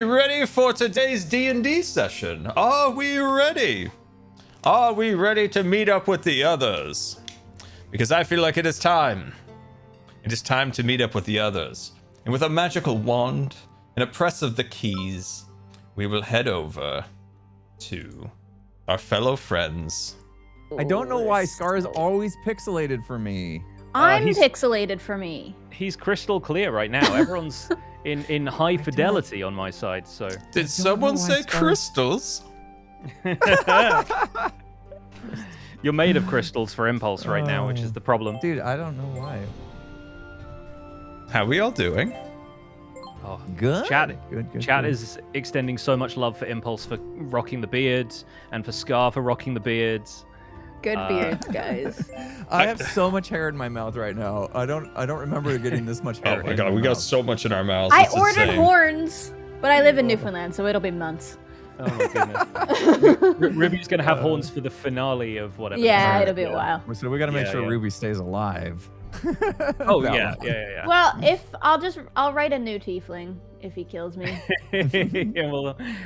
Ready for today's D&D session? Are we ready? Are we ready to meet up with the others? Because I feel like it is time. It is time to meet up with the others. And with a magical wand and a press of the keys, we will head over to our fellow friends. I don't know why Scar is always pixelated for me. I'm pixelated for me. He's crystal clear right now. Everyone's in high fidelity on my side, so. Did someone say crystals? You're made of crystals for impulse right now, which is the problem. Dude, I don't know why. How we all doing? Oh, Good. Chat Good. is extending so much love for Impulse for rocking the beards, and for Scar for rocking the beards. Good beards, guys. I have so much hair in my mouth right now. I don't remember getting this much hair. Oh my god, we got so much in our mouths. I It's ordered insane. horns, but I live in Newfoundland, so it'll be months. Oh my goodness. Ruby's gonna have horns for the finale of whatever. Yeah, it'll be a while. So we got to make sure yeah. Ruby stays alive. Oh That yeah. one. Well, I'll write a new tiefling if he kills me. Yeah,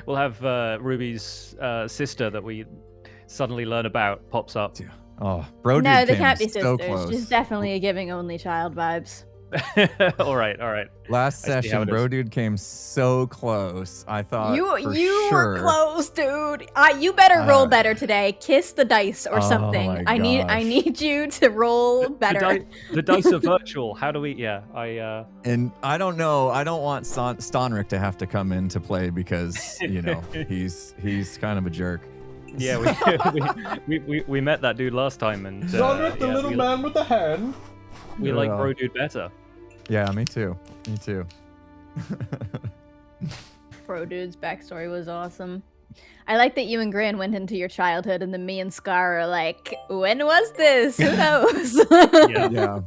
we'll have Ruby's sister that we suddenly learn about pops up. Oh, bro, No, dude they came can't be so sisters. close. She's definitely a giving only child vibes. all right. Last I see how session, it bro, is. dude came so close. I thought You for were sure. close, dude. You better roll better today. Kiss the dice or Oh something. my I gosh. need you to roll better. The dice are virtual. How do we? Yeah, And I don't know. I don't want Stonrick to have to come into play because he's kind of a jerk. Yeah, we met that dude last time, and Zonric, the yeah, little man with the hand. we like Yeah. bro dude better. Yeah, me too. Me too. Bro dude's backstory was awesome. I like that you and Gran went into your childhood, and then me and Scar are like, when was this? Who knows? Yeah. Yeah.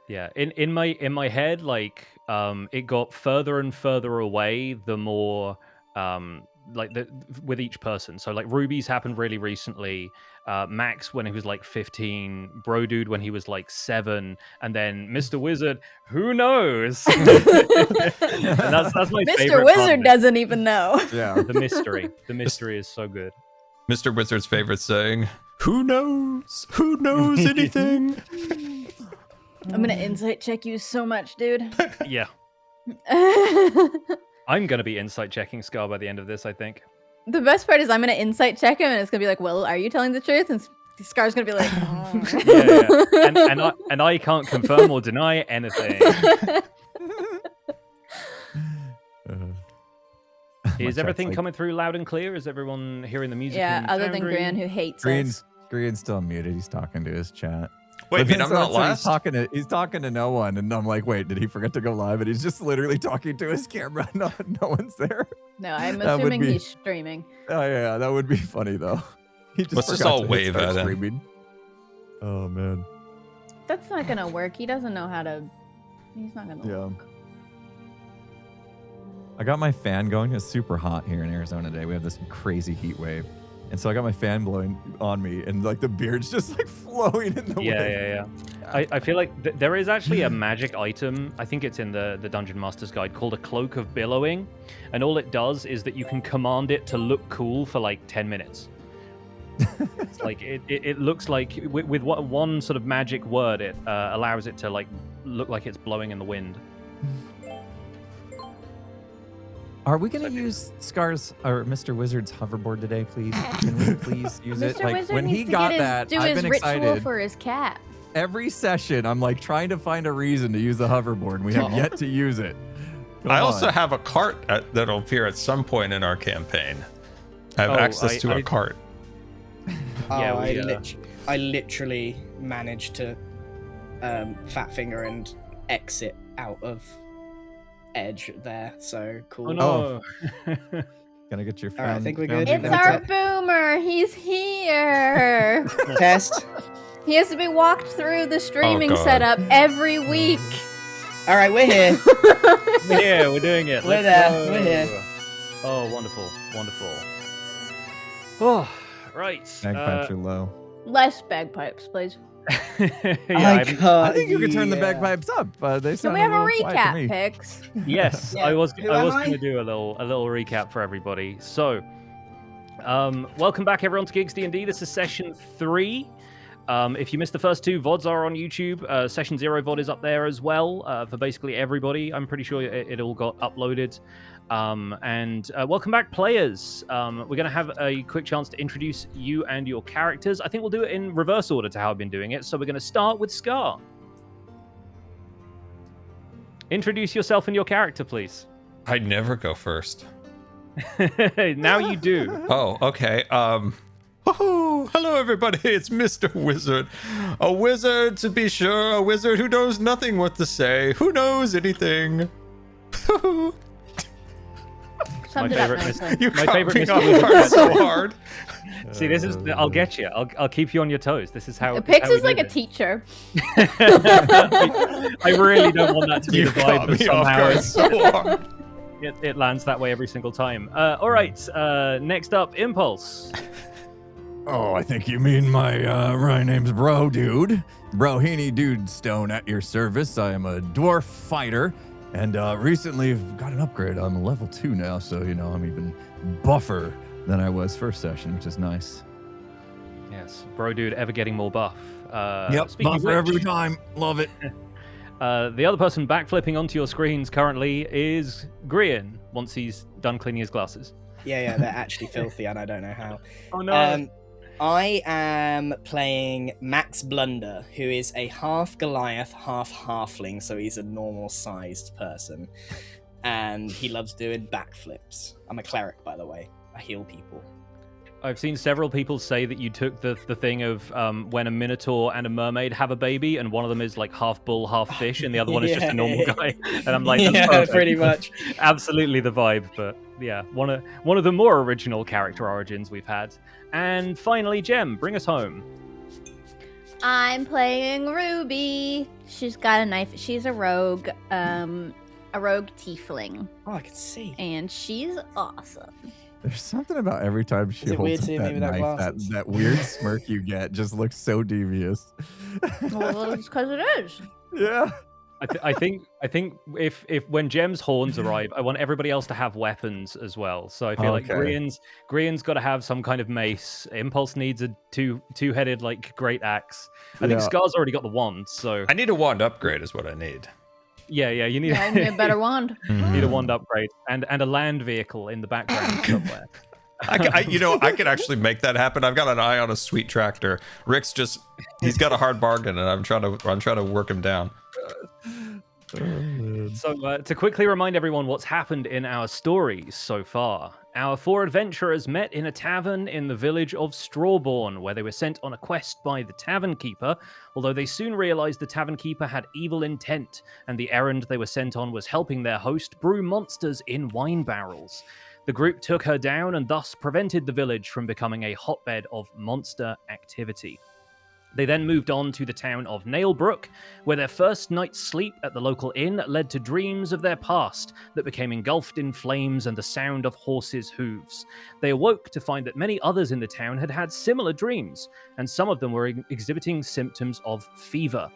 Yeah, in my head, like it got further and further away the more with each person. So like Ruby's happened really recently, Max when he was like 15, Bro Dude when he was like 7, and then Mr. Wizard, who knows? And that's my Mr. favorite part Wizard of it. doesn't even know. Yeah. The mystery is so good. Mr. Wizard's favorite saying, who knows? Who knows anything? I'm gonna insight check you so much, dude. Yeah, I'm gonna be insight checking Scar by the end of this, I think. The best part is I'm gonna insight check him, and it's gonna be like, well, are you telling the truth? And Scar's gonna be like, oh. Yeah. And I can't confirm or deny anything. Is everything coming through loud and clear? Is everyone hearing the music? Yeah, and other than sounding? Gran, who hates us. Green's still muted. He's talking to his chat. Wait, But then I'm not so last? He's talking to no one, and I'm like, wait, did he forget to go live? And he's just literally talking to his camera. No one's there. No, I'm That would assuming be- he's streaming. Oh yeah, that would be funny though. He just Let's just forgot all to wave start at him. streaming. Oh man. That's not gonna work. He doesn't know how to. He's not gonna. Yeah. Look. I got my fan going. It's super hot here in Arizona today. We have this crazy heat wave. And so I got my fan blowing on me, and like the beard's just like flowing in the wind. Yeah. I feel like there is actually a magic item. I think it's in the Dungeon Master's Guide called a Cloak of Billowing, and all it does is that you can command it to look cool for like 10 minutes. It's like it looks like with one sort of magic word, it allows it to like look like it's blowing in the wind. Are we gonna use Scar's or Mr. Wizard's hoverboard today, please? Can we please use it? Mr. Like Wizard when needs he to got get that, do I've his been ritual excited. for his cat. Every session, I'm like trying to find a reason to use the hoverboard, and we have yet to use it. Come I also on. have a cart that'll appear at some point in our campaign. I have access to a cart. Yeah, I literally managed to fat finger and exit out of edge there. So cool. Oh no! Gonna get your All right, I friend. think we're found good. you It's now. our boomer. He's here. Test. He has to be walked through the streaming God. setup every week. All right, we're here. Yeah, we're doing it. We're Let's there, go. we're here. Oh, wonderful. Oh, right. Bagpipes are low. Less bagpipes, please. Yeah, I think you could turn the bagpipes up. They Can sound we have a little quiet to me. recap, Pix? yes, Yeah, I was who am going I? to do a little recap for everybody. So, welcome back everyone to GIGGS D&D. This is session 3. If you missed the first 2, VODs are on YouTube. Session 0 VOD is up there as well for basically everybody. I'm pretty sure it all got uploaded. And welcome back, players. We're going to have a quick chance to introduce you and your characters. I think we'll do it in reverse order to how I've been doing it. So we're going to start with Scar. Introduce yourself and your character, please. I never go first. Now you do. Oh, okay. Oh, hello everybody, it's Mr. Wizard. A wizard, to be sure, a wizard who knows nothing what to say, who knows anything. Summed My it up favorite nicely. You My caught favorite me Mr. off Wizard guard character. so hard. See, this is. I'll get you. I'll keep you on your toes. This is how. Pix how we is like do a this. teacher. I really don't want that to be You the vibe, caught but me off somehow guard so hard. it lands that way every single time. All right. Next up, Impulse. Oh, I think you mean my name's Bro Dude. Brohini Dude Stone at your service. I am a dwarf fighter, and recently I've got an upgrade. I'm level 2 now, so I'm even buffer than I was first session, which is nice. Yes, Bro Dude, ever getting more buff. Yep, Speaking of buffer every which, time. Love it. the other person backflipping onto your screens currently is Grian. Once he's done cleaning his glasses. Yeah, they're actually filthy, and I don't know how. Oh no. I am playing Max Blunder, who is a half Goliath, half halfling, so he's a normal-sized person. And he loves doing backflips. I'm a cleric, by the way. I heal people. I've seen several people say that you took the thing of when a minotaur and a mermaid have a baby, and one of them is like half bull, half fish, and the other one is just a normal guy. And I'm like, that's yeah, perfect. pretty much. Absolutely the vibe. But yeah, one of the more original character origins we've had. And finally, Jem, bring us home. I'm playing Ruby. She's got a knife. She's a rogue tiefling, Oh, I can see. and she's awesome. There's something about every time she Is it weird holds up seeing me that without knife, glasses? that weird smirk you get just looks so devious. Well, it's because it is. Yeah. I think if when Jem's horns arrive, I want everybody else to have weapons as well. So I feel like Okay. Grian's got to have some kind of mace. Impulse needs a two-headed like great axe. I think Yeah. Scar's already got the wand. So I need a wand upgrade is what I need. yeah, you need, Yeah, I need a better wand. need a wand upgrade and a land vehicle in the background somewhere. I could actually make that happen. I've got an eye on a sweet tractor. Rick's he's got a hard bargain, and I'm trying to work him down. So to quickly remind everyone what's happened in our stories so far, our 4 adventurers met in a tavern in the village of Strawborn, where they were sent on a quest by the tavern keeper, although they soon realized the tavern keeper had evil intent, and the errand they were sent on was helping their host brew monsters in wine barrels. The group took her down and thus prevented the village from becoming a hotbed of monster activity. They then moved on to the town of Nailbrook, where their first night's sleep at the local inn led to dreams of their past that became engulfed in flames and the sound of horses' hooves. They awoke to find that many others in the town had had similar dreams, and some of them were exhibiting symptoms of fever.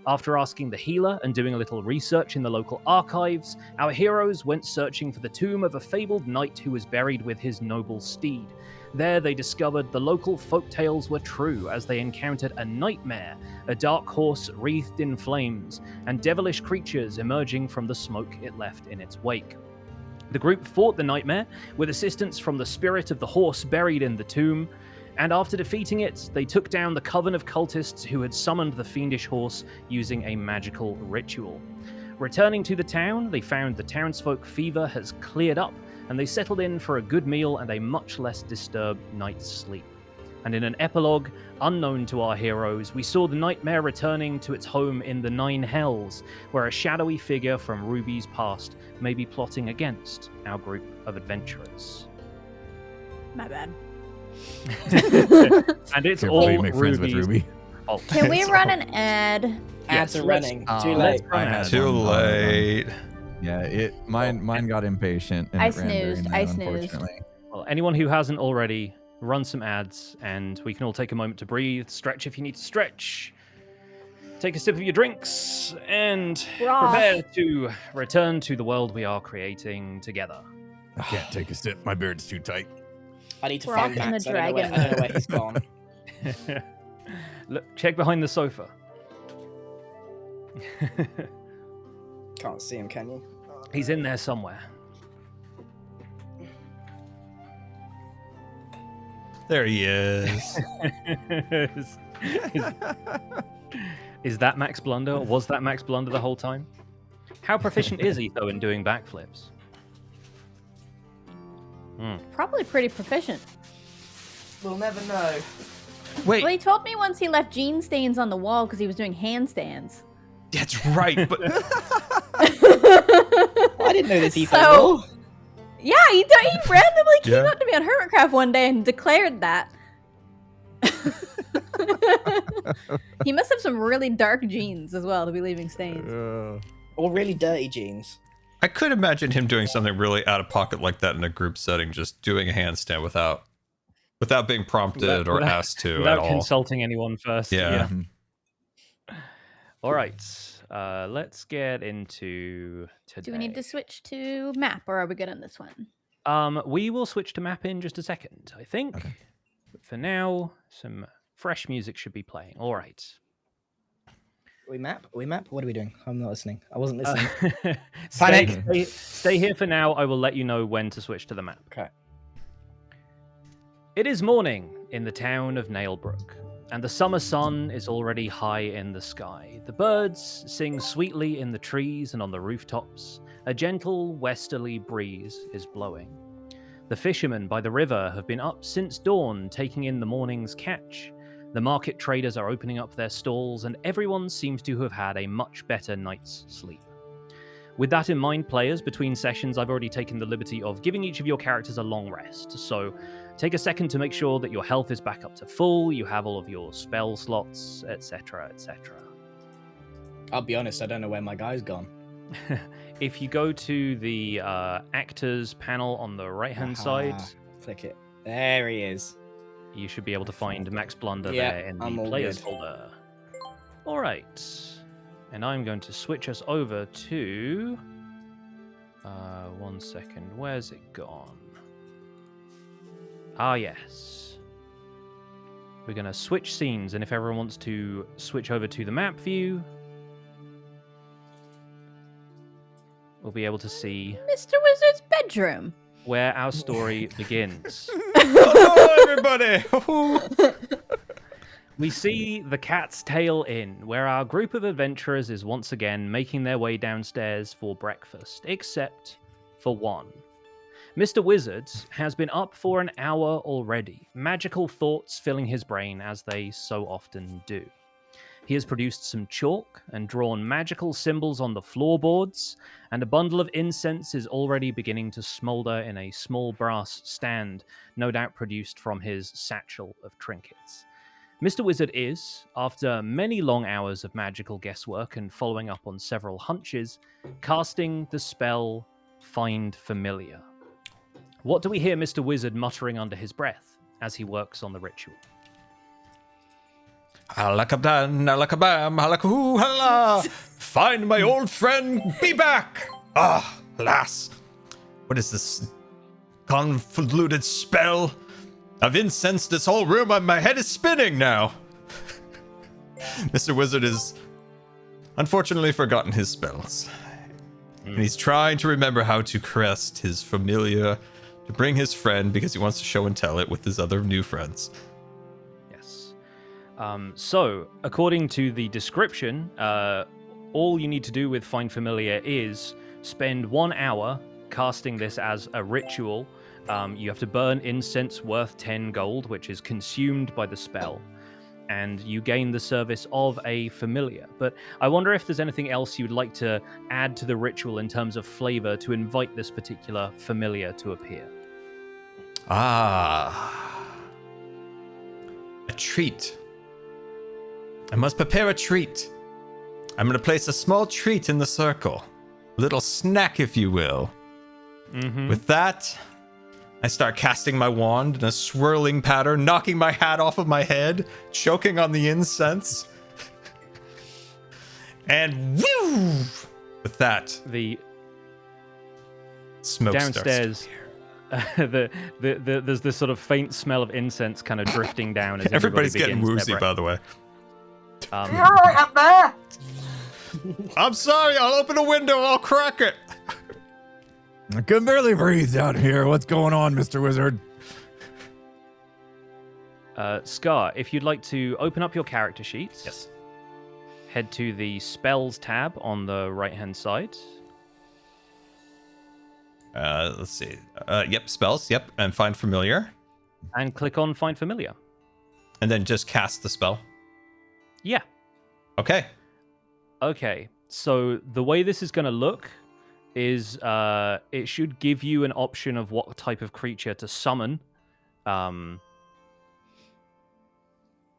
After asking the healer and doing a little research in the local archives, our heroes went searching for the tomb of a fabled knight who was buried with his noble steed. There they discovered the local folktales were true as they encountered a nightmare, a dark horse wreathed in flames, and devilish creatures emerging from the smoke it left in its wake. The group fought the nightmare with assistance from the spirit of the horse buried in the tomb, and after defeating it, they took down the coven of cultists who had summoned the fiendish horse using a magical ritual. Returning to the town, they found the townsfolk fever has cleared up, and they settled in for a good meal and a much less disturbed night's sleep. And in an epilogue unknown to our heroes, we saw the nightmare returning to its home in the Nine Hells, where a shadowy figure from Ruby's past may be plotting against our group of adventurers. My bad. And it's Can't all believe you make friends with Ruby's Ruby. fault. Can we run an ad? Ads Yes, are let's- running. Oh, Too let's late. run I had ads. Too one. late. Yeah, mine got impatient. And I it ran during snoozed, that, I snoozed. unfortunately. Well, anyone who hasn't already, run some ads, and we can all take a moment to breathe, stretch if you need to stretch. take a sip of your drinks and Rah. prepare to return to the world we are creating together. I can't take a sip. My beard's too tight. I need to Brock find and Max. the I don't know where he's gone. Look, check behind the sofa. Can't see him, can you? He's in there somewhere. There he is. Is that Max Blunder? Or was that Max Blunder the whole time? How proficient is he, though, in doing backflips? Probably pretty proficient. We'll never know. Wait, Well, he told me once he left gene stains on the wall because he was doing handstands. that's right. But I didn't know this either. So- Yeah, he randomly came Yeah. up to me on Hermitcraft one day and declared that. He must have some really dark genes as well to be leaving stains. Or really dirty jeans. I could imagine him doing something really out of pocket like that in a group setting, just doing a handstand without being prompted or Without- asked to at Without all. consulting anyone first. Yeah. All right. Let's get into today. Do we need to switch to map, or are we good on this one? We will switch to map in just a second, I think. Okay. But for now, some fresh music should be playing. All right. We map? What are we doing? I'm not listening. I wasn't listening. Stay, stay here for now. I will let you know when to switch to the map. Okay. It is morning in the town of Nailbrook, and the summer sun is already high in the sky. The birds sing sweetly in the trees and on the rooftops. A gentle westerly breeze is blowing. The fishermen by the river have been up since dawn, taking in the morning's catch. The market traders are opening up their stalls, and everyone seems to have had a much better night's sleep. With that in mind, players, between sessions, I've already taken the liberty of giving each of your characters a long rest. So take a second to make sure that your health is back up to full, you have all of your spell slots, etc., etc. I'll be honest, I don't know where my guy's gone. If you go to the actors panel on the right-hand side, Click it. There he is. you should be able to find Max Blunder Yeah, there in I'm the all players good. folder. All right. And I'm going to switch us over to... 1 second. Where's it gone? Ah, yes. We're going to switch scenes, and if everyone wants to switch over to the map view, we'll be able to see Mr. Wizard's bedroom. where our story begins. Hello, everybody. We see the Cat's Tail Inn, where our group of adventurers is once again making their way downstairs for breakfast, except for one. Mr. Wizard has been up for an hour already, magical thoughts filling his brain as they so often do. He has produced some chalk and drawn magical symbols on the floorboards, and a bundle of incense is already beginning to smolder in a small brass stand, no doubt produced from his satchel of trinkets. Mr. Wizard is, after many long hours of magical guesswork and following up on several hunches, casting the spell Find Familiar. What do we hear Mr. Wizard muttering under his breath as he works on the ritual? Alakabdan, alakabam, alakahoo, hala! Find my old friend, be back! Ah, alas. What is this convoluted spell of incense? This whole room, my head is spinning now. Mr. Wizard has unfortunately forgotten his spells. And he's trying to remember how to crest his familiar to bring his friend because he wants to show and tell it with his other new friends. Yes. So, according to the description, all you need to do with Find Familiar is spend 1 hour casting this as a ritual. You have to burn incense worth 10 gold, which is consumed by the spell, and you gain the service of a familiar. But I wonder if there's anything else you'd like to add to the ritual in terms of flavor to invite this particular familiar to appear. Ah. A treat. I must prepare a treat. I'm going to place a small treat in the circle. A little snack, if you will. Mm-hmm. With that, I start casting my wand in a swirling pattern, knocking my hat off of my head, choking on the incense. And woo! With that, The smoke downstairs, there's this sort of faint smell of incense kind of drifting down as Everybody's everybody getting begins woozy, their by the way. breath. I'm sorry. I'll open a window. I'll crack it. I can barely breathe down here. What's going on, Mr. Wizard? Scar, if you'd like to open up your character sheets, Yes. head to the spells tab on the right-hand side. Let's see. Yep, spells. Yep, and find familiar. And click on Find Familiar. And then just cast the spell. Yeah. Okay. Okay. So the way this is going to look is it should give you an option of what type of creature to summon.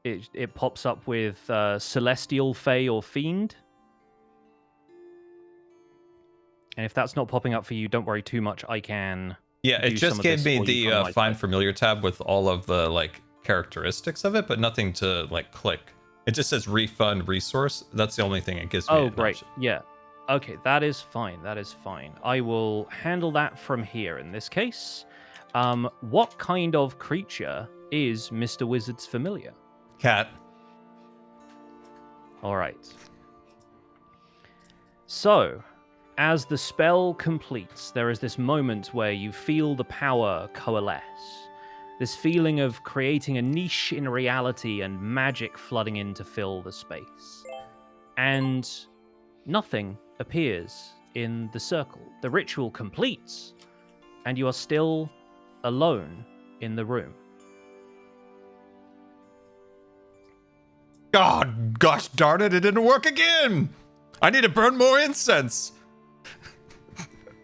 It pops up with Celestial, Fey, or Fiend. And if that's not popping up for you, don't worry too much. I can. Yeah, it do some just of gave this me for you the from my find side. familiar tab with all of the like characteristics of it, but nothing to like click. It just says refund resource. That's the only thing it gives me. Oh, an great. option. Yeah. Okay, that is fine. That is fine. I will handle that from here in this case. What kind of creature is Mr. Wizard's familiar? Cat. All right. So, as the spell completes, there is this moment where you feel the power coalesce. This feeling of creating a niche in reality and magic flooding in to fill the space. And nothing appears in the circle. The ritual completes, and you are still alone in the room. God, gosh darn it, it didn't work again. I need to burn more incense.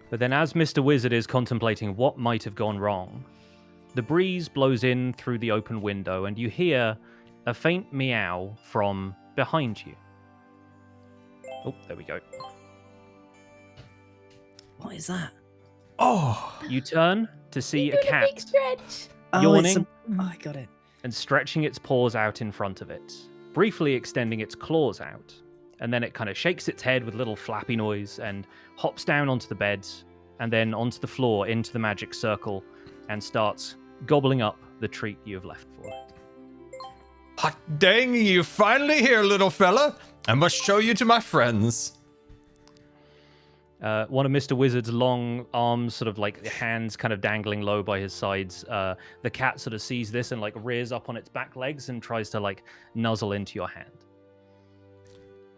But then as Mr. Wizard is contemplating what might have gone wrong, the breeze blows in through the open window and you hear a faint meow from behind you. Oh, there we go. What is that? Oh, You turn to see a Doing cat big stretch. Yawning. Oh, I got it. and stretching its paws out in front of it, briefly extending its claws out. And then it kind of shakes its head with a little flappy noise and hops down onto the bed and then onto the floor into the magic circle and starts gobbling up the treat you have left for it. hot dang, you finally here, little fella. I must show you to my friends. One of Mr. Wizard's long arms, sort of like hands kind of dangling low by his sides. The cat sort of sees this and like rears up on its back legs and tries to like nuzzle into your hand.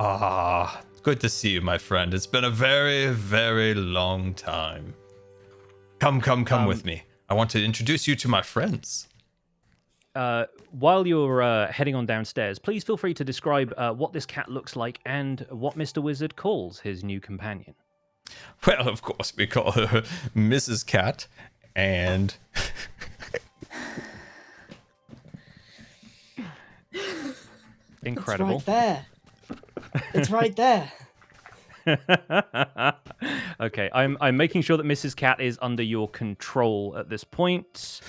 Ah, good to see you, my friend. It's been a very, very long time. Come with me. I want to introduce you to my friends. While you're heading on downstairs, please feel free to describe what this cat looks like and what Mr. Wizard calls his new companion. Well, of course, we call her Mrs. Cat, and Incredible. It's right there. It's right there. Okay, I'm making sure that Mrs. Cat is under your control at this point.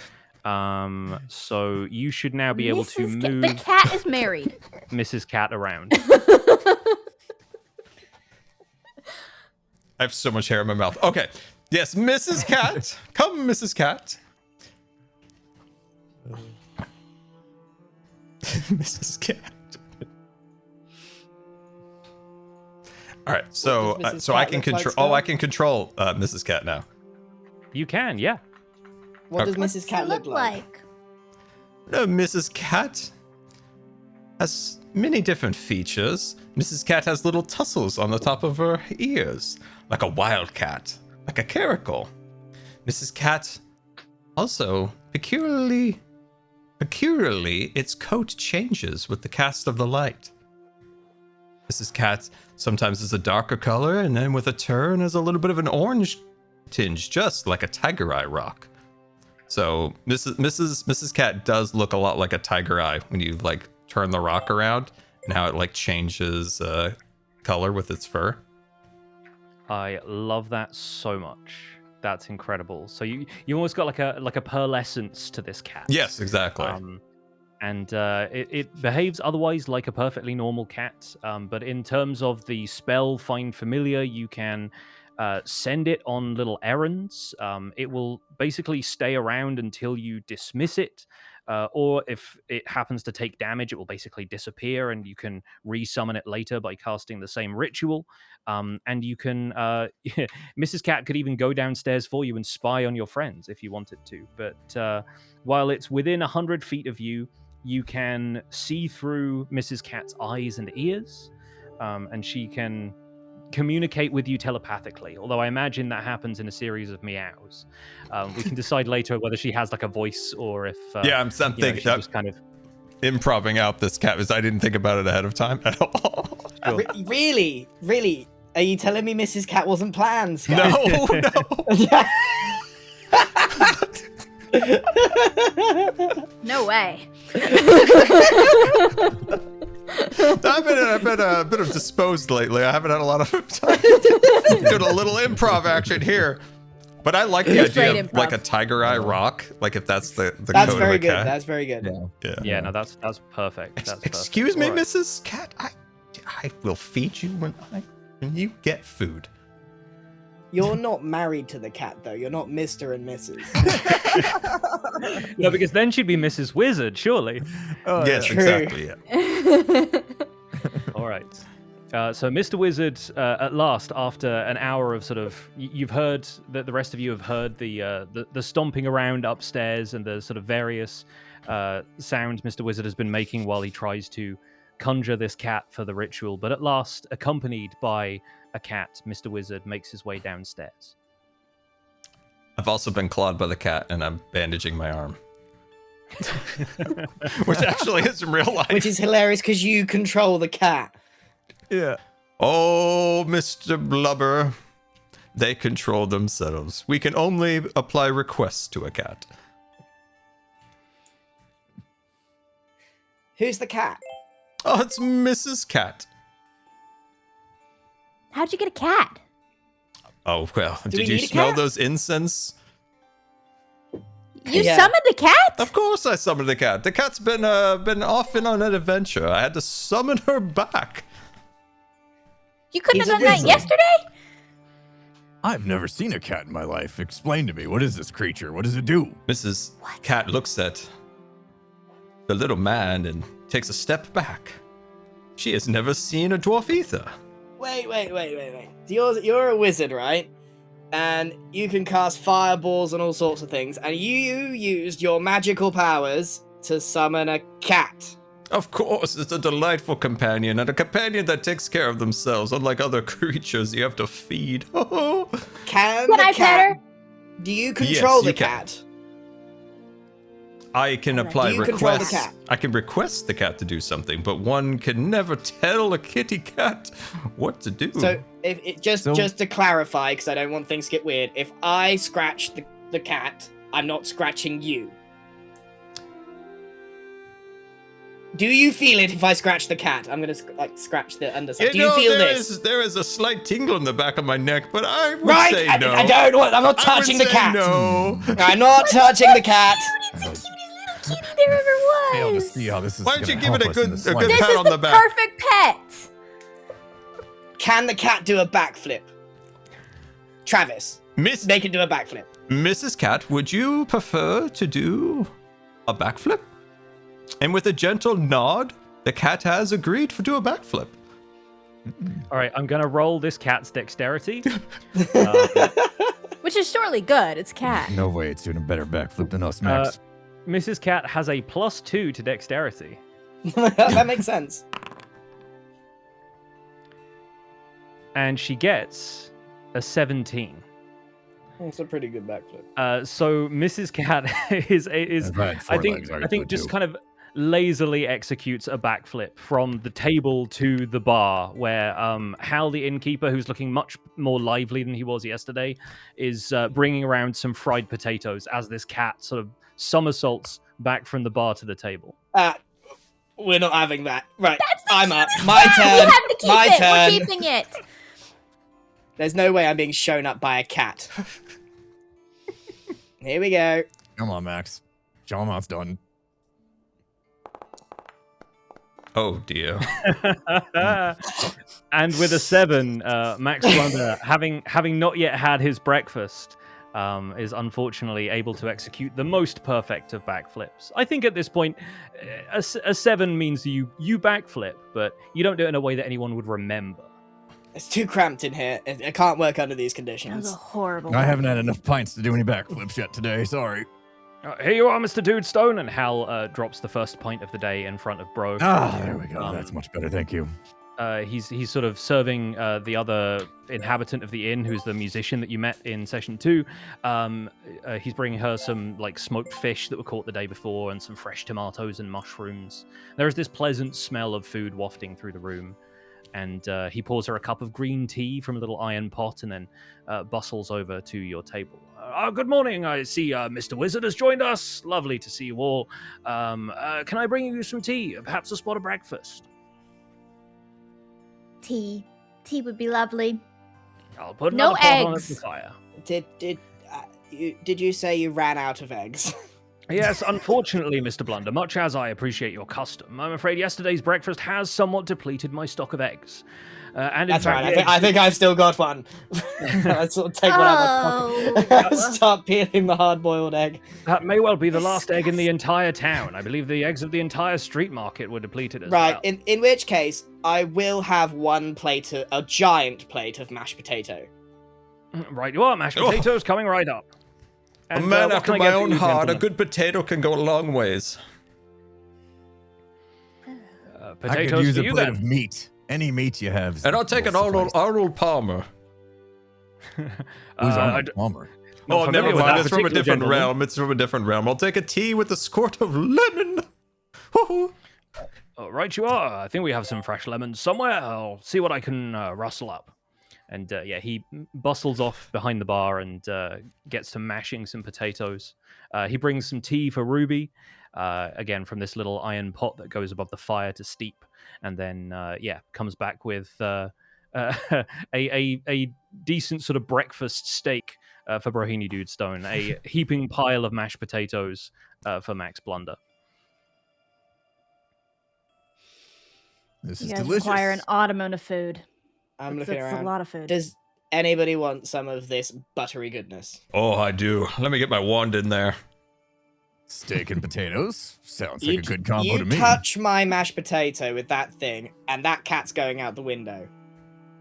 So you should now be able to Mrs. Cat- move The cat is married. Mrs. Cat around. I have so much hair in my mouth. Okay. Yes, Mrs. Cat. Come, Mrs. Cat. Mrs. Cat. All right, so What does Mrs. so I Cat can look like, control. Scott? I can control Mrs. Cat now. You can, yeah. What does Okay. Mrs. Cat look like? Mrs. Cat has many different features. Mrs. Cat has little tussles on the top of her ears, like a wildcat, like a caracal. Mrs. Cat also peculiarly, its coat changes with the cast of the light. Mrs. Cat sometimes is a darker color, and then with a turn is a little bit of an orange tinge, just like a tiger eye rock. So Mrs. Cat does look a lot like a tiger eye when you like turn the rock around, and how it like changes color with its fur. I love that so much. That's incredible. So you almost got like a pearlescence to this cat. Yes, exactly. and it behaves otherwise like a perfectly normal cat. But in terms of the spell Find Familiar, you can send it on little errands. It will basically stay around until you dismiss it. Or if it happens to take damage, it will basically disappear, and you can resummon it later by casting the same ritual. And you can, Mrs. Cat could even go downstairs for you and spy on your friends if you wanted to. But while it's within 100 feet of you, you can see through Mrs. Cat's eyes and ears, and she can communicate with you telepathically, although I imagine that happens in a series of meows. We can decide later whether she has like a voice or if I'm thinking she just kind of improving out this cat because I didn't think about it ahead of time at all. Sure. Really? Are you telling me Mrs. Cat wasn't planned, Sky? No way. I've been a bit of disposed lately. I haven't had a lot of time doing a little improv action here. But I like the idea of like a tiger eye rock, like if that's the That's code very of a good. cat. That's very good. Yeah, no, that's perfect. That's Excuse me, perfect. All right. Mrs. Cat. I will feed you when you get food. You're not married to the cat, though. You're not Mr. and Mrs. No, because then she'd be Mrs. Wizard, surely. Oh, Yes, True. exactly. Yeah. All right. So Mr. Wizard, at last, after an hour of sort of, you've heard that the rest of you have heard the stomping around upstairs and the sort of various sounds Mr. Wizard has been making while he tries to conjure this cat for the ritual. But at last, accompanied by a cat, Mr. Wizard makes his way downstairs. I've also been clawed by the cat, and I'm bandaging my arm. Which actually is in real life. Which is hilarious because you control the cat. Yeah. Oh, Mr. Blubber. They control themselves. We can only apply requests to a cat. Who's the cat? Oh, it's Mrs. Cat. How'd you get a cat? Oh, well, we did you need a smell cat? those incense? You Yeah. summoned the cat? Of course I summoned the cat. The cat's been off and on an adventure. I had to summon her back. You couldn't He's have a done that wizard. yesterday? I've never seen a cat in my life. Explain to me, what is this creature? What does it do? Mrs. Cat looks at the little man and takes a step back. She has never seen a dwarf either. Wait. You're a wizard, right? And you can cast fireballs and all sorts of things. And you used your magical powers to summon a cat. Of course, it's a delightful companion, and a companion that takes care of themselves, unlike other creatures you have to feed. Oh, Can Can the I pet cat? her? Do you control Yes, the you can. cat? I can apply Do you control the requests. cat? I can request the cat to do something, but one can never tell a kitty cat what to do. So, if it just So- to clarify, because I don't want things to get weird, if I scratch the cat, I'm not scratching you. Do you feel it if I scratch the cat? I'm gonna scratch the underside. Do you feel this? There is a slight tingle in the back of my neck, but I would Right, say no. I don't want. I'm not I would touching the say cat. No. I'm not touching the cat. It's the cutest little kitty there ever Fail to was. see how this is Why don't you gonna give it a help us in good- the a good slightest. This pat is on the the back. perfect pet. Can the cat do a backflip? Travis, Miss they can do a backflip. Mrs. Cat, would you prefer to do a backflip? And with a gentle nod, the cat has agreed to do a backflip. All right, I'm going to roll this cat's dexterity. Which is surely good. It's cat. No way it's doing a better backflip than us, Max. Mrs. Cat has a +2 to dexterity. That makes sense. And she gets a 17. It's a pretty good backflip. So Mrs. Cat is If I had four legs, I think could just too. kind of lazily executes a backflip from the table to the bar, where Hal, the innkeeper, who's looking much more lively than he was yesterday, is bringing around some fried potatoes as this cat sort of somersaults back from the bar to the table. We're not having that. Right, That's the I'm up. cutest My cat. turn. We have to keep My it. turn. We're keeping it. There's no way I'm being shown up by a cat. Here we go. Come on, Max. Show him how it's done. Oh dear. And with a 7, Max Blunder, having not yet had his breakfast, is unfortunately able to execute the most perfect of backflips. I think at this point, a 7 means you backflip, but you don't do it in a way that anyone would remember. It's too cramped in here. I can't work under these That was conditions. a horrible. I haven't had enough pints to do any backflips yet today. Sorry. Here you are, Mr. Dudestone, and Hal drops the first pint of the day in front of Bro. Ah, there we go. That's much better. Thank you. He's sort of serving the other inhabitant of the inn, who's the musician that you met in session 2. He's bringing her some like smoked fish that were caught the day before, and some fresh tomatoes and mushrooms. There is this pleasant smell of food wafting through the room, and he pours her a cup of green tea from a little iron pot, and then bustles over to your table. Good morning. I see Mr. Wizard has joined us. Lovely to see you all. Can I bring you some tea? Perhaps a spot of breakfast? Tea would be lovely. I'll put No another pot on eggs. the fire. Did you say you ran out of eggs? Yes, unfortunately, Mr. Blunder, much as I appreciate your custom, I'm afraid yesterday's breakfast has somewhat depleted my stock of eggs. And in That's fact, right. I think I've still got one. I sort of take one out of my pocket. Start peeling the hard-boiled egg. that may well be the last egg in the entire town. I believe the eggs of the entire street market were depleted as Right. well. In which case, I will have a giant plate of mashed potato. Right, you are. Mashed potatoes coming right up. A And, man what after can I my get for own you, heart. A gentlemen? good potato can go a long ways. I could Potatoes use for a you plate then. of meat. Any meat you have. And I'll take an will Arnold suffice. Palmer. Who's I Arnold d- Palmer? Not Oh, familiar never with mind. that It's from a particular different gentleman. realm. It's from a different realm. I'll take a tea with a squirt of lemon. Hoo-hoo. Right, you are. I think we have some fresh lemons somewhere. I'll see what I can rustle up. And yeah, he bustles off behind the bar and gets to mashing some potatoes. He brings some tea for Ruby, again from this little iron pot that goes above the fire to steep. And then yeah, comes back with a decent sort of breakfast steak for Brohini Dudestone, a heaping pile of mashed potatoes for Max Blunder. This You is guys delicious. require an odd amount of food. I'm That's looking around. a lot of food. Does anybody want some of this buttery goodness? Oh, I do. Let me get my wand in there. Steak and potatoes. Sounds like a good combo to me. You touch my mashed potato with that thing, and that cat's going out the window.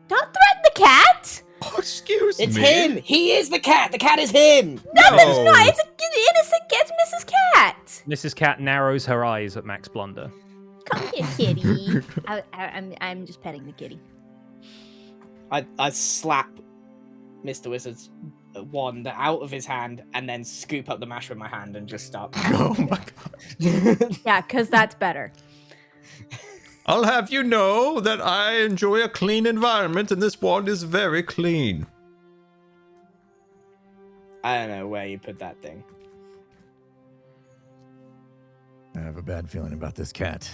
Don't threaten the cat! Oh, excuse It's me. him! He is the cat! The cat is him! No, this is No. not. It's an innocent cat. It's Mrs. Cat. Mrs. Cat narrows her eyes at Max Blunder. Come here, kitty. I'm just petting the kitty. I slap Mr. Wizard's wand out of his hand and then scoop up the mash with my hand and just start. Oh my god. Yeah, because that's better. I'll have you know that I enjoy a clean environment and this wand is very clean. I don't know where you put that thing. I have a bad feeling about this cat.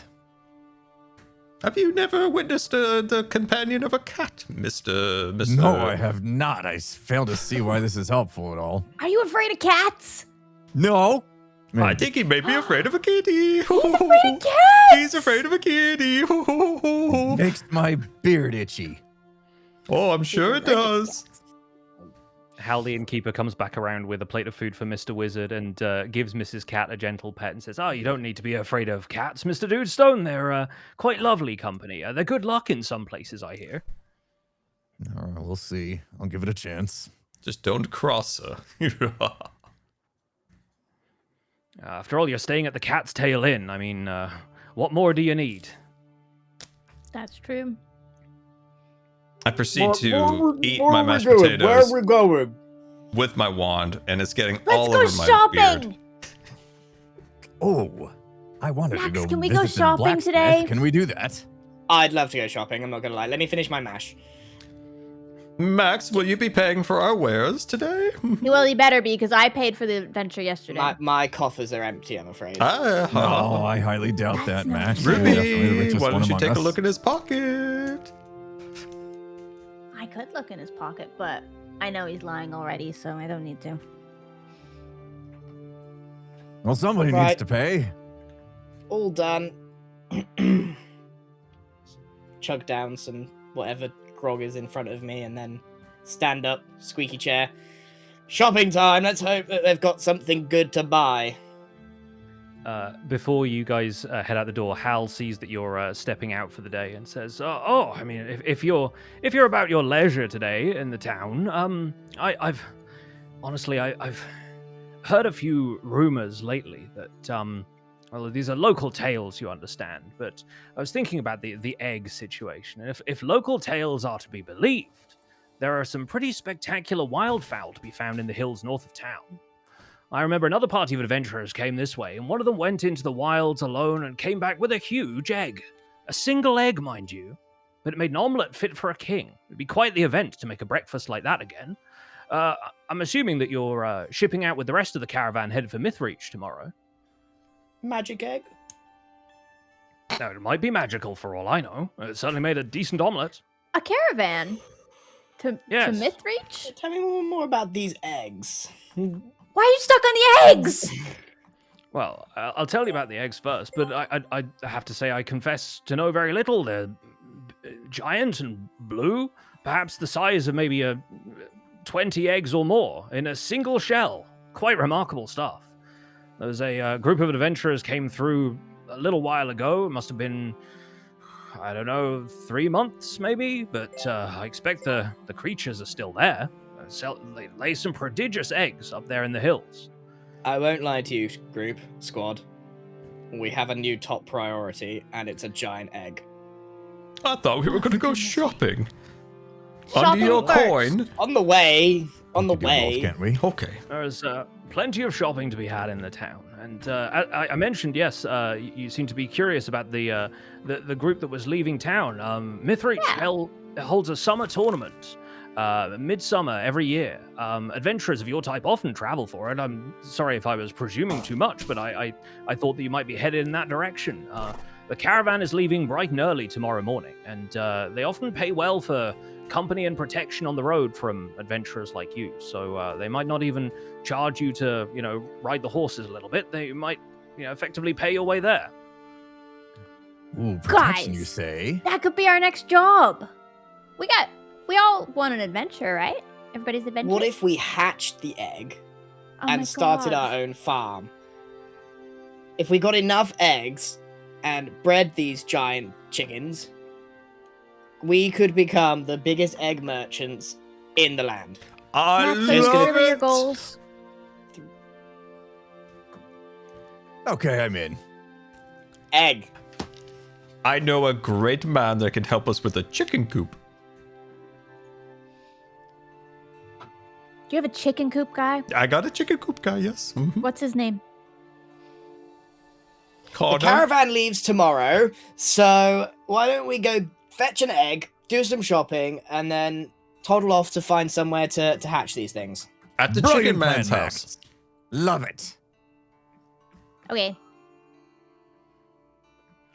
Have you never witnessed the companion of a cat, Mr. No, I have not. I fail to see why this is helpful at all. Are you afraid of cats? No. I think he may be afraid of a kitty. He's afraid of cats! He's afraid of a kitty. Makes my beard itchy. Oh, I'm sure it does. Hal the innkeeper comes back around with a plate of food for Mr. Wizard and gives Mrs. Cat a gentle pet and says, you don't need to be afraid of cats, Mr. Dudestone. They're quite lovely company. They're good luck in some places, I hear. All right, we'll see. I'll give it a chance. Just don't cross her. After all, you're staying at the Cat's Tail Inn. I mean, what more do you need? That's true. I proceed to eat my mashed potatoes we going? with my wand, and it's getting Let's all go over my shopping. beard. Oh, I wanted Max, to go can we go visit the shopping blacksmith. today? Can we do that? I'd love to go shopping, I'm not gonna lie. Let me finish my mash. Max, will you be paying for our wares today? Well, you better be, because I paid for the adventure yesterday. My coffers are empty, I'm afraid. No, I highly doubt that, Max. You're Ruby, definitely the richest why one don't you among take us. a look in his pocket? I could look in his pocket, but I know he's lying already, so I don't need to. Well, somebody needs Right. to pay. All done. chug down some whatever grog is in front of me, and then stand up, squeaky chair. Shopping time. Let's hope that they've got something good to buy. Before you guys head out the door, Hal sees that you're stepping out for the day and says, "Oh, I mean, if you're about your leisure today in the town, I've heard a few rumors lately that well, these are local tales, you understand. But I was thinking about the egg situation, and if local tales are to be believed, there are some pretty spectacular wildfowl to be found in the hills north of town. I remember another party of adventurers came this way, and one of them went into the wilds alone and came back with a huge egg. A single egg, mind you, but it made an omelette fit for a king. It'd be quite the event to make a breakfast like that again. I'm assuming that you're shipping out with the rest of the caravan headed for Mythreach tomorrow. Magic egg? Now, it might be magical for all I know. It certainly made a decent omelette. A caravan? To Mythreach? Tell me more about these eggs. Why are you stuck on the eggs? Well, I'll tell you about the eggs first, but I have to say I confess to know very little. They're giant and blue, perhaps the size of maybe 20 eggs or more in a single shell. Quite remarkable stuff. There was a group of adventurers came through a little while ago. It must have been, I don't know, 3 months maybe, but I expect the creatures are still there. They lay some prodigious eggs up there in the hills. I won't lie to you, group, squad. We have a new top priority, and it's a giant egg. I thought we were going to go shopping. Shopping Under your first. coin. On the way. On the We can do both, way. can't we? Okay. There's plenty of shopping to be had in the town, and I mentioned, yes, you seem to be curious about the group that was leaving town. Mythreach holds a summer tournament, midsummer every year. Adventurers of your type often travel for it. I'm sorry if I was presuming too much, but I thought that you might be headed in that direction. The caravan is leaving bright and early tomorrow morning, and they often pay well for company and protection on the road from adventurers like you. So they might not even charge you to, ride the horses a little bit. They might, effectively pay your way there. Ooh, protection, Guys. you say? That could be our next job. We all want an adventure, right? Everybody's adventure. What if we hatched the egg Oh my and started God. our own farm? If we got enough eggs and bred these giant chickens, we could become the biggest egg merchants in the land. I Max, are Just you gonna- clear with your goals? Okay, I'm in. Egg. I know a great man that can help us with a chicken coop. Do you have a chicken coop guy? I got a chicken coop guy, yes. Mhm. What's his name? The Connor. caravan leaves tomorrow, so why don't we go fetch an egg, do some shopping, and then toddle off to find somewhere to hatch these things. At the Brilliant chicken man's plan, house. Max. Love it. Okay.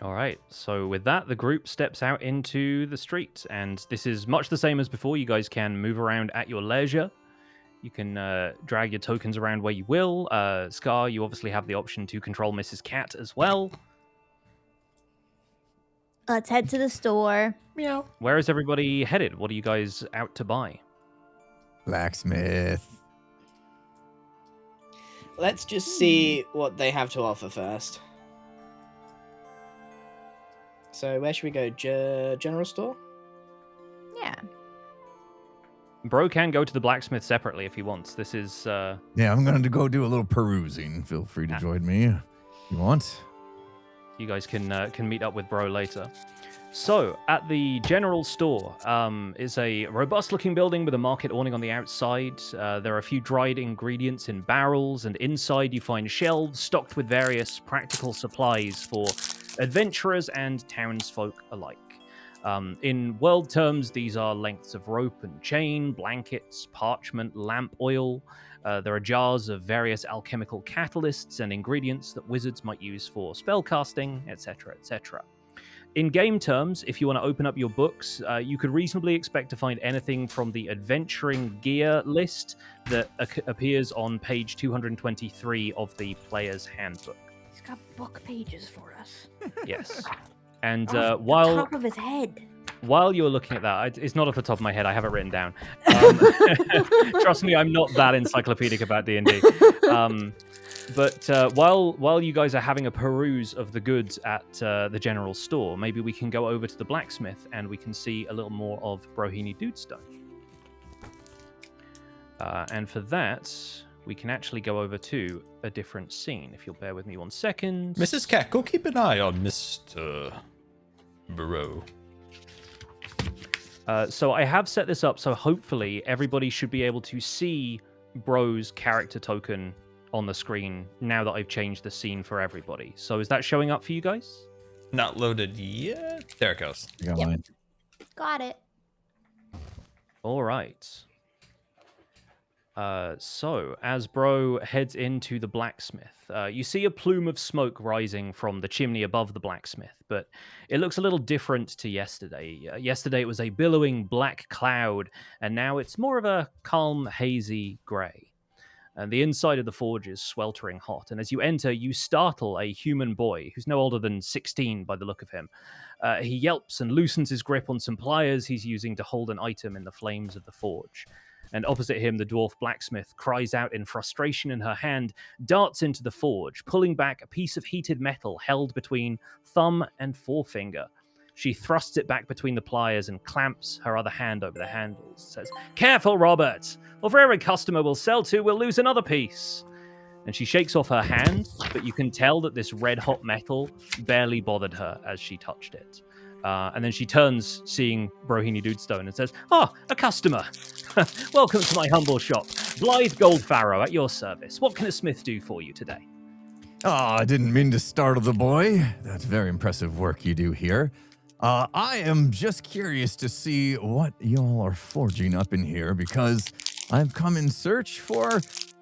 All right, so with that, the group steps out into the street, and this is much the same as before. You guys can move around at your leisure. You can drag your tokens around where you will. Scar, you obviously have the option to control Mrs. Cat as well. Let's head to the store. Meow. Where is everybody headed? What are you guys out to buy? Blacksmith. Let's just see what they have to offer first. So where should we go? General store? Yeah. Bro can go to the blacksmith separately if he wants. This is Yeah, I'm going to go do a little perusing. Feel free to join me if you want. you guys can meet up with Bro later. So, at the general store is a robust-looking building with a market awning on the outside. There are a few dried ingredients in barrels, and inside you find shelves stocked with various practical supplies for adventurers and townsfolk alike. In world terms, these are lengths of rope and chain, blankets, parchment, lamp oil. There are jars of various alchemical catalysts and ingredients that wizards might use for spellcasting, etc., etc. In game terms, if you want to open up your books, you could reasonably expect to find anything from the adventuring gear list that appears on page 223 of the player's handbook. He's got book pages for us. Yes. And Off the while top of his head. while you're looking at that, it's not off the top of my head. I have it written down. Trust me, I'm not that encyclopedic about D&D. But while you guys are having a peruse of the goods at the general store, maybe we can go over to the blacksmith and we can see a little more of Brohini Dudestone. And for that, we can actually go over to a different scene. If you'll bear with me 1 second. Mrs. Cat, go keep an eye on Mr. Bro. So I have set this up so hopefully everybody should be able to see Bro's character token on the screen now that I've changed the scene for everybody. So is that showing up for you guys? Not loaded yet. There it goes. I got Yep. mine. Got it. All right. So as Bro heads into the blacksmith, you see a plume of smoke rising from the chimney above the blacksmith, but it looks a little different to yesterday. Yesterday it was a billowing black cloud, and now it's more of a calm, hazy grey. And the inside of the forge is sweltering hot, and as you enter, you startle a human boy who's no older than 16 by the look of him. He yelps and loosens his grip on some pliers he's using to hold an item in the flames of the forge. And opposite him, the dwarf blacksmith cries out in frustration, and her hand darts into the forge, pulling back a piece of heated metal held between thumb and forefinger. She thrusts it back between the pliers and clamps her other hand over the handles. Says, "Careful, Robert, or for every customer we'll sell to, we'll lose another piece." And she shakes off her hand, but you can tell that this red-hot metal barely bothered her as she touched it. And then she turns, seeing Brohini Dudestone, and says, "Ah, a customer. Welcome to my humble shop. Blythe Goldfarrow at your service. What can a smith do for you today?" Oh, I didn't mean to startle the boy. That's very impressive work you do here. I am just curious to see what y'all are forging up in here, because I've come in search for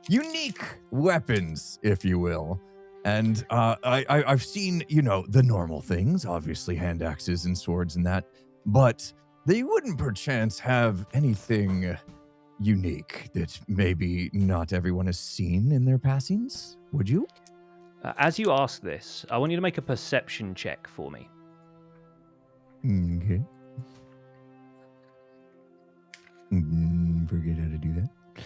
unique weapons, if you will. And I've seen, the normal things, obviously hand axes and swords and that, but they wouldn't perchance have anything unique that maybe not everyone has seen in their passings, would you? As you ask this, I want you to make a perception check for me. Okay. Forget how to do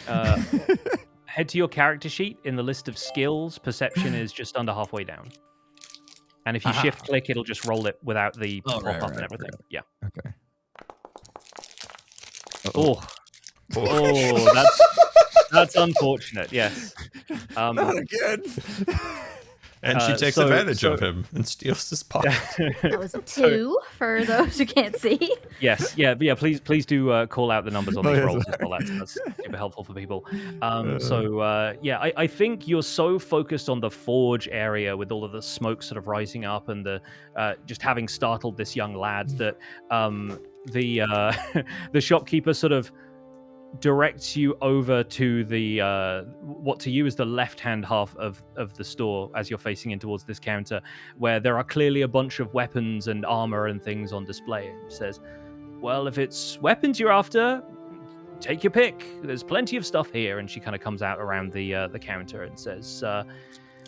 that. Head to your character sheet. In the list of skills, perception is just under halfway down. And if you shift click, it'll just roll it without the pop-up and everything. Right. Yeah. Okay. Oh, that's unfortunate. Yes. Not again. And she takes advantage of him and steals his pot. That was a 2 for those who can't see. Yes, yeah, but yeah. Please do call out the numbers on these yeah, rolls as well. That's super helpful for people. I think you're so focused on the forge area with all of the smoke sort of rising up and the just having startled this young lad that the shopkeeper sort of directs you over to the what to you is the left-hand half of the store as you're facing in towards this counter, where there are clearly a bunch of weapons and armor and things on display. And says, "Well, if it's weapons you're after, take your pick. There's plenty of stuff here." And she kind of comes out around the counter and says,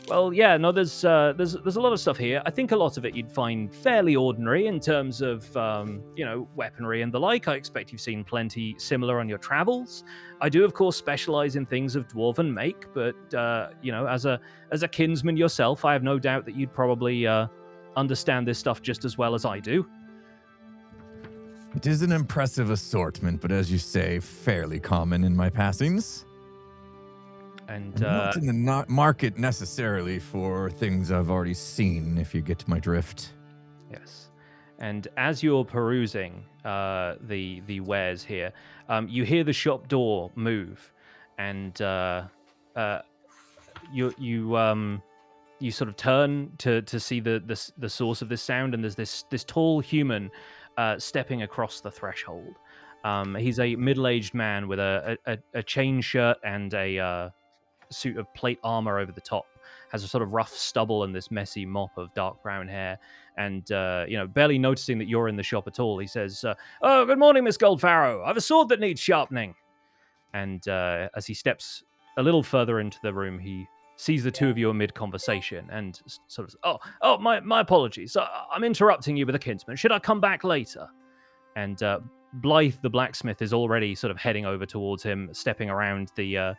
"Well, yeah, no, there's a lot of stuff here. I think a lot of it you'd find fairly ordinary in terms of, weaponry and the like. I expect you've seen plenty similar on your travels. I do, of course, specialize in things of dwarven make, but, as a kinsman yourself, I have no doubt that you'd probably understand this stuff just as well as I do." It is an impressive assortment, but as you say, fairly common in my passings. And I'm not in the market necessarily for things I've already seen, if you get my drift. Yes. And as you're perusing the wares here, you hear the shop door move, and you sort of turn to see the source of this sound, and there's this tall human stepping across the threshold. He's a middle-aged man with a chain shirt and a suit of plate armor over the top, has a sort of rough stubble and this messy mop of dark brown hair, and barely noticing that you're in the shop at all, he says, "Oh, good morning, Miss Goldfarrow. I've a sword that needs sharpening." And as he steps a little further into the room, he sees the two of you amid conversation and sort of, my apologies. I'm interrupting you with a kinsman. Should I come back later?" And Blythe, the blacksmith, is already sort of heading over towards him, stepping around the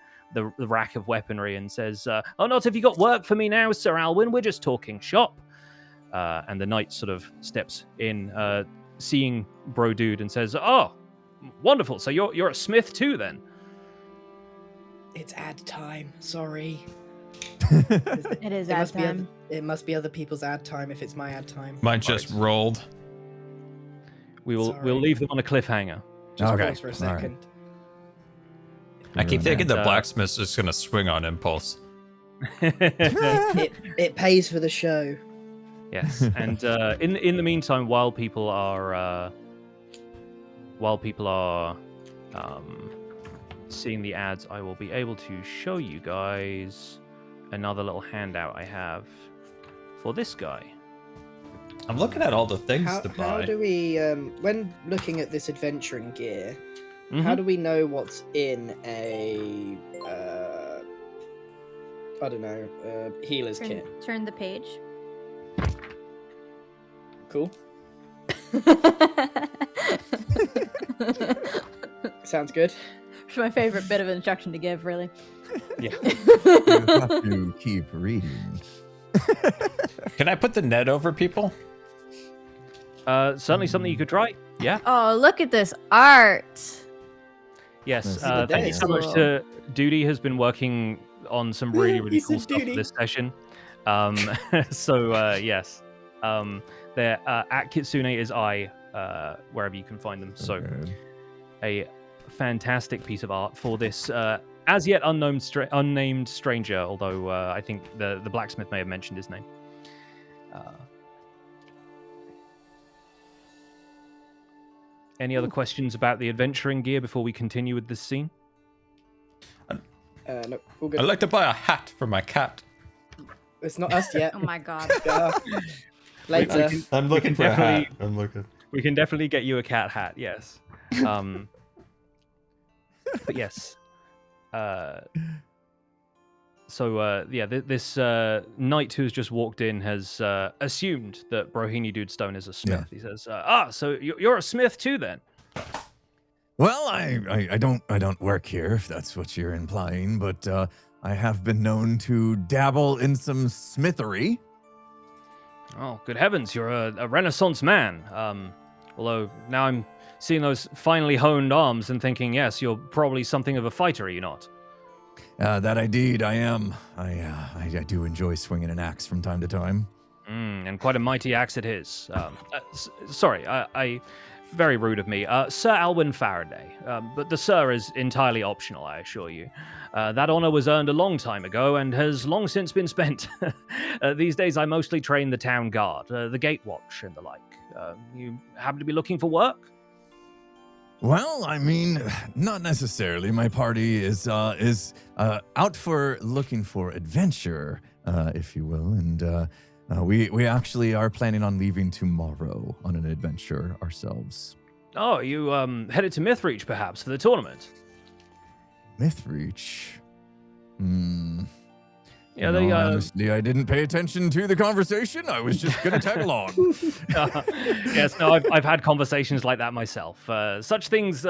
rack of weaponry, and says, "Oh, not have you got work for me now, Sir Alwyn? We're just talking shop." And the knight sort of steps in, seeing Bro Dude, and says, "Oh, wonderful! So you're a smith too, then?" It's ad time. Sorry. It is ad time. It must be other people's ad time if it's my ad time. Mine just rolled. We'll Sorry. leave them on a cliffhanger. Just Okay, pause for a all right. second. I keep thinking the And, blacksmith's just gonna swing on impulse. It pays for the show. Yes, and in the meantime, while people are seeing the ads, I will be able to show you guys another little handout I have for this guy. I'm looking at all the things to How buy. do we, when looking at this adventuring gear, Mhm. how do we know what's in a, I don't know, healer's kit? Turn the page. Cool. Sounds good. It's my favorite bit of instruction to give, really. Yeah. You have to keep reading. Can I put the net over people? Certainly something you could try. Yeah. Oh, look at this art. Yes. That's Thank you so much cool. to Duty. Has been working on some really He cool said stuff for Duty. this session. Yes. They're at Kitsune is I, wherever you can find them. So Okay. a fantastic piece of art for this as yet unnamed stranger, although I think the blacksmith may have mentioned his name. Any other questions about the adventuring gear before we continue with this scene? No, all good. I'd like to buy a hat for my cat. It's not us yet. Oh my god. Later. I'm looking can for a hat. definitely- I'm looking. We can definitely get you a cat hat, yes. But yes. This knight who's just walked in has assumed that Brohini Dude Stone is a smith. He says, so you're a smith too, then? Well, I don't work here, if that's what you're implying, but I have been known to dabble in some smithery. Oh, good heavens, you're a Renaissance man. Although now I'm seeing those finely honed arms and thinking, yes, you're probably something of a fighter, are you not? That indeed I am. I do enjoy swinging an axe from time to time. And quite a mighty axe it is. Sorry, I very rude of me. Sir Alwyn Faraday. But the sir is entirely optional, I assure you. That honor was earned a long time ago and has long since been spent. These days I mostly train the town guard, the gate watch and the like. You happen to be looking for work? Well, I mean, not necessarily. My party is out for looking for adventure, if you will, and we actually are planning on leaving tomorrow on an adventure ourselves. Oh, you headed to Mythreach perhaps for the tournament? Mythreach. Yeah, No, they honestly, I didn't pay attention to the conversation. I was just gonna tag along. Yes, no, I've had conversations like that myself. Such things,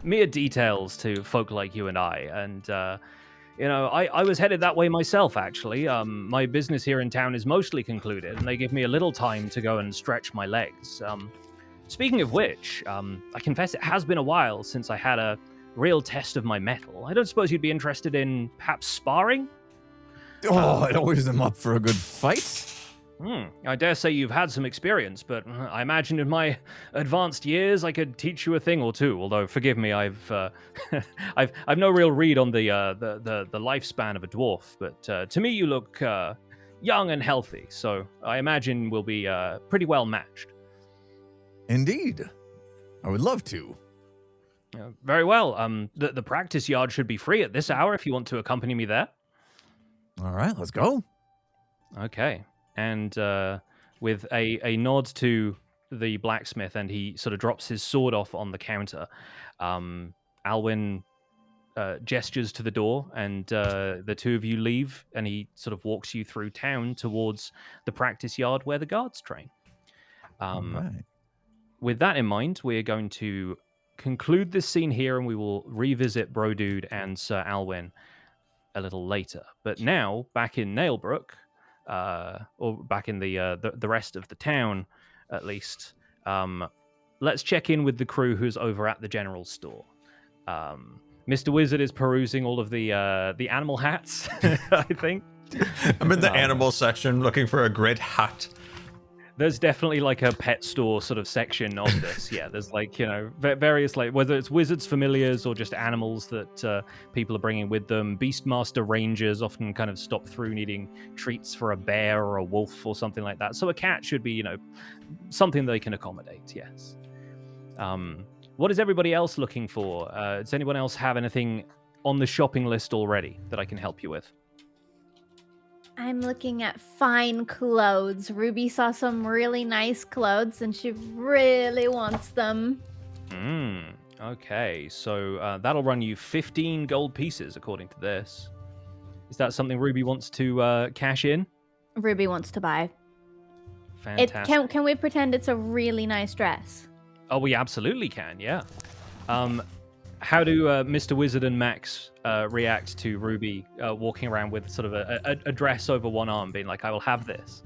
mere details to folk like you and I. And, I was headed that way myself, actually. My business here in town is mostly concluded, and they give me a little time to go and stretch my legs. Speaking of which, I confess it has been a while since I had a real test of my mettle. I don't suppose you'd be interested in perhaps sparring? Oh, I'd always am up for a good fight. I dare say you've had some experience, but I imagine in my advanced years I could teach you a thing or two. Although, forgive me, I've no real read on the lifespan of a dwarf. But to me, you look young and healthy, so I imagine we'll be pretty well matched. Indeed, I would love to. Very well. The practice yard should be free at this hour if you want to accompany me there. All right, let's go. Okay. And with a nod to the blacksmith, and he sort of drops his sword off on the counter, Alwyn gestures to the door, and the two of you leave, and he sort of walks you through town towards the practice yard where the guards train. All right. with that in mind, we're going to conclude this scene here, and we will revisit Bro Dude and Sir Alwyn a little later. But now, back in Nailbrook, or back in the rest of the town, at least, let's check in with the crew who's over at the general store. Mr. Wizard is perusing all of the animal hats, I think. I'm in the animal section looking for a great hat. There's definitely like a pet store sort of section of this. Yeah, there's like, you know, various, like, whether it's wizards, familiars, or just animals that people are bringing with them. Beastmaster rangers often kind of stop through needing treats for a bear or a wolf or something like that. So a cat should be, you know, something they can accommodate, yes. What is everybody else looking for? Does anyone else have anything on the shopping list already that I can help you with? I'm looking at fine clothes. Ruby saw some really nice clothes and she really wants them. Okay, so that'll run you 15 gold pieces according to this. Is that something Ruby wants to cash in? Ruby wants to buy. Fantastic. Can we pretend it's a really nice dress? Oh, we absolutely can, yeah. How do Mr. Wizard and Max react to Ruby walking around with sort of a dress over one arm, being like, I will have this?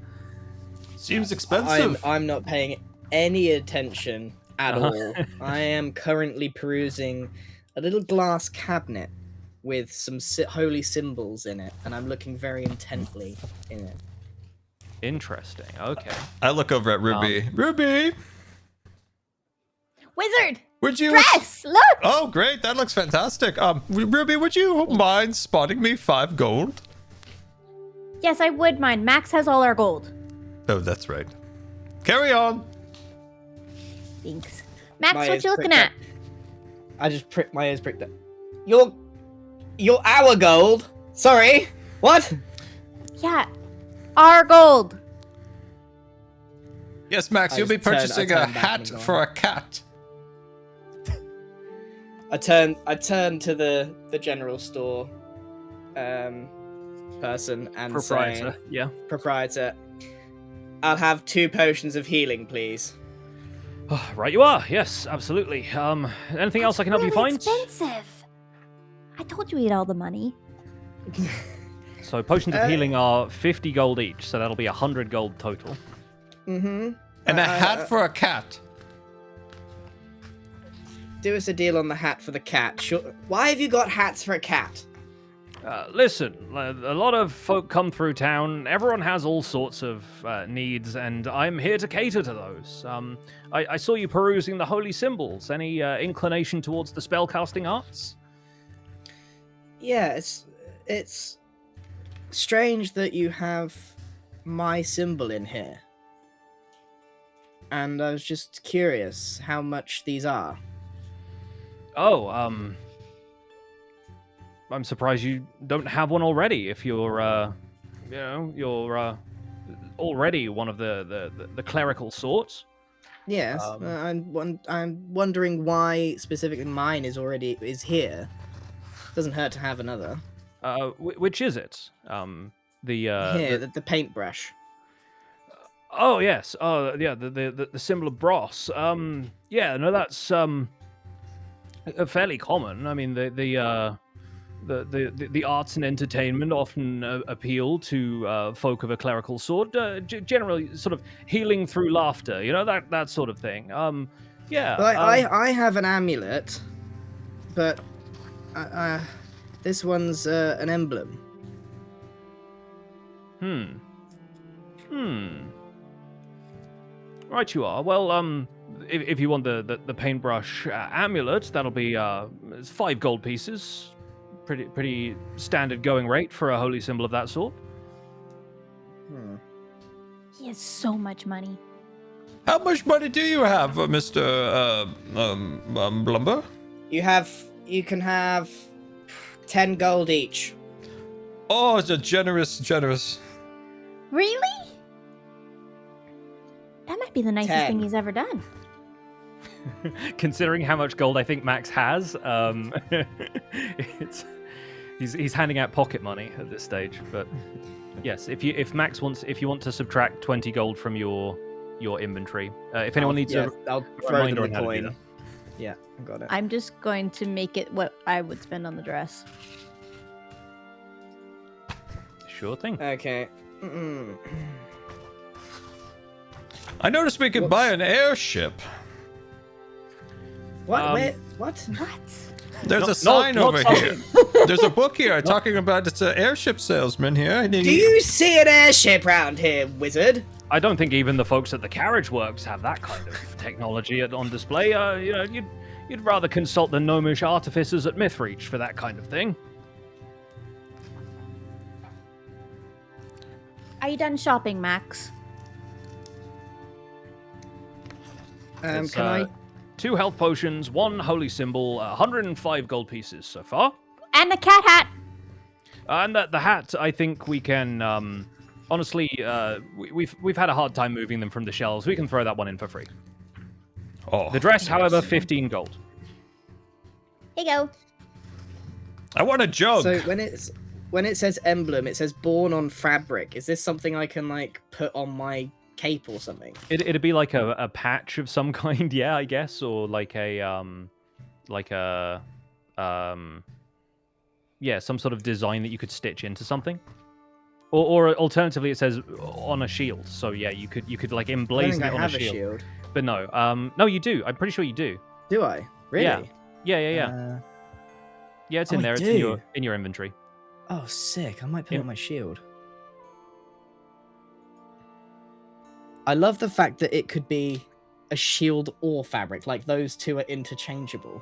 Seems expensive. I'm not paying any attention at all. I am currently perusing a little glass cabinet with some holy symbols in it, and I'm looking very intently in it. Interesting, okay. I look over at Ruby. Ruby! Wizard! Would you... Dress! Look! Oh, great. That looks fantastic. Ruby, would you mind spotting me 5 gold? Yes, I would mind. Max has all our gold. Oh, that's right. Carry on. Thanks. Max, My what ears you looking pricked at? up. I just pricked my ears pricked up. You're our gold. Sorry. What? Yeah, our gold. Yes, Max, I you'll be just turned- I purchasing a turned back hat and gone. for a cat. I turn to the general store person and Proprietor, say, yeah. Proprietor, I'll have 2 potions of healing, please. Oh, right you are, yes, absolutely. Anything else I can help you find? Expensive. I told you we had all the money. So potions of healing are 50 gold each, so that'll be 100 gold total. Mm-hmm. And a hat for a cat. Do us a deal on the hat for the cat. Sure. Why have you got hats for a cat? Listen, a lot of folk come through town. Everyone has all sorts of needs, and I'm here to cater to those. I saw you perusing the holy symbols. Any inclination towards the spellcasting arts? Yeah, it's strange that you have my symbol in here. And I was just curious how much these are. Oh, I'm surprised you don't have one already. If you're, you're already one of the clerical sort. Yes, I'm wondering why specifically mine is here. Doesn't hurt to have another. Which is it? The paintbrush. Oh yes. Oh yeah. The symbol of Bros. Yeah. No, that's fairly common. I mean, the arts and entertainment often appeal to folk of a clerical sort. Generally, sort of healing through laughter. You know, that sort of thing. Yeah. Well, I have an amulet, but this one's an emblem. Right, you are. Well, if you want the paintbrush amulet, that'll be it's 5 gold pieces. Pretty standard going rate for a holy symbol of that sort. He has so much money. How much money do you have, Mr. Blumber? You can have 10 gold each. Oh, it's a generous. Really? That might be the nicest 10. thing he's ever done. Considering how much gold I think Max has, he's handing out pocket money at this stage. But yes, if you want to subtract 20 gold from your your inventory. If anyone needs yeah, a I'll throw them reminder the on how to do coin. that. Yeah, I got it. I'm just going to make it what I would spend on the dress. Sure thing. Okay. Mm-mm. I noticed we could buy an airship. What? Where? What? What? There's a sign not over here. There's a book here talking about it's an airship salesman here. Do you see an airship round here, wizard? I don't think even the folks at the Carriage Works have that kind of technology on display. You'd rather consult the gnomish artificers at Mythreach for that kind of thing. Are you done shopping, Max? There's, Can I? 2 health potions, 1 holy symbol, 105 gold pieces so far. And a cat hat. And the hat, I think we can. Honestly, we've had a hard time moving them from the shelves. We can throw that one in for free. Oh, The dress, however, 15 gold. Here you go. I want a jug. So when it says emblem, it says born on fabric. Is this something I can like put on my cape or something? It'd be like a patch of some kind, yeah, I guess, or like a yeah, some sort of design that you could stitch into something. Or alternatively, it says on a shield. So yeah, you could like emblazon it on have a shield. shield. But no, no, you do. I'm pretty sure you do. Do I? Really? Yeah. Yeah, it's in I there. It's do. in your inventory. Oh, sick! I might put it on my shield. I love the fact that it could be a shield or fabric. Like those two are interchangeable.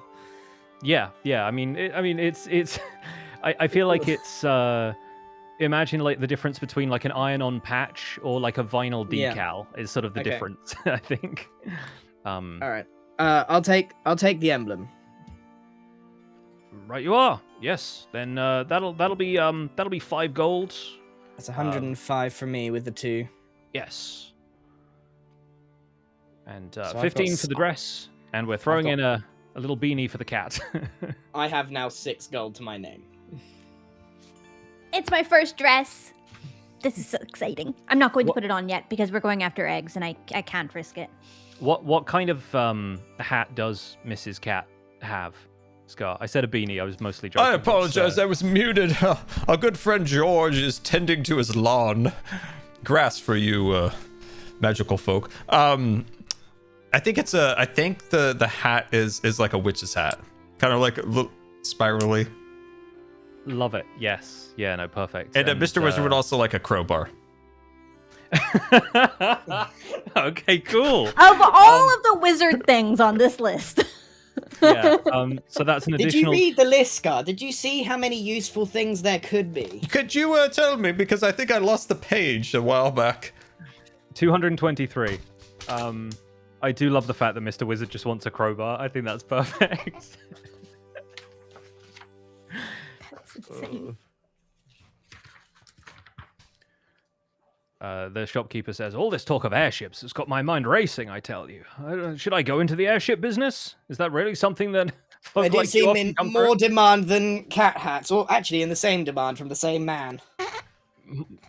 Yeah. I mean, it's. I feel like it's. Imagine like the difference between like an iron-on patch or like a vinyl decal is sort of the difference. I think. All right. I'll take the emblem. Right, you are. Yes. Then that'll be 5 gold. That's 105 for me with the 2. Yes. And So I've got 15 for the dress, and we're throwing in a little beanie for the cat. I have now 6 gold to my name. It's my first dress. This is so exciting. I'm not going to put it on yet because we're going after eggs and I can't risk it. What kind of hat does Mrs. Cat have? Scar. I said a beanie. I was mostly joking. I apologize. I was muted. Our good friend George is tending to his lawn. Grass for you, magical folk. I think the hat is like a witch's hat, kind of like a little spirally. Love it. Yes. Yeah. No. Perfect. And Mr. Wizard would also like a crowbar. Okay. Cool. Of all of the wizard things on this list. Yeah. So that's an Did you additional. read the list, Scar? Did you see how many useful things there could be? Could you tell me, because I think I lost the page a while back. 223. I do love the fact that Mr. Wizard just wants a crowbar. I think that's perfect. That's insane. The shopkeeper says, all this talk of airships has got my mind racing, I tell you. Should I go into the airship business? Is that really something that folk I do like you seem often in come more through? demand than cat hats, or actually in the same demand from the same man.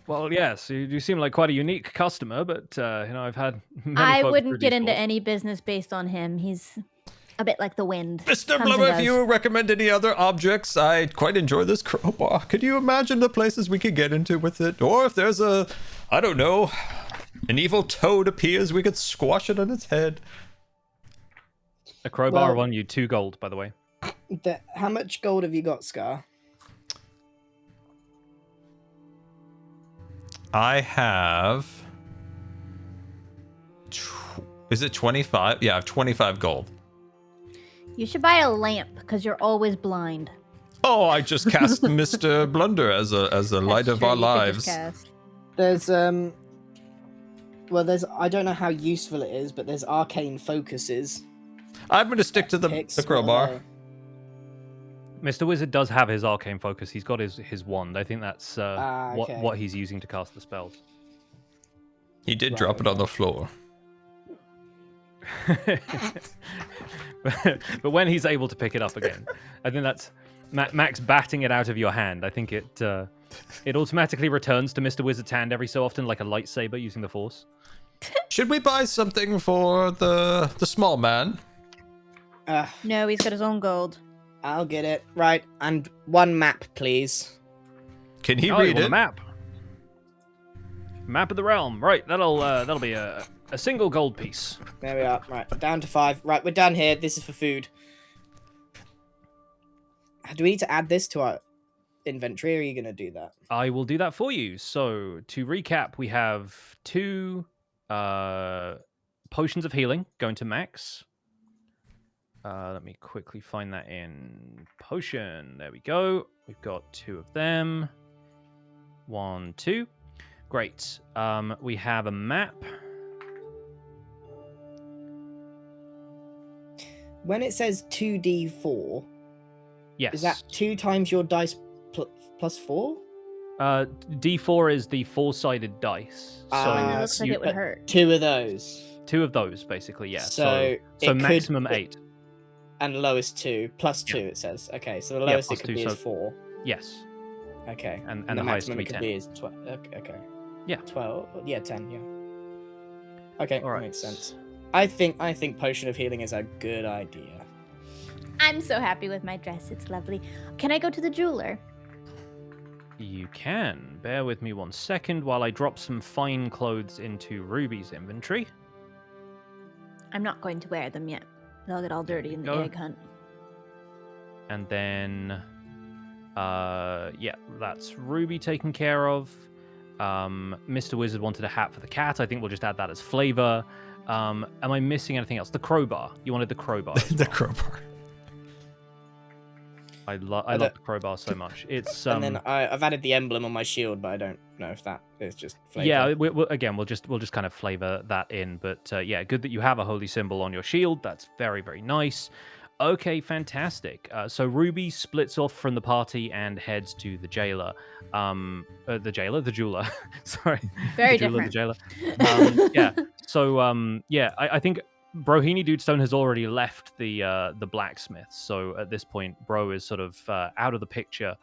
Well, yes, you seem like quite a unique customer, but I've had many I folk wouldn't through get these into doors. any business based on him. He's a bit like the wind. Mr. Comes and Blubber, if goes. you recommend any other objects, I quite enjoy this crowbar. Could you imagine the places we could get into with it? Or if there's an evil toad appears, we could squash it on its head. A crowbar Well- won you 2 gold, by the way. How much gold have you got, Scar? I have... Is it 25? Yeah, I have 25 gold. You should buy a lamp because you're always blind. Oh, I just cast Mr. Blunder as a light That's of true, our you could lives. just cast. There's I don't know how useful it is, but there's arcane focuses. I'm going to stick to the Picks, crowbar. what are Mr. Wizard does have his arcane focus. He's got his wand. I think that's okay. what he's using to cast the spells. He did drop it on the floor. but when he's able to pick it up again, I think that's Max batting it out of your hand. I think it automatically returns to Mr. Wizard's hand every so often, like a lightsaber using the Force. Should we buy something for the small man? No, he's got his own gold. I'll get it. Right, and one map, please. Can he you read want it? a map? Map of the realm. Right, that'll be a single gold piece. There we are. Right, down to 5. Right, we're done here. This is for food. Do we need to add this to our inventory, or are you going to do that? I will do that for you. So to recap, we have 2 potions of healing going to Max. Let me quickly find that in potion. There we go. We've got 2 of them. 1, 2. Great. We have a map. When it says 2d4, Yes. is that 2 times your dice plus 4? D4 is the 4-sided dice. Ah, It looks like you- it would hurt. 2 of those. 2 of those, basically, yeah. So So it maximum could, 8. And lowest 2. Plus 2, Yeah. it says. Okay, so the Yeah, lowest plus it could 2, be is so- 4. Yes. Okay. And the the highest maximum would it be could 10. be is 12. Okay. Yeah. 12. Yeah, 10, yeah. Okay, All right. makes sense. I think potion of healing is a good idea. I'm so happy with my dress. It's lovely. Can I go to the jeweler? You can. Bear with me 1 second while I drop some fine clothes into Ruby's inventory. I'm not going to wear them yet. They'll get all dirty in the go. egg hunt. And then, yeah, that's Ruby taken care of. Mr. Wizard wanted a hat for the cat. I think we'll just add that as flavor. Am I missing anything else? The crowbar. You wanted the crowbar. as The well. crowbar. I love the crowbar so much. It's And then I've added the emblem on my shield, but I don't know if that is just flavor. yeah. Again, we'll just kind of flavor that in. But yeah, good that you have a holy symbol on your shield. That's very, very nice. Okay, fantastic. So Ruby splits off from the party and heads to the jailer. The jeweler. Sorry, Very the jeweler, different. the jailer. Yeah. So yeah, I think Brohini Dudestone has already left the blacksmith. So at this point, Bro is sort of out of the picture.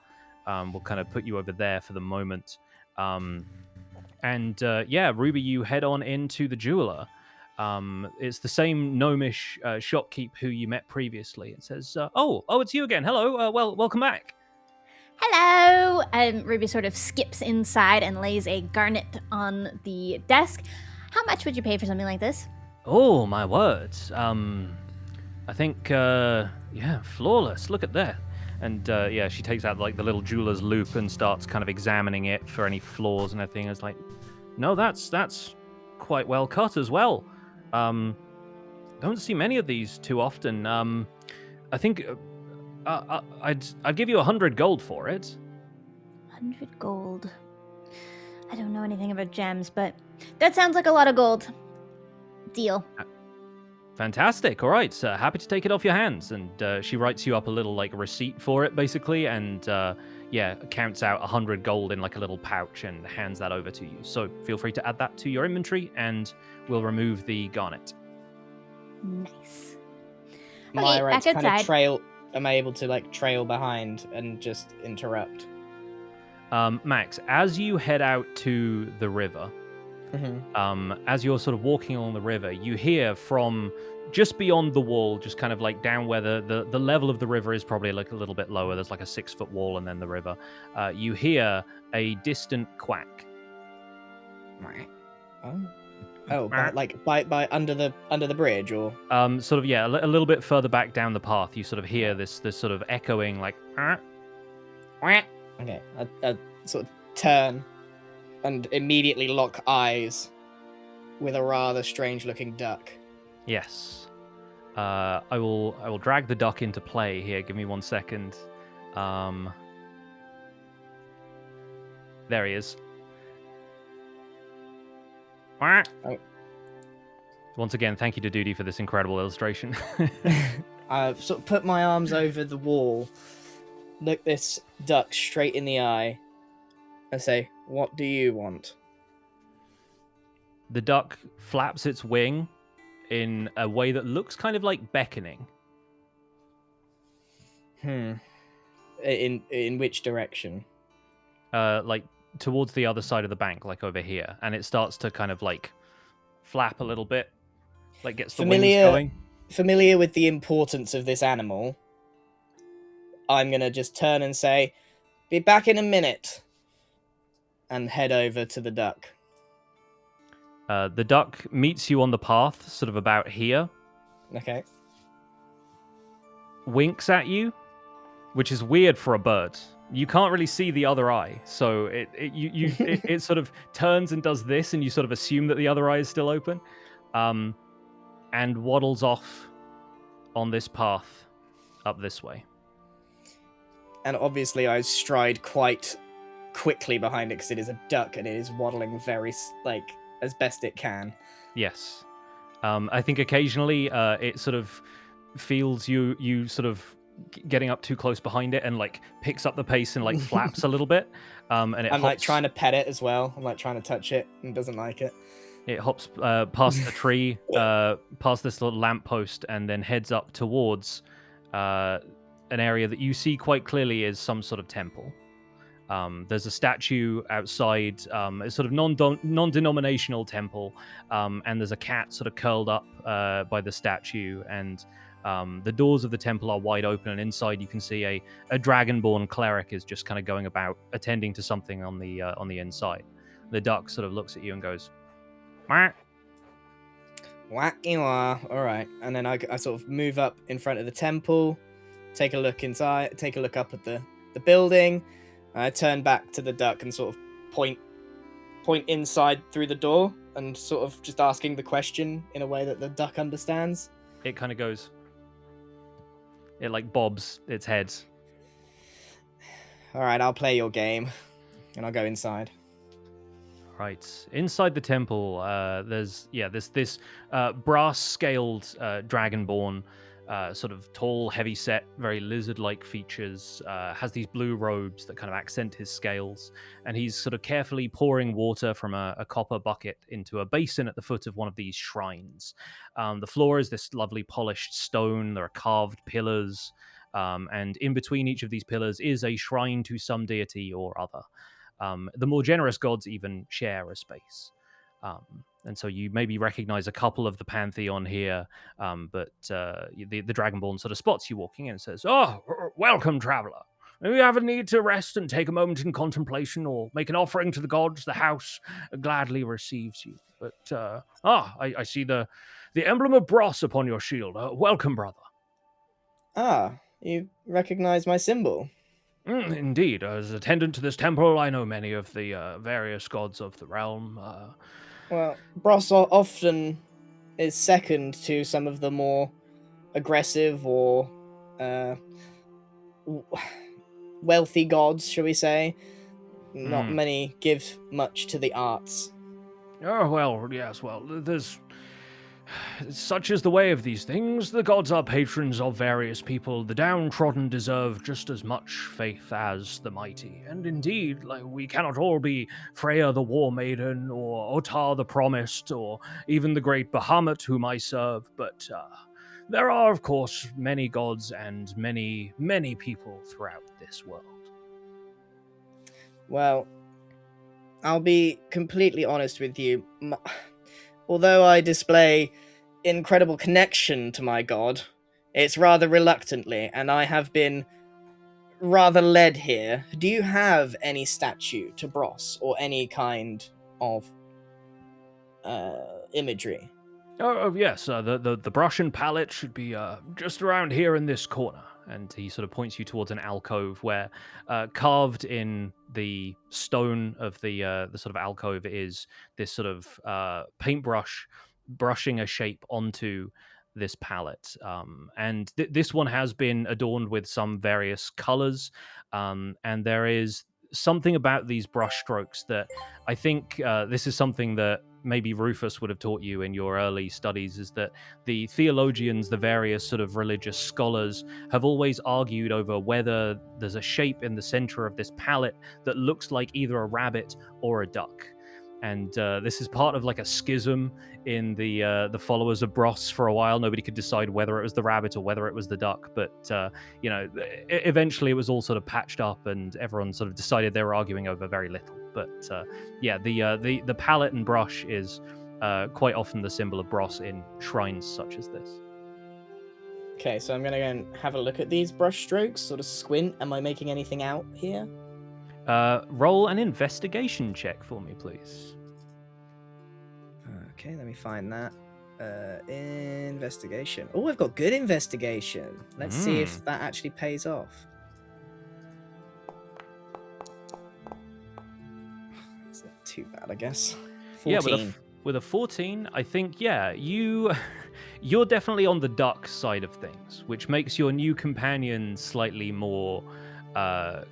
We'll kind of put you over there for the moment. And yeah, Ruby, you head on into the jeweler. It's the same gnomish shopkeep who you met previously. It says, "Oh, it's you again. Hello. Well, welcome back." Hello! Ruby sort of skips inside and lays a garnet on the desk. How much would you pay for something like this? Oh my words. I think yeah, flawless. Look at that. And yeah, she takes out like the little jeweler's loop and starts kind of examining it for any flaws and everything. It's like, no, that's quite well cut as well. Don't see many of these too often. I think I'd give you 100 gold for it. 100 gold. I don't know anything about gems, but that sounds like a lot of gold. Deal. Fantastic. All right. Happy to take it off your hands. And she writes you up a little like receipt for it, basically, and yeah, counts out 100 gold in like a little pouch and hands that over to you. So feel free to add that to your inventory, and we'll remove the garnet. Nice. Am I Okay, right back to kind of outside. trail? Am I able to like trail behind and just interrupt? Max, as you head out to the river, as you're sort of walking along the river, you hear from just beyond the wall, just kind of like down where the level of the river is probably like a little bit lower. There's like a 6-foot wall and then the river. You hear a distant quack. Oh, by under the bridge, or Sort of, yeah, a little bit further back down the path, you sort of hear this sort of echoing like. okay, I sort of turn and immediately lock eyes with a rather strange-looking duck. Yes. I will drag the duck into play here. Give me 1 second. There he is. Oh. Once again, thank you to Duty for this incredible illustration. I sort of put my arms over the wall, look this duck straight in the eye, and say, "What do you want?" The duck flaps its wing in a way that looks kind of like beckoning. In which direction? Like towards the other side of the bank, like over here, and it starts to kind of like flap a little bit, like gets the wings going. Familiar with the importance of this animal, I'm gonna just turn and say, "Be back in a minute," and head over to the duck. The duck meets you on the path, sort of about here, Okay. winks at you, which is weird for a bird. You can't really see the other eye, so it sort of turns and does this, and you sort of assume that the other eye is still open, and waddles off on this path up this way. And obviously, I stride quite quickly behind it because it is a duck and it is waddling very as best it can. Yes, I think occasionally it sort of feels you sort of getting up too close behind it and like picks up the pace and like flaps a little bit. And it I'm hops, like trying to pet it as well. I'm like trying to touch it and doesn't like it. It hops past the tree, past this little lamppost, and then heads up towards an area that you see quite clearly is some sort of temple. There's a statue outside, a sort of non-denominational temple, and there's a cat sort of curled up by the statue, and the doors of the temple are wide open, and inside you can see a dragonborn cleric is just kind of going about attending to something on the inside. The duck sort of looks at you and goes, "Wah." Whack you are. All right. And then I sort of move up in front of the temple, take a look inside, take a look up at the building. I turn back to the duck and sort of point inside through the door and sort of just asking the question in a way that the duck understands. It kind of goes. It like bobs its head. All right, I'll play your game, and I'll go inside. Right inside the temple, there's this brass-scaled dragonborn, sort of tall, heavy-set, very lizard-like features. Has these blue robes that kind of accent his scales, and he's sort of carefully pouring water from a copper bucket into a basin at the foot of one of these shrines. The floor is this lovely polished stone. There are carved pillars, and in between each of these pillars is a shrine to some deity or other. The more generous gods even share a space. And so you maybe recognize a couple of the pantheon here, but the Dragonborn sort of spots you walking in and says, "Oh, welcome, traveler. If you have a need to rest and take a moment in contemplation or make an offering to the gods, the house gladly receives you. But, I see the emblem of Bros upon your shield. Welcome, brother." Ah, you recognize my symbol? Indeed. As attendant to this temple, I know many of the various gods of the realm. Well, Bros often is second to some of the more aggressive or wealthy gods, shall we say. Not many give much to the arts. Oh, well, yes, well, there's... Such is the way of these things. The gods are patrons of various people. The downtrodden deserve just as much faith as the mighty. And indeed, we cannot all be Freya the War Maiden, or Otar the Promised, or even the great Bahamut whom I serve, but there are, of course, many gods and many, many people throughout this world. Well, I'll be completely honest with you. Although I display incredible connection to my god, it's rather reluctantly, and I have been rather led here. Do you have any statue to Bros, or any kind of imagery? Oh yes, the brush and palette should be just around here in this corner. And he sort of points you towards an alcove where, carved in the stone of the sort of alcove, is this sort of paintbrush brushing a shape onto this palette. And this one has been adorned with some various colors, and there is something about these brush strokes that I think this is something that maybe Rufus would have taught you in your early studies, is that the theologians, the various sort of religious scholars, have always argued over whether there's a shape in the center of this palette that looks like either a rabbit or a duck. And this is part of like a schism in the followers of Bros for a while. Nobody could decide whether it was the rabbit or whether it was the duck. But, eventually it was all sort of patched up and everyone sort of decided they were arguing over very little. But the palette and brush is quite often the symbol of Bros in shrines such as this. Okay, so I'm gonna go and have a look at these brush strokes, sort of squint. Am I making anything out here? Roll an investigation check for me, please. Okay, let me find that. Investigation. Oh, I've got good investigation. Let's see if that actually pays off. It's not too bad, I guess. 14. Yeah, with a 14, I think, yeah, you're definitely on the duck side of things, which makes your new companion slightly more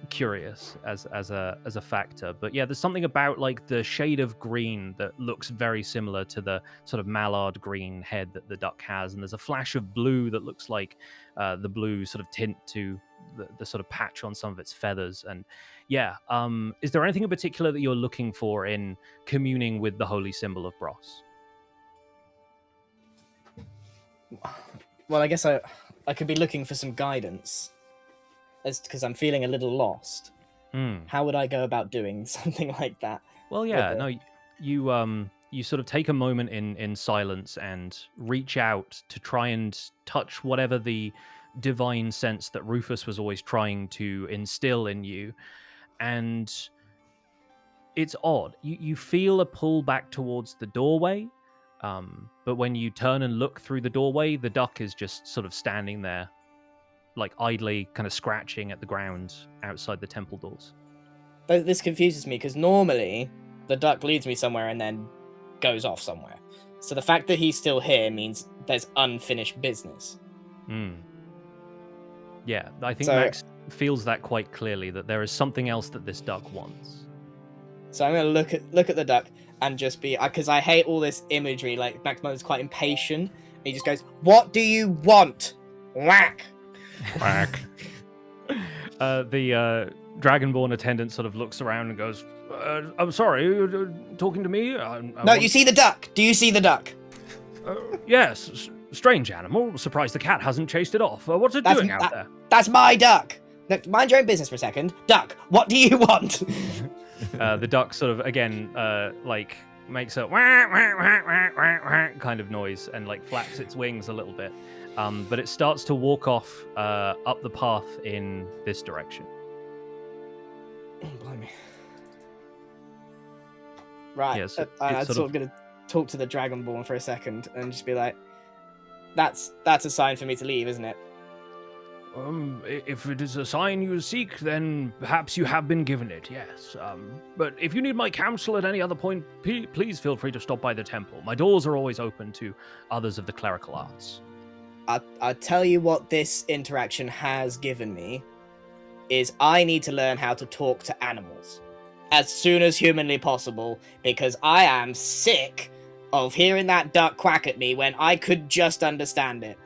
curious as a factor. But yeah, there's something about like the shade of green that looks very similar to the sort of mallard green head that the duck has, and there's a flash of blue that looks like the blue sort of tint to the sort of patch on some of its feathers. And yeah, is there anything in particular that you're looking for in communing with the holy symbol of Bros? Well, I guess I could be looking for some guidance, because I'm feeling a little lost. How would I go about doing something like that? Well, yeah, no, you sort of take a moment in silence and reach out to try and touch whatever the divine sense that Rufus was always trying to instill in you. And it's odd. You feel a pull back towards the doorway, but when you turn and look through the doorway, the duck is just sort of standing there, like idly kind of scratching at the ground outside the temple doors. This confuses me, because normally the duck leads me somewhere and then goes off somewhere. So the fact that he's still here means there's unfinished business. Yeah, I think Max feels that quite clearly, that there is something else that this duck wants. So I'm going to look at the duck and just be... Because I hate all this imagery. Like, Maximo is quite impatient. He just goes, "What do you want?" Whack! Whack. The Dragonborn attendant sort of looks around and goes, "I'm sorry, you're talking to me?" You see the duck? Do you see the duck? Yes, strange animal. Surprised the cat hasn't chased it off. What's it doing out there? That's my duck. Look, mind your own business for a second. Duck, what do you want? The duck sort of, again, like, makes a wah, wah, wah, wah, wah, wah kind of noise and, like, flaps its wings a little bit. But it starts to walk off up the path in this direction. Blimey. Right, Yeah, so I'm it's sort of going to talk to the Dragonborn for a second and just be like, that's a sign for me to leave, isn't it? If it is a sign you seek, then perhaps you have been given it, yes. But if you need my counsel at any other point, please feel free to stop by the temple. My doors are always open to others of the clerical arts. I'll tell you what this interaction has given me, is I need to learn how to talk to animals as soon as humanly possible, because I am sick of hearing that duck quack at me when I could just understand it.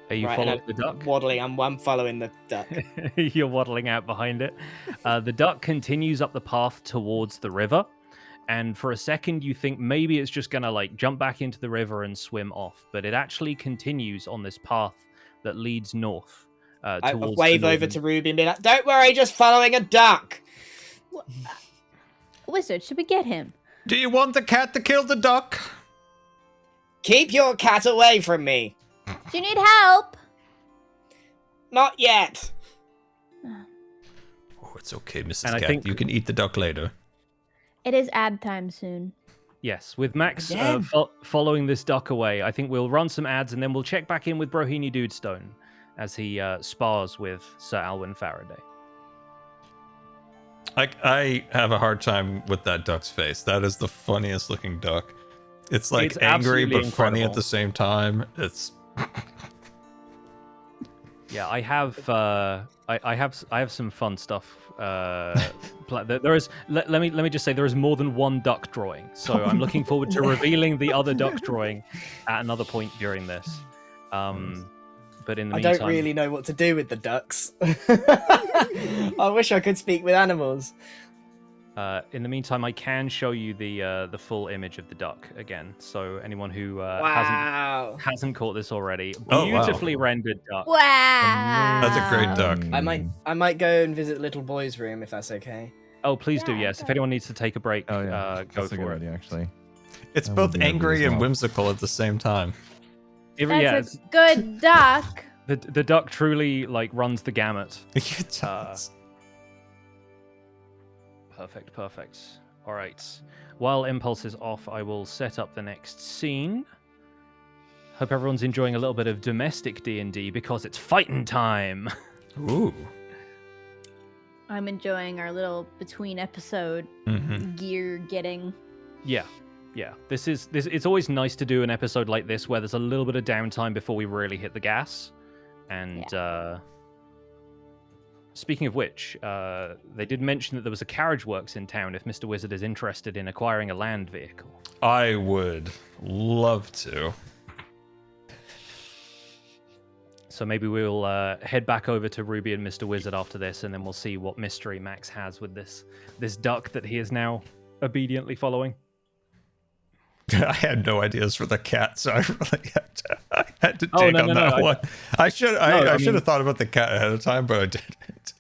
Are you following the duck? Waddling, I'm following the duck. You're waddling out behind it. The duck continues up the path towards the river, and for a second you think maybe it's just gonna like jump back into the river and swim off, but it actually continues on this path that leads north. I wave over to Ruby and be like, "Don't worry, just following a duck." Wizard, should we get him? Do you want the cat to kill the duck? Keep your cat away from me. Do you need help? Not yet. Oh, it's okay, Mrs. And I Cat. think- You can eat the duck later. It is ad time soon. Yes, with Max Again? following this duck away, I think we'll run some ads and then we'll check back in with Brohini Dudestone as he spars with Sir Alwyn Faraday. I have a hard time with that duck's face. That is the funniest looking duck. It's like It's angry but absolutely funny at incredible. the same time. It's Yeah, I have some fun stuff. There is let me just say there is more than one duck drawing, so I'm looking forward to revealing the other duck drawing at another point during this. But in the I meantime, don't really know what to do with the ducks. I wish I could speak with animals. in the meantime, I can show you the full image of the duck again. So anyone who Wow. hasn't caught this already, Oh, wow. beautifully rendered duck. Wow. That's a great duck. I might go and visit Little Boy's room if that's okay. Oh, please do. Yeah, Yes. If okay. anyone needs to take a break, Oh yeah, go that's a good for it. idea actually. It's I will both be happy angry as and well. whimsical at the same time. That's a good duck. The duck truly like runs the gamut. It does. Perfect. All right. While Impulse is off, I will set up the next scene. Hope everyone's enjoying a little bit of domestic D&D because it's fighting time. Ooh. I'm enjoying our little between episode gear getting. Yeah. This. It's always nice to do an episode like this where there's a little bit of downtime before we really hit the gas. And speaking of which, they did mention that there was a carriage works in town if Mr. Wizard is interested in acquiring a land vehicle. I would love to. So maybe we'll head back over to Ruby and Mr. Wizard after this, and then we'll see what mystery Max has with this duck that he is now obediently following. I had no ideas for the cat, so I really had to take on that one. I should have thought about the cat ahead of time, but I didn't.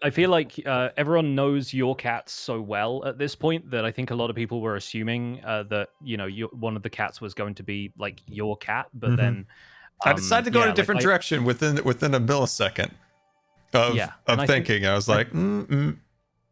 I feel like everyone knows your cats so well at this point that I think a lot of people were assuming that one of the cats was going to be like your cat, but then I decided to go in a different direction within a millisecond of thinking. I was like,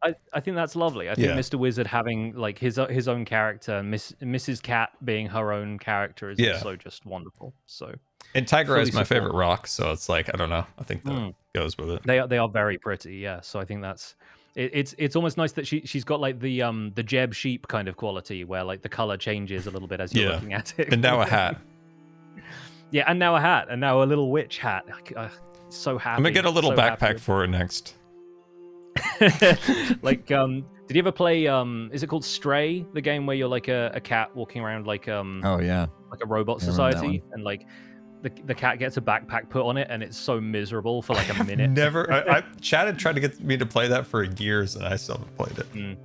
I think that's lovely. I think Mr. Wizard having like his own character, Mrs. Cat being her own character is also just wonderful. So, and Tiger is my favorite rock, so it's like I don't know. I think that goes with it. They are very pretty, yeah. So I think that's it's almost nice that she's got like the Jeb sheep kind of quality where like the color changes a little bit as you're looking at it. And now a hat. Yeah, and now a hat, and now a little witch hat. So happy. I'm gonna get a little backpack for her next. Like, did you ever play? Is it called Stray? The game where you're like a cat walking around like oh yeah, like a robot society, and like the cat gets a backpack put on it, and it's so miserable for like a minute. Chad had tried to get me to play that for years, and I still haven't played it.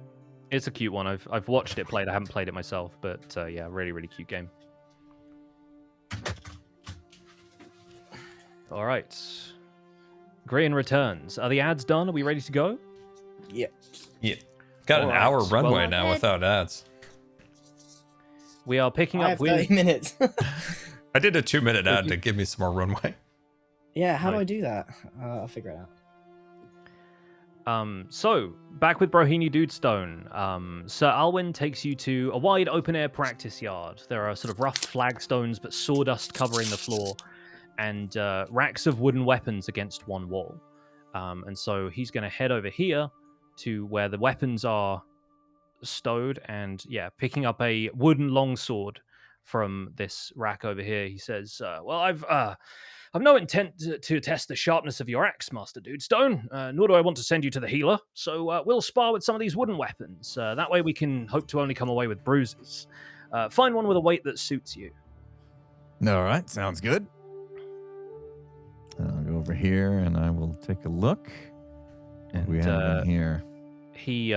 It's a cute one. I've watched it played. I haven't played it myself, but yeah, really cute game. All right. Grian returns. Are the ads done? Are we ready to go? Yeah. Got an hour runway now without ads. We are picking I up. have 30 minutes. I did a 2-minute ad to give me some more runway. Yeah, how do I do that? I'll figure it out. So back with Brohini Dudestone. Sir Alwyn takes you to a wide open-air practice yard. There are sort of rough flagstones, but sawdust covering the floor, and racks of wooden weapons against one wall. And so he's going to head over here to where the weapons are stowed, and picking up a wooden longsword from this rack over here. He says, well, I've no intent to test the sharpness of your axe, Master Dudestone, nor do I want to send you to the healer, so we'll spar with some of these wooden weapons. That way we can hope to only come away with bruises. Find one with a weight that suits you. All right, sounds good. I'll go over here and I will take a look. And we have in here. He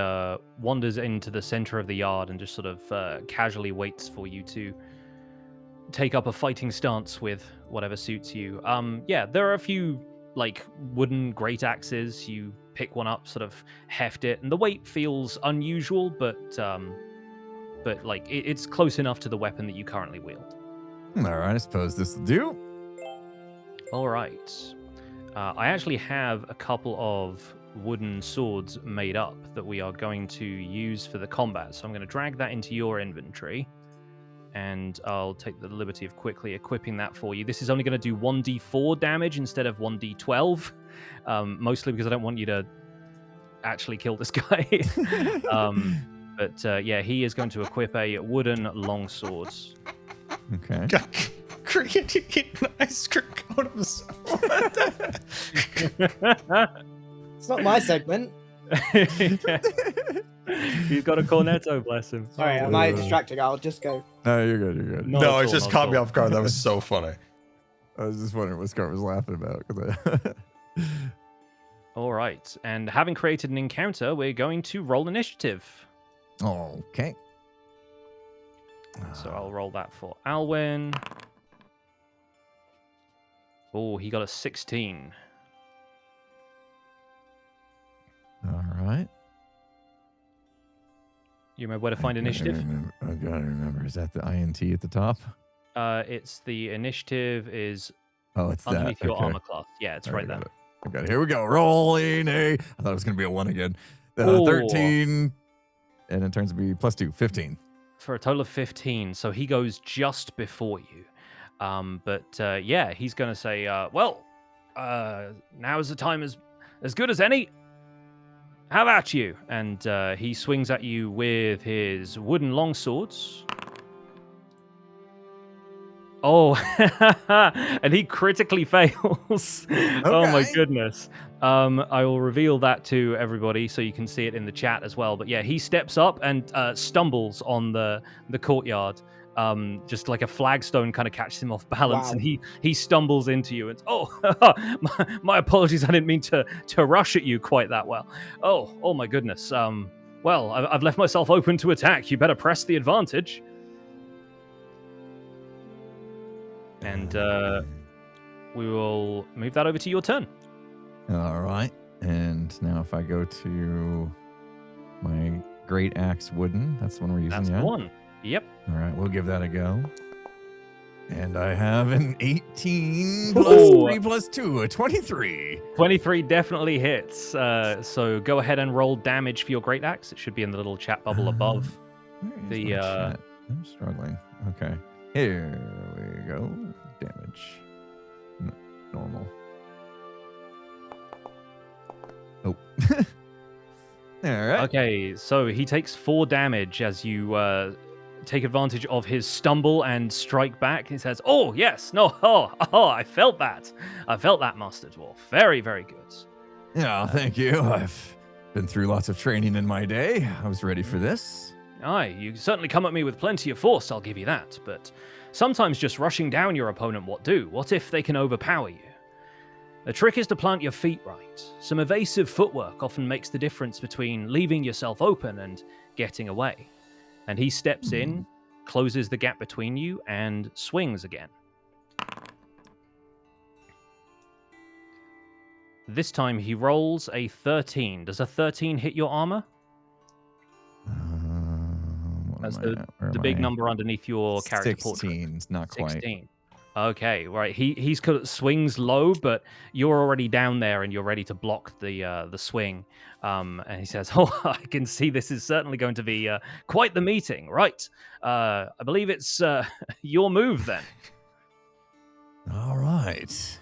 wanders into the center of the yard and just sort of casually waits for you to take up a fighting stance with whatever suits you. There are a few like wooden great axes. You pick one up, sort of heft it, and the weight feels unusual, but like it's close enough to the weapon that you currently wield. All right, I suppose this will do. All right. I actually have a couple of wooden swords made up that we are going to use for the combat. So I'm going to drag that into your inventory, and I'll take the liberty of quickly equipping that for you. This is only going to do 1d4 damage instead of 1d12, mostly because I don't want you to actually kill this guy. But he is going to equip a wooden longsword. Okay. Creating an ice cream cone of someone. It's not my segment. He's got a cornetto, bless him. Sorry, am I distracting? I'll just go. No, you're good. You're good. No, it just caught me off guard. That was so funny. I was just wondering what Scar was laughing about. All right, and having created an encounter, we're going to roll initiative. Okay. So I'll roll that for Alwyn. Oh, he got a 16. All right. You remember where to find initiative? I gotta remember. Is that the INT at the top? It's the initiative is Oh, it's that. underneath your Okay. armor class. Yeah, it's right there. I got it. Here we go. Rolling a. I thought it was going to be a 1 again. Ooh. 13. And it turns to be +2, 15. For a total of 15. So he goes just before you. Yeah, he's going to say, now is the time as good as any. How about you? And he swings at you with his wooden longswords. Oh, and he critically fails. Oh my goodness. I will reveal that to everybody so you can see it in the chat as well. But yeah, he steps up and stumbles on the courtyard. Just like a flagstone kind of catches him off balance, Wow. and he stumbles into you. And my apologies, I didn't mean to rush at you quite that well. Oh my goodness. Well, I've left myself open to attack. You better press the advantage. And we will move that over to your turn. All right. And now if I go to my Great Axe Wooden, that's the one we're using, That's the one. Yep. All right, we'll give that a go. And I have an 18 plus 3 plus 2, a 23. 23 definitely hits. So go ahead and roll damage for your Great Axe. It should be in the little chat bubble above. Where is The, my chat? I'm struggling. Okay. Here we go. Damage. Normal. Oh. All right. Okay, so he takes 4 damage as you take advantage of his stumble and strike back. He says, "Oh yes, no, I felt that. I felt that, Master Dwarf. Very, very good." Yeah, thank you. I've been through lots of training in my day. I was ready for this. Aye, you certainly come at me with plenty of force, I'll give you that. But sometimes just rushing down your opponent what do? What if they can overpower you? The trick is to plant your feet right. Some evasive footwork often makes the difference between leaving yourself open and getting away. And he steps in, closes the gap between you, and swings again. This time he rolls a 13. Does a 13 hit your armor? That's the big number underneath your character portrait. 16, not quite. 16. Okay, right. He's swings low, but you're already down there and you're ready to block the swing. And he says, "Oh, I can see this is certainly going to be quite the meeting, right? I believe it's your move then." All right.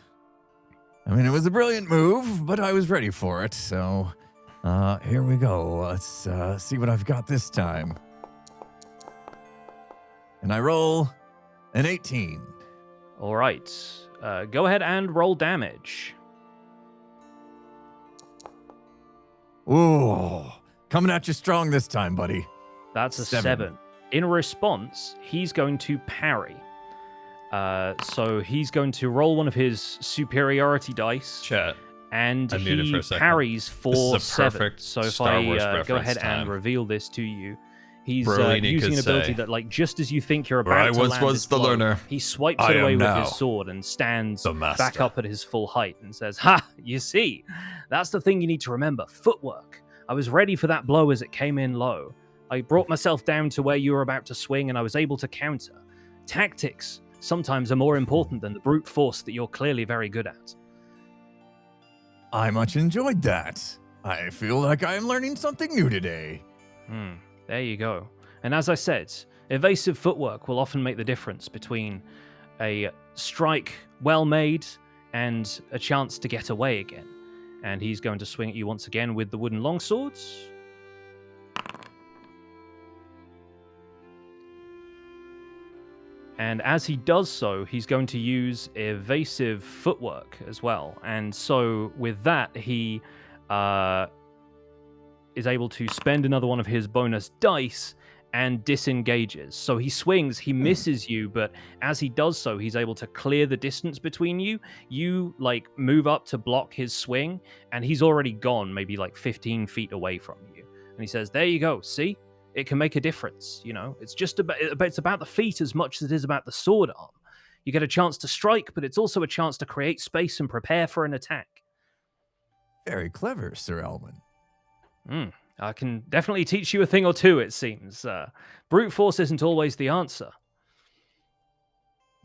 I mean, it was a brilliant move, but I was ready for it. So here we go. Let's see what I've got this time. And I roll an 18. All right. Go ahead and roll damage. Ooh, coming at you strong this time, buddy. That's a 7. In response, he's going to parry. So he's going to roll one of his superiority dice. Chat. And I muted he for a second. parries for This is a 7. perfect So if Star Wars I go reference ahead time. and reveal this to you, he's Brolini using could an ability say, that, like, just as you think you're "Where I about to once land was his the blow, learner, he swipes I it away am with now his sword and stands the back master." up at his full height and says, "Ha! You see, that's the thing you need to remember. Footwork. I was ready for that blow as it came in low. I brought myself down to where you were about to swing, and I was able to counter. Tactics sometimes are more important than the brute force that you're clearly very good at." I much enjoyed that. I feel like I am learning something new today. There you go. And as I said, evasive footwork will often make the difference between a strike well made and a chance to get away again. And he's going to swing at you once again with the wooden longswords. And as he does so, he's going to use evasive footwork as well. And so with that, he is able to spend another one of his bonus dice and disengages. So he swings, he misses you, but as he does so, he's able to clear the distance between you. You, like, move up to block his swing, and he's already gone maybe like 15 feet away from you. And he says, "There you go, see? It can make a difference, you know? It's just it's about the feet as much as it is about the sword arm. You get a chance to strike, but it's also a chance to create space and prepare for an attack." Very clever, Sir Elwin. I can definitely teach you a thing or two, it seems. Brute force isn't always the answer.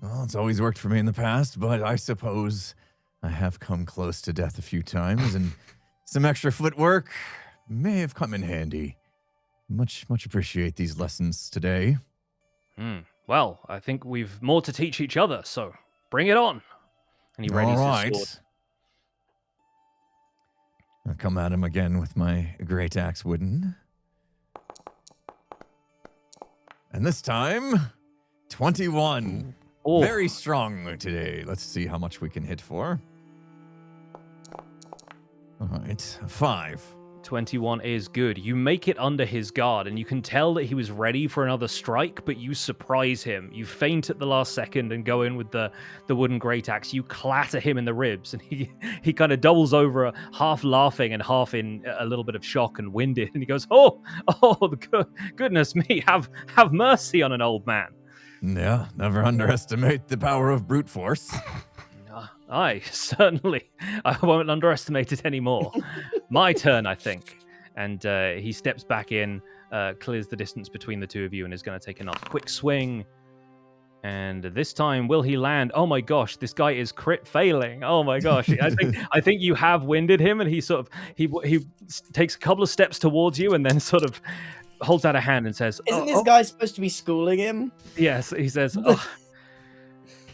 Well, it's always worked for me in the past, but I suppose I have come close to death a few times, and some extra footwork may have come in handy. Much appreciate these lessons today. Well, I think we've more to teach each other, so bring it on. And he readies his sword. I'll come at him again with my great axe wooden. And this time, 21. Oh. Very strong today. Let's see how much we can hit for. All right, 5. 21 is good. You make it under his guard, and you can tell that he was ready for another strike, but you surprise him. You feint at the last second and go in with the wooden great axe. You clatter him in the ribs, and he kind of doubles over, half laughing and half in a little bit of shock and winded. And he goes, "Oh, goodness me! Have mercy on an old man." Yeah, never underestimate the power of brute force. Aye, certainly. I won't underestimate it anymore. My turn, I think. And he steps back in, clears the distance between the two of you, and is going to take another quick swing. And this time, will he land? Oh my gosh, this guy is crit failing. Oh my gosh, I think you have winded him, and he takes a couple of steps towards you, and then sort of holds out a hand and says, "Isn't this guy supposed to be schooling him?" Yes, he says,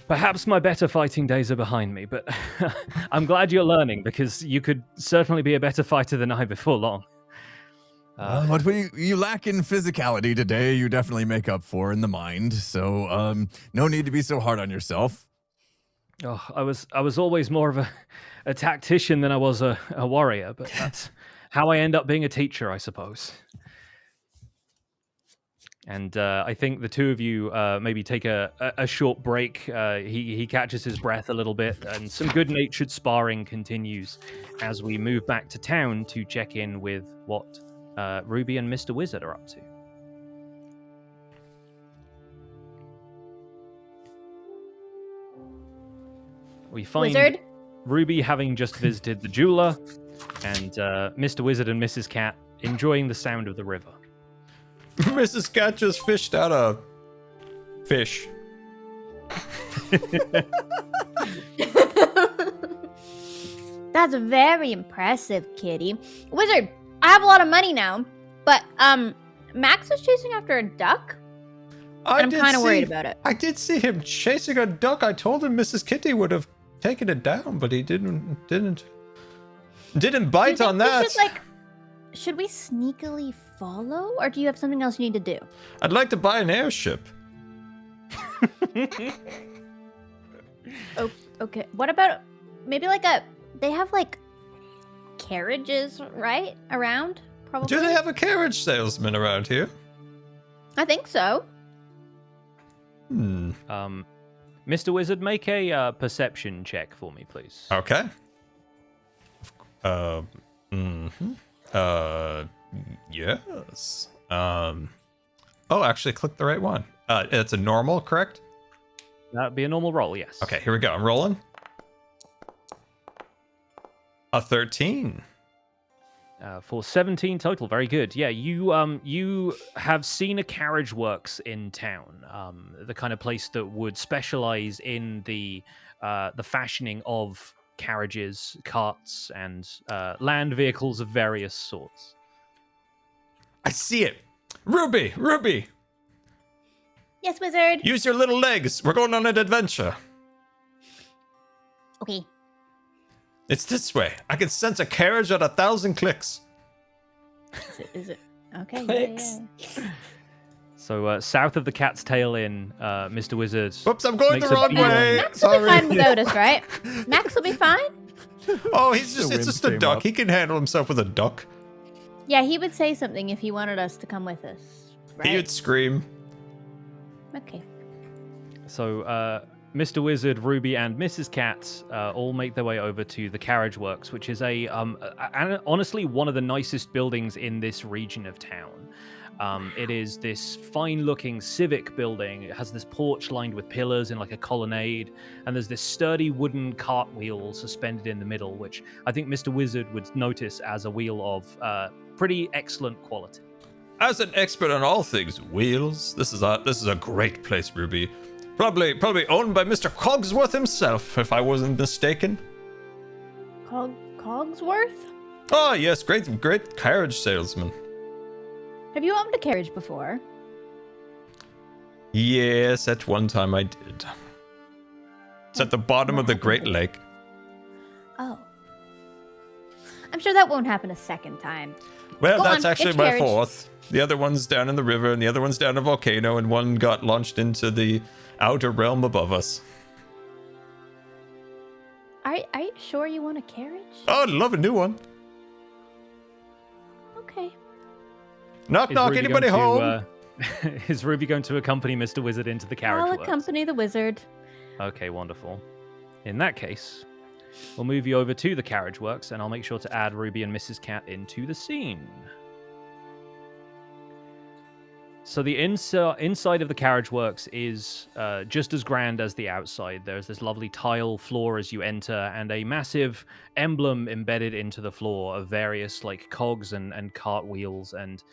"Perhaps my better fighting days are behind me, but I'm glad you're learning, because you could certainly be a better fighter than I before long." What you lack in physicality today, you definitely make up for in the mind. So, no need to be so hard on yourself. Oh, I was always more of a tactician than I was a warrior, but that's how I end up being a teacher, I suppose. And I think the two of you maybe take a short break. He catches his breath a little bit, and some good-natured sparring continues as we move back to town to check in with what Ruby and Mr. Wizard are up to. We find Wizard? Ruby having just visited the jeweler, and Mr. Wizard and Mrs. Cat enjoying the sound of the river. Mrs. Cat just fished out a fish. That's very impressive, kitty. Wizard, I have a lot of money now, but Max is chasing after a duck. I'm kind of worried about it. I did see him chasing a duck. I told him Mrs. Kitty would have taken it down, but he didn't bite on that. Should we sneakily follow, or do you have something else you need to do? I'd like to buy an airship. Oh, okay. What about maybe they have carriages, right? Around? Probably. Do they have a carriage salesman around here? I think so. Mr. Wizard, make a perception check for me, please. Okay. Yes. Oh, actually click the right one. It's a normal, correct? That'd be a normal roll, yes. Okay, here we go. I'm rolling. A 13. For 17 total, very good. Yeah, you have seen a carriage works in town, the kind of place that would specialize in the fashioning of carriages, carts, and land vehicles of various sorts. I see it. Ruby! Yes, Wizard. Use your little legs. We're going on an adventure. Okay. It's this way. I can sense a carriage at 1,000 clicks. Is it? Okay. Clicks. Yeah. So south of the Cat's Tail Inn, Mr. Wizard. Whoops, I'm going the makes a wrong way. Max will be fine without us, right? Max will be fine. Oh, The it's wind just a came duck. up. He can handle himself with a duck. Yeah, he would say something if he wanted us to come with us. Right? He would scream. Okay. So Mr. Wizard, Ruby, and Mrs. Cat all make their way over to the Carriage Works, which is honestly one of the nicest buildings in this region of town. It is this fine-looking civic building. It has this porch lined with pillars in like a colonnade, and there's this sturdy wooden cartwheel suspended in the middle, which I think Mr. Wizard would notice as a wheel of pretty excellent quality. As an expert on all things wheels, this is a great place, Ruby. Probably owned by Mr. Cogsworth himself, if I wasn't mistaken. Cogsworth? Oh yes, great carriage salesman. Have you owned a carriage before? Yes, at one time I did. It's at the bottom of the Great Lake. Oh. I'm sure that won't happen a second time. Well, Go that's on, actually get my carriage. fourth. The other one's down in the river, and the other one's down a volcano, and one got launched into the outer realm above us. Are you sure you want a carriage? Oh, I'd love a new one. Okay. Knock, Is knock, Ruby anybody going home? To, is Ruby going to accompany Mr. Wizard into the carriage I'll works? accompany the wizard. Okay, wonderful. In that case, we'll move you over to the carriage works, and I'll make sure to add Ruby and Mrs. Cat into the scene. So the inside of the carriage works is just as grand as the outside. There's this lovely tile floor as you enter, and a massive emblem embedded into the floor of various like cogs and cart wheels and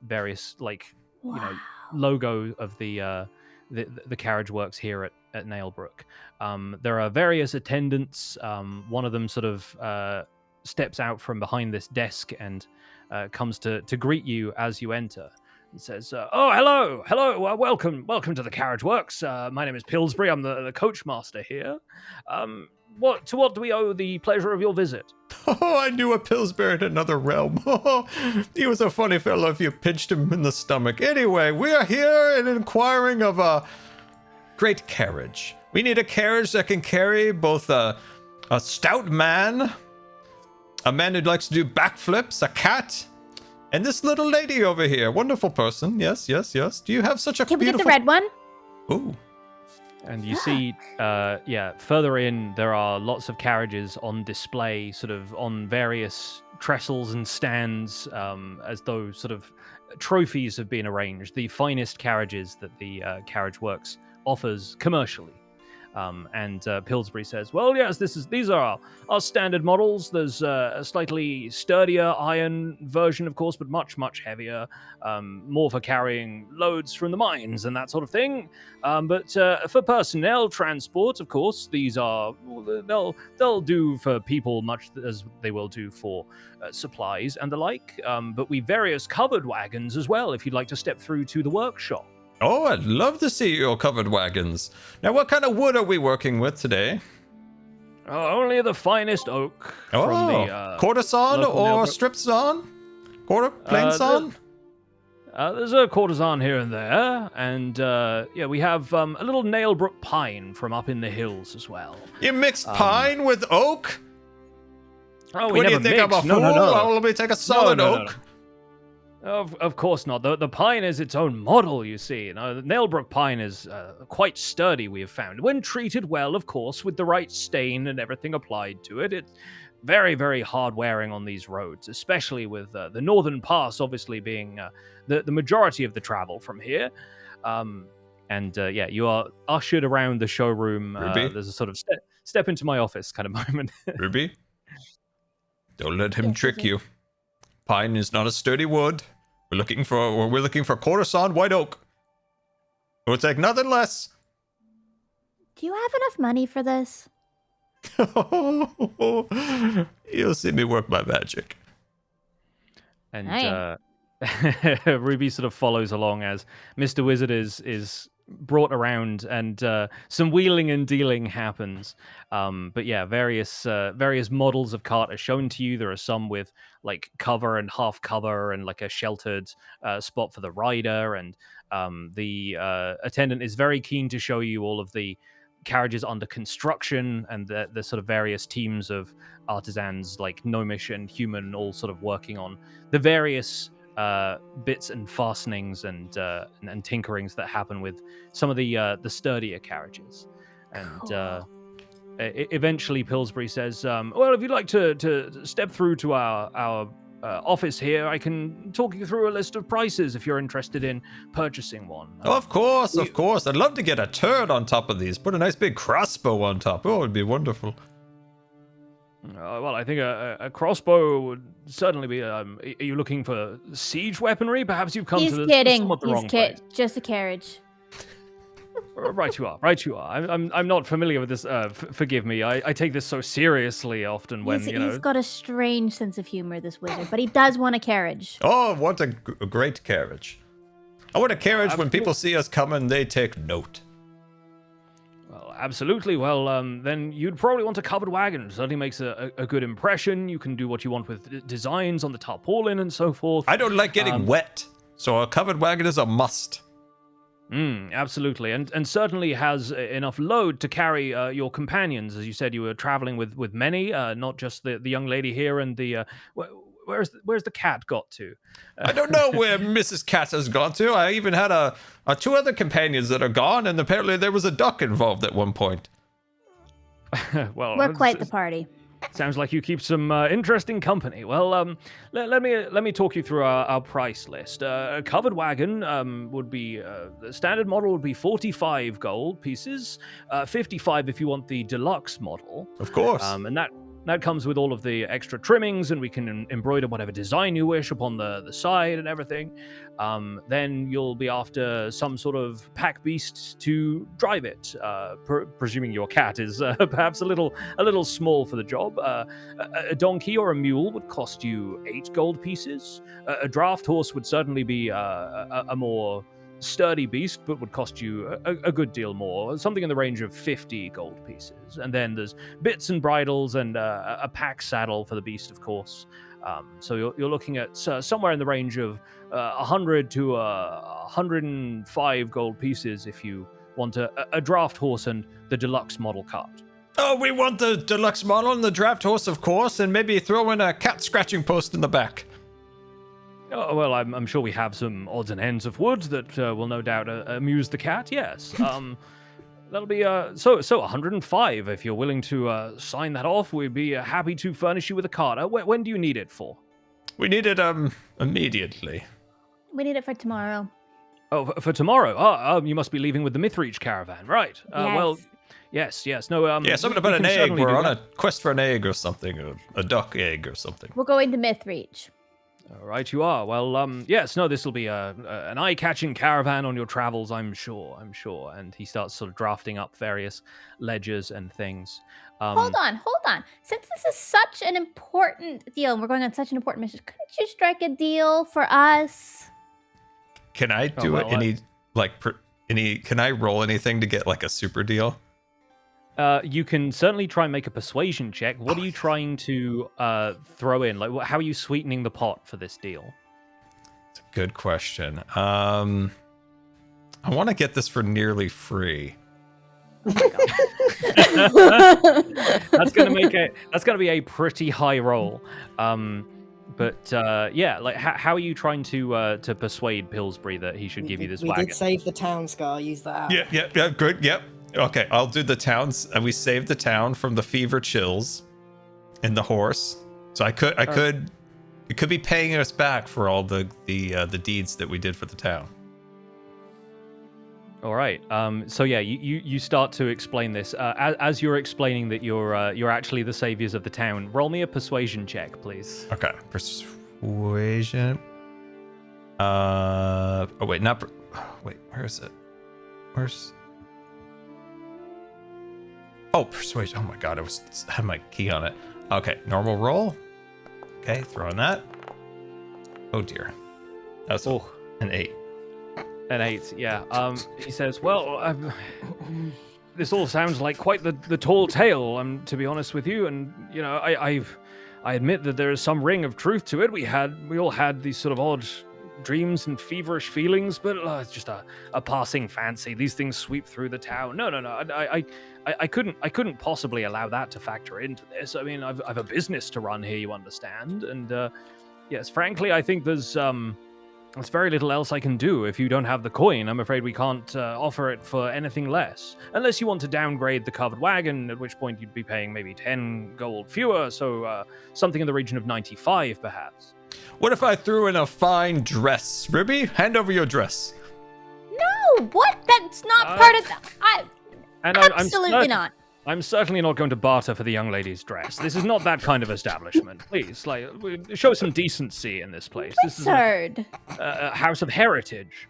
various like logo of the carriage works here at Nailbrook. There are various attendants. One of them sort of steps out from behind this desk and comes to greet you as you enter. He says, "Oh, hello, welcome to the carriage works. My name is Pillsbury. I'm the coach master here. What do we owe the pleasure of your visit?" Oh, I knew a Pillsbury in another realm. Oh, he was a funny fellow if you pinched him in the stomach. Anyway, we are here and inquiring of a great carriage. We need a carriage that can carry both a stout man, a man who likes to do backflips, a cat, and this little lady over here. Wonderful person. Yes. Do you have such a Can we beautiful... get the red one? Ooh. And you see, further in, there are lots of carriages on display, sort of on various trestles and stands, as though sort of trophies have been arranged. The finest carriages that the Carriage Works offers commercially. And Pillsbury says, "Well, yes, these are our standard models. There's a slightly sturdier iron version, of course, but much heavier, more for carrying loads from the mines and that sort of thing. But for personnel transport, of course, these are they'll do for people much as they will do for supplies and the like. But we've various covered wagons as well, if you'd like to step through to the workshop." Oh, I'd love to see your covered wagons. Now, what kind of wood are we working with today? Only the finest oak from the courtesan local or Nailbrook. stripsan? Plainsan? There's a courtesan here and there, and we have a little Nailbrook pine from up in the hills as well. You mixed pine with oak? Oh, we What do you never think, I'm a mixed. fool? No. I'll let me take a solid No. oak. Of course not. The pine is its own model, you see. The Nailbrook pine is quite sturdy, we have found. When treated well, of course, with the right stain and everything applied to it, it's very, very hard wearing on these roads, especially with the Northern Pass obviously being the majority of the travel from here. You are ushered around the showroom. There's a sort of step into my office kind of moment. Ruby, don't let him Yes, trick Wizard. you. Pine is not a sturdy wood. We're looking for courtesan white oak. We'll take nothing less. Do you have enough money for this? You'll see me work my magic. And Dang. Ruby sort of follows along as Mr. Wizard is brought around, and some wheeling and dealing happens. Various models of cart are shown to you. There are some with like cover and half cover and like a sheltered spot for the rider, and the attendant is very keen to show you all of the carriages under construction and the sort of various teams of artisans like gnomish and human all sort of working on the various bits and fastenings and tinkerings that happen with some of the sturdier carriages. And Cool. Eventually Pillsbury says, well, if you'd like to step through to our office here, I can talk you through a list of prices if you're interested in purchasing one. Of course. I'd love to get a turret on top of these. Put a nice big crossbow on top. Oh, it'd be wonderful. Well, I think a crossbow would certainly be. Are you looking for siege weaponry? Perhaps you've come He's to kidding. somewhat the wrong place. Just a carriage. Right you are. Right you are. I'm not familiar with this. Forgive me. I take this so seriously often when He's got a strange sense of humor, this wizard, but he does want a carriage. Oh, what a great carriage. I want a carriage when people see us coming, they take note. Well, absolutely. Well, then you'd probably want a covered wagon. It certainly makes a good impression. You can do what you want with designs on the tarpaulin and so forth. I don't like getting wet, so a covered wagon is a must. Absolutely, and certainly has enough load to carry your companions. As you said, you were traveling with many, not just the young lady here and the. Where's the cat got to? I don't know where Mrs. Cat has gone to. I even had two other companions that are gone, and apparently there was a duck involved at one point. Well, We're quite the party. Sounds like you keep some interesting company. Well, let me talk you through our price list. A covered wagon would be the standard model would be 45 gold pieces, 55 if you want the deluxe model. Of course. And that comes with all of the extra trimmings, and we can embroider whatever design you wish upon the side and everything. Then you'll be after some sort of pack beast to drive it, presuming your cat is perhaps a little small for the job. A donkey or a mule would cost you 8 gold pieces. A draft horse would certainly be a more sturdy beast, but would cost you a good deal more, something in the range of 50 gold pieces. And then there's bits and bridles and a pack saddle for the beast, of course. So you're looking at somewhere in the range of 100 to 105 gold pieces if you want a draft horse and the deluxe model cart. Oh, we want the deluxe model and the draft horse, of course, and maybe throw in a cat scratching post in the back. Oh, well, I'm sure we have some odds and ends of wood that will no doubt amuse the cat. Yes. That'll be so 105. If you're willing to sign that off, we'd be happy to furnish you with a cart. When do you need it for? We need it immediately. We need it for tomorrow. Oh, for tomorrow. Oh, you must be leaving with the Mythreach caravan, right? Yes. Well, yes. No. Yeah, something about an egg. We're on a quest for an egg or something, or a duck egg or something. We're going to Mythreach. All right, you are. Well, yes, no, this will be an eye-catching caravan on your travels, I'm sure. And he starts sort of drafting up various ledgers and things. Hold on. Since this is such an important deal, and we're going on such an important mission, couldn't you strike a deal for us? Can I do can I roll anything to get like a super deal? You can certainly try and make a persuasion check. What are you trying to throw in? Like, how are you sweetening the pot for this deal? It's a good question. I want to get this for nearly free. That's gonna be a pretty high roll. But yeah, like how are you trying to persuade Pillsbury that he should give you this wagon? We did save the town, Scar. Use that. Yeah, good. Yep. Okay, I'll do the towns, and we saved the town from the fever chills and the horse. So it could be paying us back for all the deeds that we did for the town. All right. So yeah, you start to explain this. As you're explaining that you're actually the saviors of the town. Roll me a persuasion check, please. Okay, persuasion. Oh wait, where is it? Oh, persuasion. Oh my god, I had my key on it. Okay, normal roll. Okay, throwing that. Oh dear. That's an 8. An 8, yeah. He says, well, this all sounds like quite the tall tale, to be honest with you. And, you know, I admit that there is some ring of truth to it. We all had these sort of odd dreams and feverish feelings, but it's just a passing fancy. These things sweep through the town. No. I couldn't possibly allow that to factor into this. I mean, I've a business to run here, you understand. And yes, frankly, I think there's very little else I can do. If you don't have the coin, I'm afraid we can't offer it for anything less. Unless you want to downgrade the covered wagon, at which point you'd be paying maybe 10 gold fewer, so something in the region of 95, perhaps. What if I threw in a fine dress? Ruby, hand over your dress. No, what? That's not part of the... Absolutely not. I'm certainly not going to barter for the young lady's dress. This is not that kind of establishment. Please, show some decency in this place. This is Wizard. a house of heritage.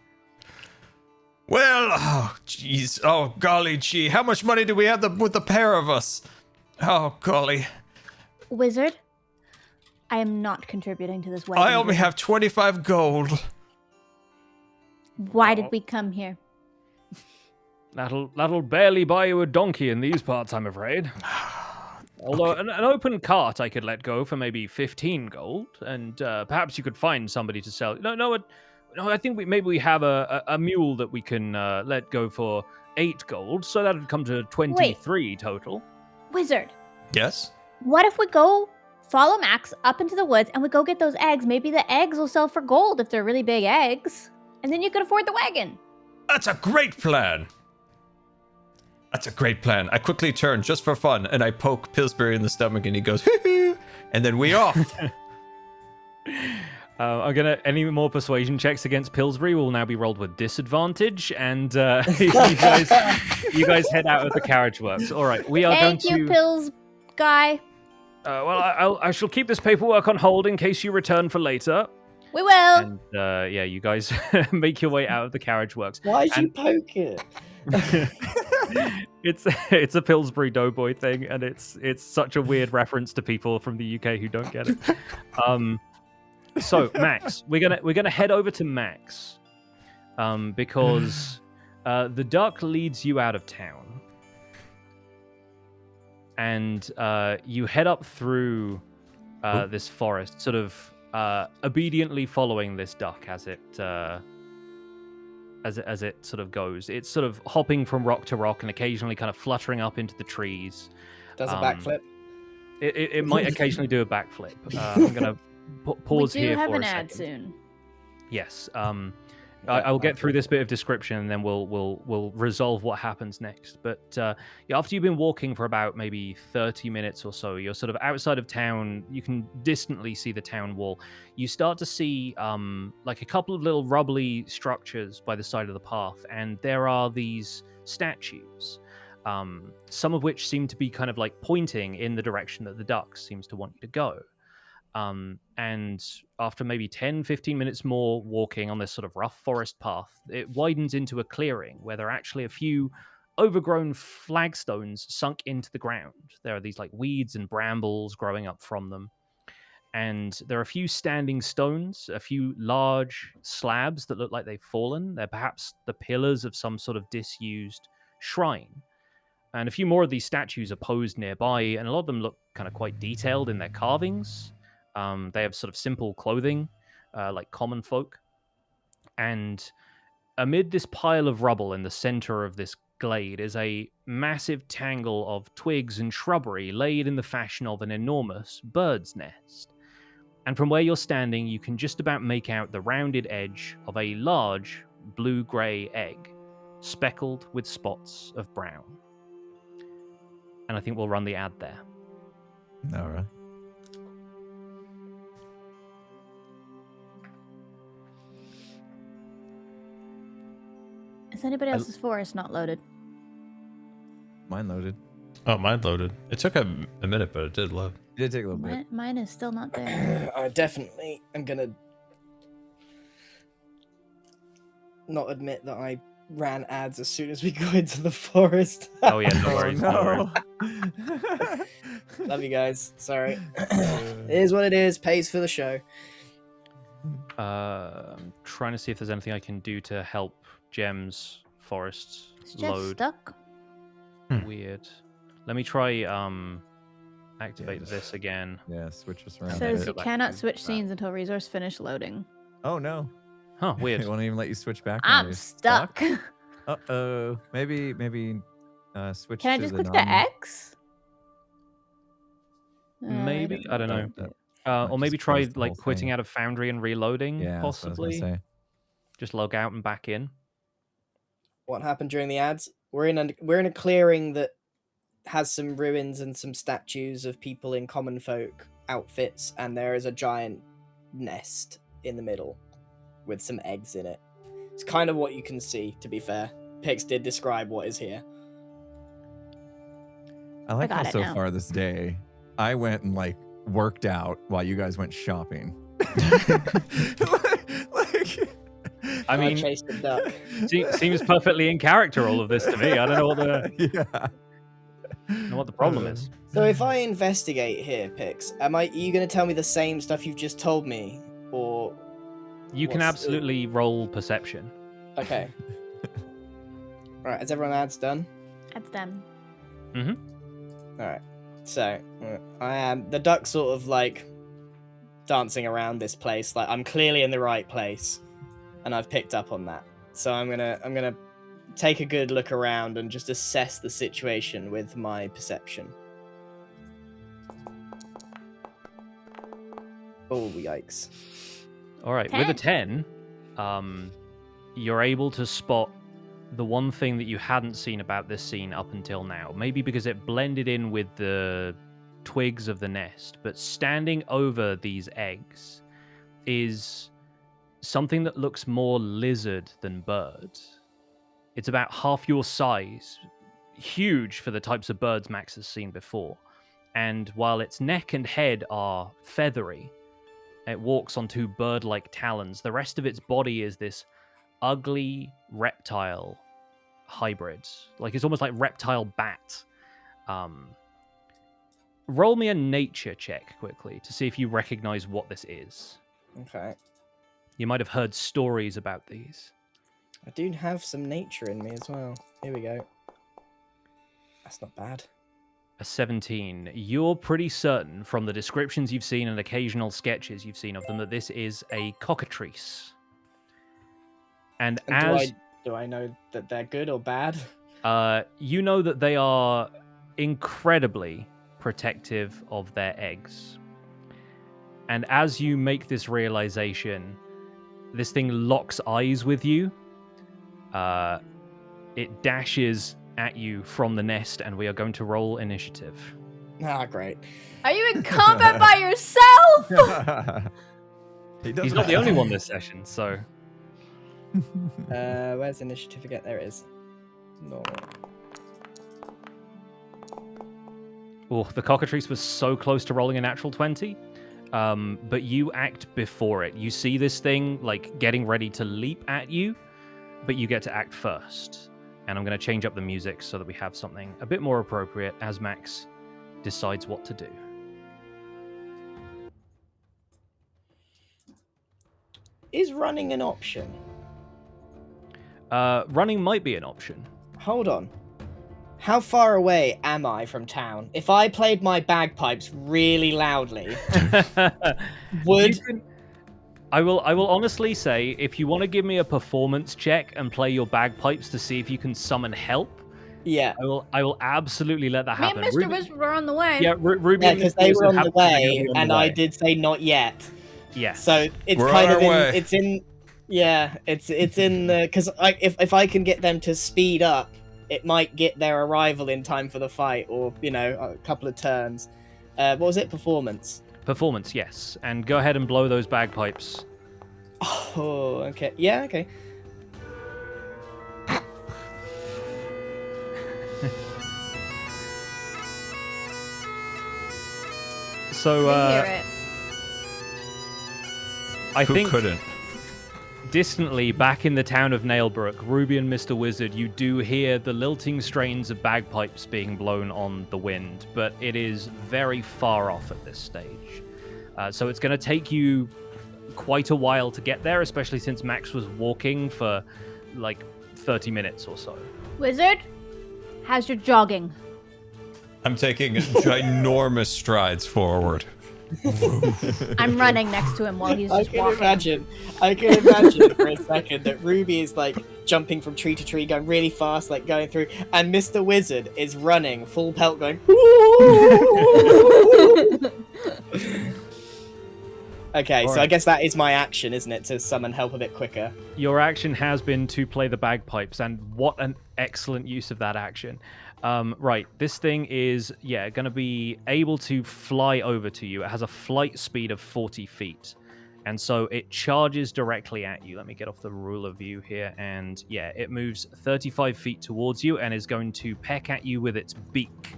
Well, oh, jeez. Oh, golly gee. How much money do we have with the pair of us? Oh, golly. Wizard, I am not contributing to this wedding. I only have 25 gold. Why did we come here? That'll barely buy you a donkey in these parts, I'm afraid. Although an open cart I could let go for maybe 15 gold, and perhaps you could find somebody to sell. No, I think maybe we have a mule that we can let go for 8 gold, so that would come to 23 total. Wizard. Yes? What if we go follow Max up into the woods and we go get those eggs? Maybe the eggs will sell for gold if they're really big eggs. And then you could afford the wagon. That's a great plan. That's a great plan. I quickly turn just for fun and I poke Pillsbury in the stomach and he goes, hoo-hoo, and then we off. Any more persuasion checks against Pillsbury will now be rolled with disadvantage, and you guys head out of the carriage works. All right, we are Thank going you, to. Pills guy. Well, I shall keep this paperwork on hold in case you return for later. We will. And yeah, you guys make your way out of the carriage works. Why'd you poke it? It's a Pillsbury Doughboy thing, and it's such a weird reference to people from the UK who don't get it. So Max, we're gonna head over to Max, because the duck leads you out of town, and you head up through this forest, sort of obediently following this duck as it sort of goes. It's sort of hopping from rock to rock and occasionally kind of fluttering up into the trees. Does a backflip? It might occasionally do a backflip. I'm gonna pause here we do have for an a ad second. soon. Yes. I'll get through this bit of description and then we'll resolve what happens next. But yeah, after you've been walking for about maybe 30 minutes or so, you're sort of outside of town. You can distantly see the town wall. You start to see like a couple of little rubbly structures by the side of the path, and there are these statues, some of which seem to be kind of like pointing in the direction that the duck seems to want you to go. And after maybe 10-15 minutes more walking on this sort of rough forest path, it widens into a clearing where there are actually a few overgrown flagstones sunk into the ground. There are these like weeds and brambles growing up from them. And there are a few standing stones, a few large slabs that look like they've fallen. They're perhaps the pillars of some sort of disused shrine. And a few more of these statues are posed nearby, and a lot of them look kind of quite detailed in their carvings. They have sort of simple clothing, like common folk. And amid this pile of rubble in the center of this glade is a massive tangle of twigs and shrubbery laid in the fashion of an enormous bird's nest. And from where you're standing, you can just about make out the rounded edge of a large blue-gray egg, speckled with spots of brown. And I think we'll run the ad there. All right. Is anybody else's forest not loaded? Mine loaded. Oh, mine loaded. It took a minute, but it did load. It did take a little bit. Mine is still not there. I definitely am gonna not admit that I ran ads as soon as we go into the forest. Oh yeah, no worries. No no. Love you guys. Sorry. It is what it is. Pays for the show. I'm trying to see if there's anything I can do to help Gem's forests It's just load. stuck. Weird. Let me try activate this again. Yeah, switch us It around. says there. you back cannot to switch that. scenes until resource finish loading. Oh no. Huh, weird. It won't even let you switch back. when I'm you're stuck. Uh-oh. Maybe switch Can I to just the click the non- X? Maybe, I don't know. Might Or maybe just try close the like whole quitting thing. out of Foundry and reloading, Yeah, that's what I was gonna possibly. say. Just log out and back in. What happened during the ads? We're in a clearing that has some ruins and some statues of people in common folk outfits, and there is a giant nest in the middle with some eggs in it. It's kind of what you can see, to be fair. Pix did describe what is here. I like I how got it so now. far this day, I went and like worked out while you guys went shopping. like, I mean, chased the duck. seems perfectly in character, all of this to me. I don't know what the yeah. know what the problem is. So if I investigate here, Pix, you going to tell me the same stuff you've just told me, or You can what's absolutely roll perception. okay? Right, has everyone ads done? That's done. All right. So I am the duck, sort of like dancing around this place. Like I'm clearly in the right place, and I've picked up on that. So I'm gonna take a good look around and just assess the situation with my perception. Oh, yikes. All right, with a 10, you're able to spot the one thing that you hadn't seen about this scene up until now. Maybe because it blended in with the twigs of the nest, but standing over these eggs is something that looks more lizard than bird. It's about half your size, huge for the types of birds Max has seen before. And while its neck and head are feathery, it walks on two bird-like talons. The rest of its body is this ugly reptile hybrid. Like it's almost like reptile bat. Roll me a nature check quickly to see if you recognize what this is. Okay. You might have heard stories about these. I do have some nature in me as well. Here we go. That's not bad. A 17. You're pretty certain from the descriptions you've seen and occasional sketches you've seen of them that this is a cockatrice. And do I know that they're good or bad? You know that they are incredibly protective of their eggs. And as you make this realization, this thing locks eyes with you. It dashes at you from the nest, and we are going to roll initiative. Ah, great. Are you in combat by yourself? He's not the only one this session, so... Where's initiative again? There it is. No. Oh, the cockatrice was so close to rolling a natural 20. But you act before it. You see this thing, like, getting ready to leap at you, but you get to act first. And I'm going to change up the music so that we have something a bit more appropriate as Max decides what to do. Is running an option? Running might be an option. Hold on. How far away am I from town? If I played my bagpipes really loudly, would... I will honestly say, if you want to give me a performance check and play your bagpipes to see if you can summon help, yeah, I will absolutely let that Me happen. and Mr. Whisper were on the way. Yeah, Ruby. Yeah, because they were on the way, on and the way. I did say not yet. Yeah. So it's We're kind on of our in. way. It's in. Yeah, it's in the because if I can get them to speed up, it might get their arrival in time for the fight, or a couple of turns. What was it? Performance. Performance, yes. And go ahead and blow those bagpipes. Oh, okay. Yeah, okay. So, I hear it. I Who think couldn't? distantly back in the town of Nailbrook, Ruby and Mr. Wizard, you do hear the lilting strains of bagpipes being blown on the wind, but it is very far off at this stage. So it's going to take you quite a while to get there, especially since Max was walking for like 30 minutes or so. Wizard, how's your jogging? I'm taking ginormous strides forward. I'm running next to him while he's just walking. I can imagine for a second that Ruby is like jumping from tree to tree, going really fast, like going through, and Mr. Wizard is running full pelt, going. Okay, so I guess that is my action, isn't it, to summon help a bit quicker? Your action has been to play the bagpipes, and what an excellent use of that action. Right, this thing is, going to be able to fly over to you. It has a flight speed of 40 feet. And so it charges directly at you. Let me get off the ruler view here. And it moves 35 feet towards you and is going to peck at you with its beak.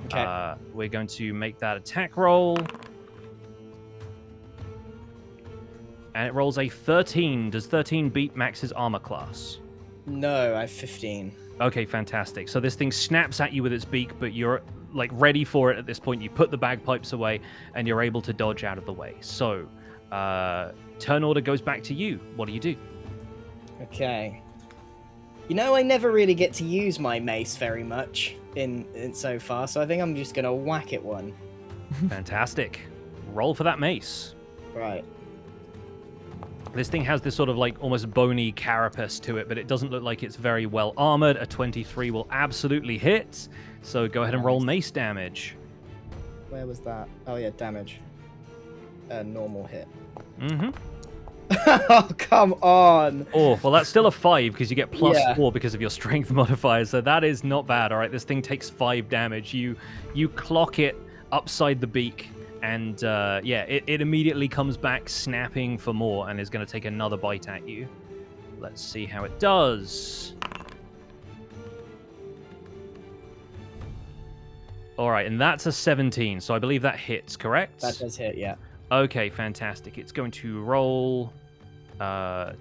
Okay. We're going to make that attack roll. And it rolls a 13. Does 13 beat Max's armor class? No, I have 15. Okay, fantastic. So this thing snaps at you with its beak, but you're like ready for it at this point. You put the bagpipes away, and you're able to dodge out of the way. So, turn order goes back to you. What do you do? Okay. You know, I never really get to use my mace very much in so far, so I think I'm just gonna whack it one. Fantastic. Roll for that mace. Right. This thing has this sort of like almost bony carapace to it, but it doesn't look like it's very well armored. A 23 will absolutely hit. So go ahead and roll mace damage. Where was that? Oh yeah, damage. Normal hit. Mm-hmm. Oh, come on! Oh, well, that's still a 5 because you get plus Yeah. 4 because of your strength modifier. So that is not bad. All right, this thing takes 5 damage. You clock it upside the beak, and yeah, it immediately comes back snapping for more and is going to take another bite at you. Let's see how it does. All right, and that's a 17, so I believe that hits, correct? That does hit, yeah. Okay, fantastic. It's going to roll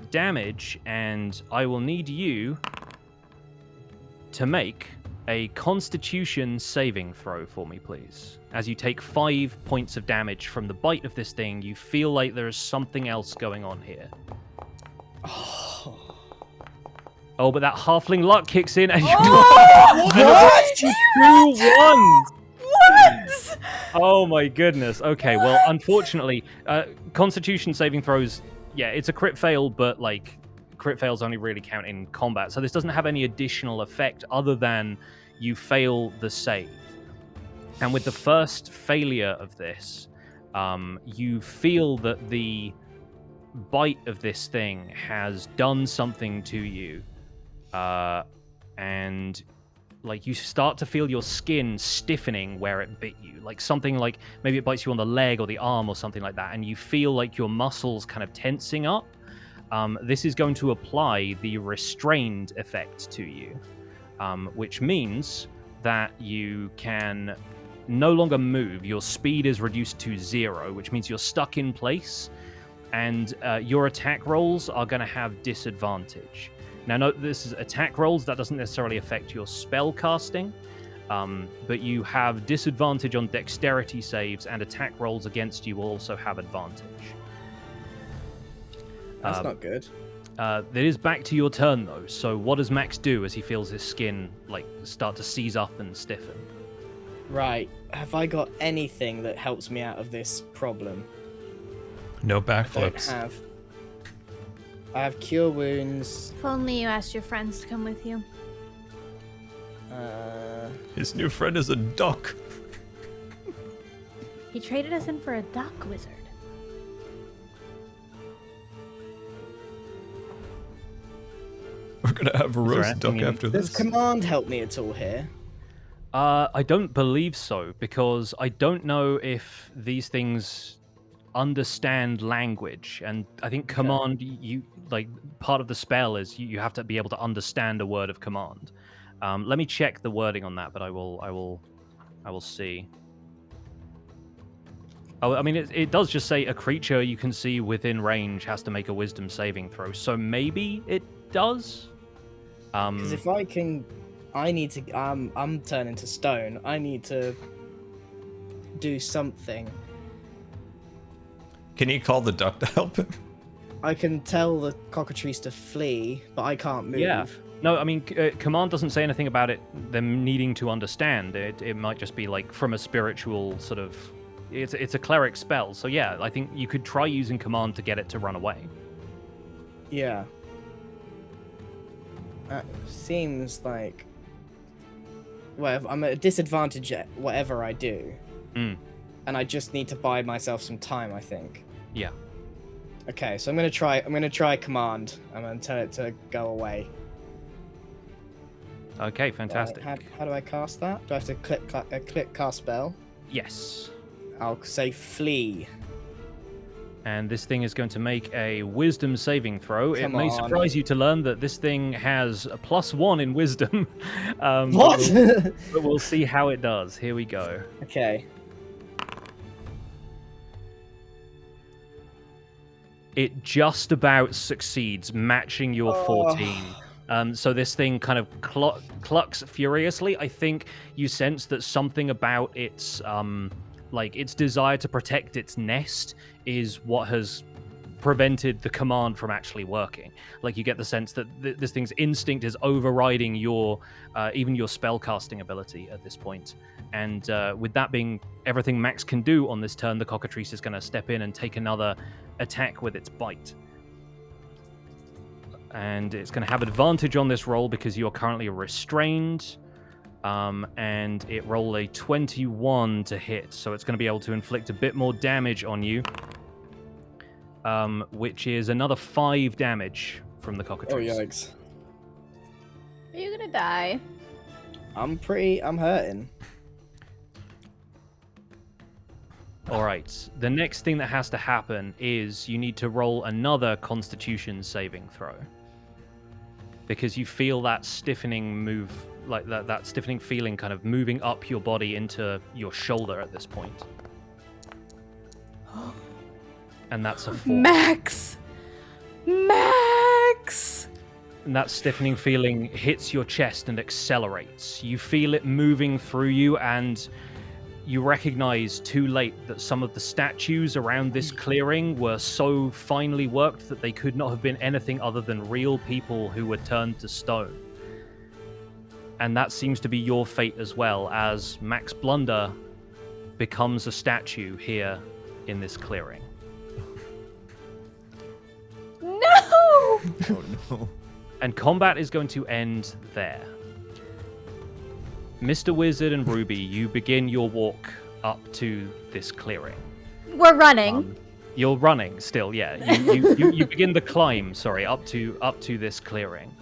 damage, and I will need you to make a Constitution saving throw for me, please. As you take 5 points of damage from the bite of this thing, you feel like there is something else going on here. Oh, but that halfling luck kicks in, and you What? two ones. What? Oh my goodness. Okay, well, unfortunately, Constitution saving throws, yeah, it's a crit fail, but like crit fails only really count in combat. So this doesn't have any additional effect other than you fail the save. And with the first failure of this, you feel that the bite of this thing has done something to you. And like you start to feel your skin stiffening where it bit you, like something like maybe it bites you on the leg or the arm or something like that, and you feel like your muscles kind of tensing up. This is going to apply the restrained effect to you, which means that you can no longer move. Your speed is reduced to 0, which means you're stuck in place, and your attack rolls are going to have disadvantage. Now, note this is attack rolls. That doesn't necessarily affect your spell casting, but you have disadvantage on dexterity saves, and attack rolls against you will also have advantage. That's not good. It is back to your turn, though. So what does Max do as he feels his skin like start to seize up and stiffen? Right. Have I got anything that helps me out of this problem? No I don't backflips. have. I have cure wounds. If only you asked your friends to come with you. His new friend is a duck. He traded us in for a duck wizard. We're gonna have a roast anything duck you- after Does this. command help me at all here? I don't believe so, because I don't know if these things understand language, and I think command, you like part of the spell is you have to be able to understand a word of command. Let me check the wording on that, but I will see. Oh, I mean, it does just say a creature you can see within range has to make a wisdom saving throw, so maybe it does. Because if I can, I need to. I'm turning to stone. I need to do something. Can he call the duck to help him? I can tell the cockatrice to flee, but I can't move. Yeah. No, I mean, command doesn't say anything about it, them needing to understand. It might just be like from a spiritual sort of. It's a cleric spell, so yeah, I think you could try using command to get it to run away. Yeah. That seems like. Well, I'm at a disadvantage at whatever I do. Mm. And I just need to buy myself some time, I think. Yeah. Okay, so I'm gonna try command. I'm gonna tell it to go away. Okay, fantastic. How do I cast that? Do I have to click cast spell? Yes. I'll say flee. And this thing is going to make a wisdom saving throw. Come it may on. surprise you to learn that this thing has a +1 in wisdom. What? But we'll see how it does. Here we go. Okay. It just about succeeds, matching your 14. So this thing kind of clucks furiously. I think you sense that something about its its desire to protect its nest is what has prevented the command from actually working. Like, you get the sense that this thing's instinct is overriding your even your spellcasting ability at this point. And with that being everything Max can do on this turn, the cockatrice is going to step in and take another attack with its bite. And it's going to have advantage on this roll because you are currently restrained. And it rolled a 21 to hit, so it's going to be able to inflict a bit more damage on you, which is another 5 damage from the cockatrice. Oh, yikes. Are you gonna die? I'm hurting. All right. The next thing that has to happen is you need to roll another Constitution saving throw. Because you feel that stiffening move, like that stiffening feeling kind of moving up your body into your shoulder at this point. And that's a 4. Max! Max! And that stiffening feeling hits your chest and accelerates. You feel it moving through you, and you recognize too late that some of the statues around this clearing were so finely worked that they could not have been anything other than real people who were turned to stone. And that seems to be your fate as well, as Max Blunder becomes a statue here in this clearing. No! Oh no. And combat is going to end there. Mr. Wizard and Ruby, you begin your walk up to this clearing. We're running. You're running still, yeah. You begin the climb, up to this clearing.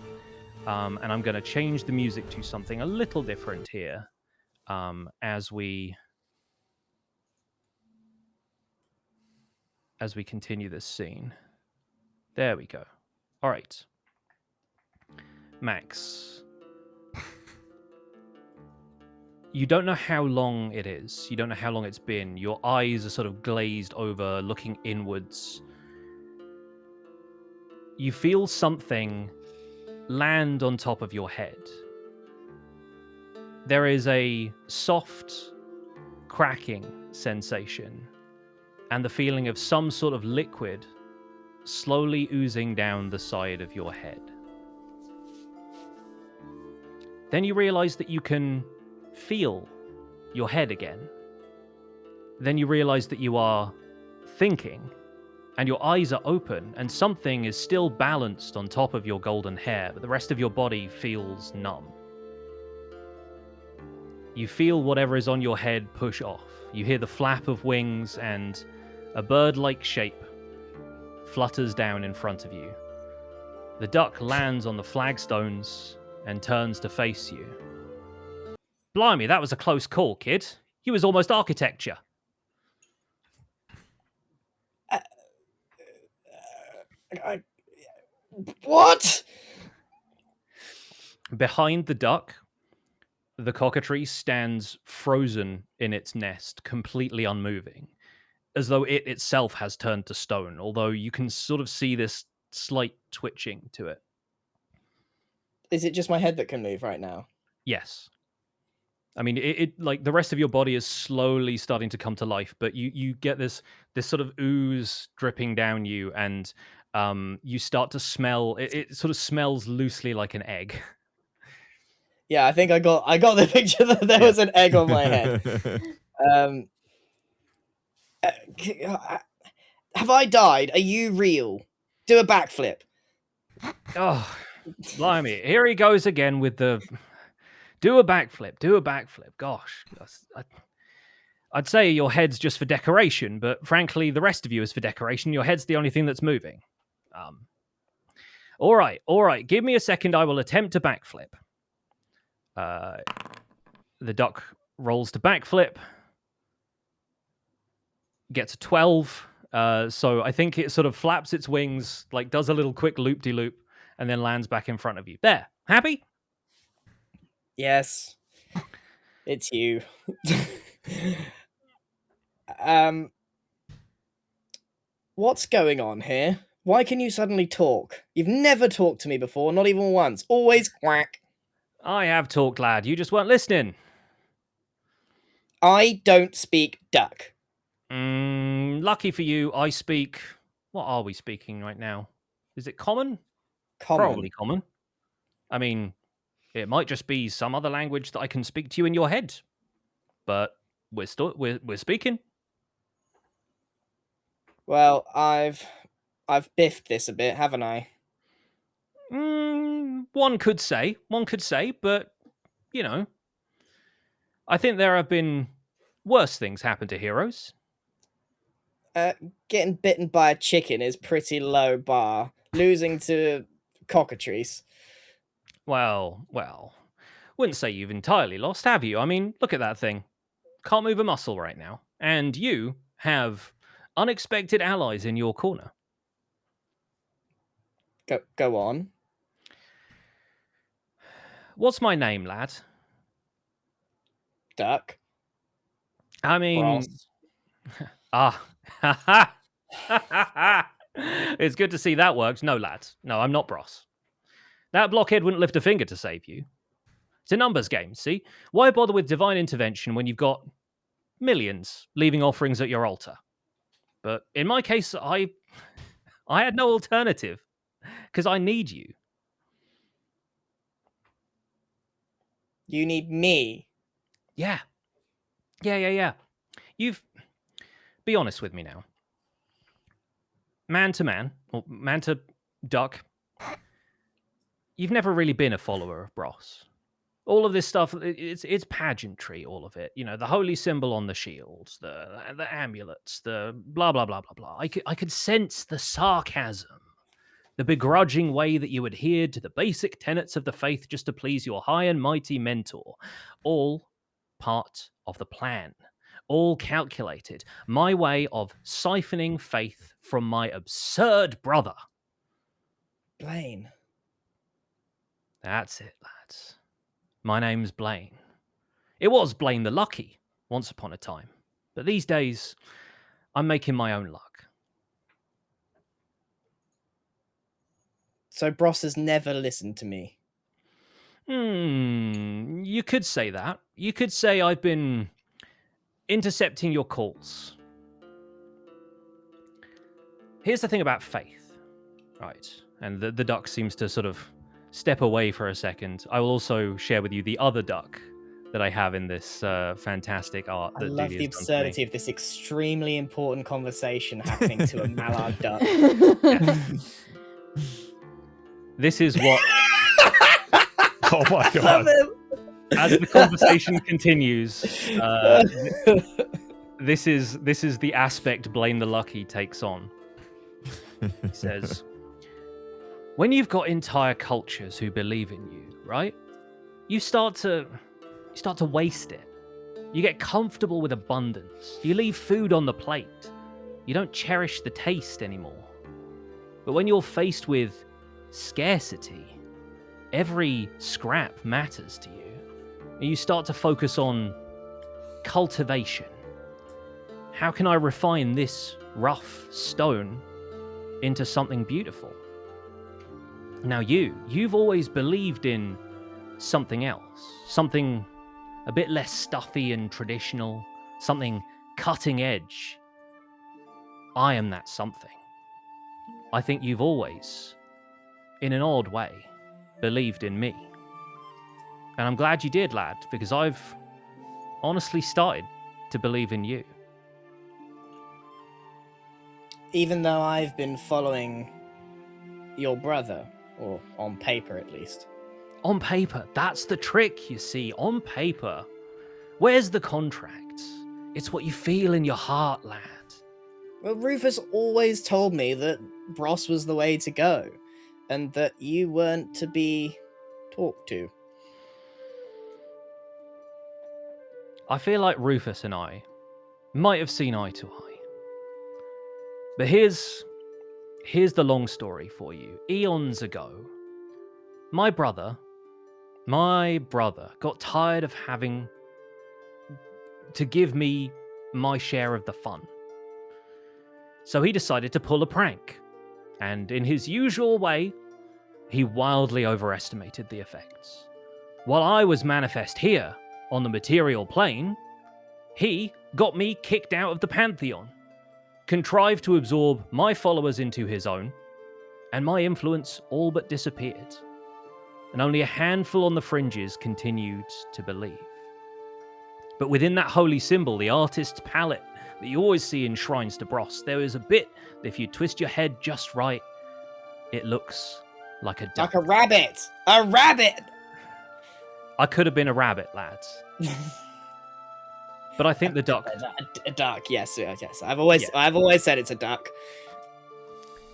And I'm going to change the music to something a little different here, as we continue this scene. There we go. All right, Max. You don't know how long it is. You don't know how long it's been. Your eyes are sort of glazed over, looking inwards. You feel something land on top of your head. There is a soft, cracking sensation, and the feeling of some sort of liquid slowly oozing down the side of your head. Then you realize that you can feel your head again. Then you realize that you are thinking, and your eyes are open, and something is still balanced on top of your golden hair, but the rest of your body feels numb. You feel whatever is on your head push off. You hear the flap of wings, and a bird-like shape flutters down in front of you. The duck lands on the flagstones and turns to face you. Blimey, that was a close call, kid. You was almost architecture. What? Behind the duck, the cockatrice stands frozen in its nest, completely unmoving, as though it itself has turned to stone, although you can sort of see this slight twitching to it. Is it just my head that can move right now? Yes. I mean, it like the rest of your body is slowly starting to come to life, but you get this sort of ooze dripping down you, and you start to smell. It sort of smells loosely like an egg. Yeah, I think I got the picture that there was an egg on my head. Have I died? Are you real? Do a backflip. Oh, blimey! Here he goes again with the. Do a backflip. Do a backflip. Gosh, I'd say your head's just for decoration, but frankly, the rest of you is for decoration. Your head's the only thing that's moving. All right. Give me a second. I will attempt to backflip. The duck rolls to backflip. Gets a 12. So I think it sort of flaps its wings, like does a little quick loop-de-loop, and then lands back in front of you. There. Happy? Yes, it's you. um, what's going on here? Why can you suddenly talk? You've never talked to me before, not even once. Always quack. I have talked, lad. You just weren't listening. I don't speak duck. Lucky for you, I speak... What are we speaking right now? Is it common? Common. Probably common. I mean, it might just be some other language that I can speak to you in your head. But we're speaking. Well, I've biffed this a bit, haven't I? One could say, but you know, I think there have been worse things happen to heroes. Getting bitten by a chicken is pretty low bar. Losing to cockatrice. Well, wouldn't say you've entirely lost, have you? I mean, look at that thing. Can't move a muscle right now. And you have unexpected allies in your corner. Go on. What's my name, lad? Duck. I mean... Ross. It's good to see that worked. No, lad. No, I'm not Bros. That blockhead wouldn't lift a finger to save you. It's a numbers game, see? Why bother with divine intervention when you've got millions leaving offerings at your altar? But in my case, I had no alternative because I need you. You need me. Yeah. Be honest with me now. Man to man, or man to duck, you've never really been a follower of Bros. All of this stuff, it's pageantry, all of it. You know, the holy symbol on the shields, the amulets, the blah, blah, blah, blah, blah. I could sense the sarcasm, the begrudging way that you adhered to the basic tenets of the faith just to please your high and mighty mentor. All part of the plan. All calculated. My way of siphoning faith from my absurd brother. Blaine. That's it, lads. My name's Blaine. It was Blaine the Lucky, once upon a time. But these days, I'm making my own luck. So Bros has never listened to me. You could say that. You could say I've been intercepting your calls. Here's the thing about faith. Right. And the duck seems to sort of step away for a second. I will also share with you the other duck that I have in this fantastic art. I that love Duty the has done for me. absurdity of this extremely important conversation happening to a mallard duck. This is what... Oh my Love god. him. As the conversation continues, this is the aspect Blaine the Lucky takes on. He says, when you've got entire cultures who believe in you, right? You start to waste it. You get comfortable with abundance. You leave food on the plate. You don't cherish the taste anymore. But when you're faced with scarcity, every scrap matters to you. And you start to focus on cultivation. How can I refine this rough stone into something beautiful? Now you've always believed in something else, something a bit less stuffy and traditional, something cutting edge. I am that something. I think you've always, in an odd way, believed in me. And I'm glad you did, lad, because I've honestly started to believe in you. Even though I've been following your brother, or on paper at least. On paper, that's the trick, you see, on paper. Where's the contract? It's what you feel in your heart, lad. Well, Rufus always told me that Bros was the way to go, and that you weren't to be talked to. I feel like Rufus and I might have seen eye to eye. But here's the long story for you. Eons ago, my brother got tired of having to give me my share of the fun. So he decided to pull a prank. And in his usual way, he wildly overestimated the effects. While I was manifest here, on the material plane, he got me kicked out of the Pantheon, contrived to absorb my followers into his own, and my influence all but disappeared. And only a handful on the fringes continued to believe. But within that holy symbol, the artist's palette that you always see in shrines to Bros, there is a bit that if you twist your head just right, it looks like a duck. Like a rabbit! A rabbit! I could have been a rabbit, lads. But I think the duck. A duck, yes. I've always said it's a duck.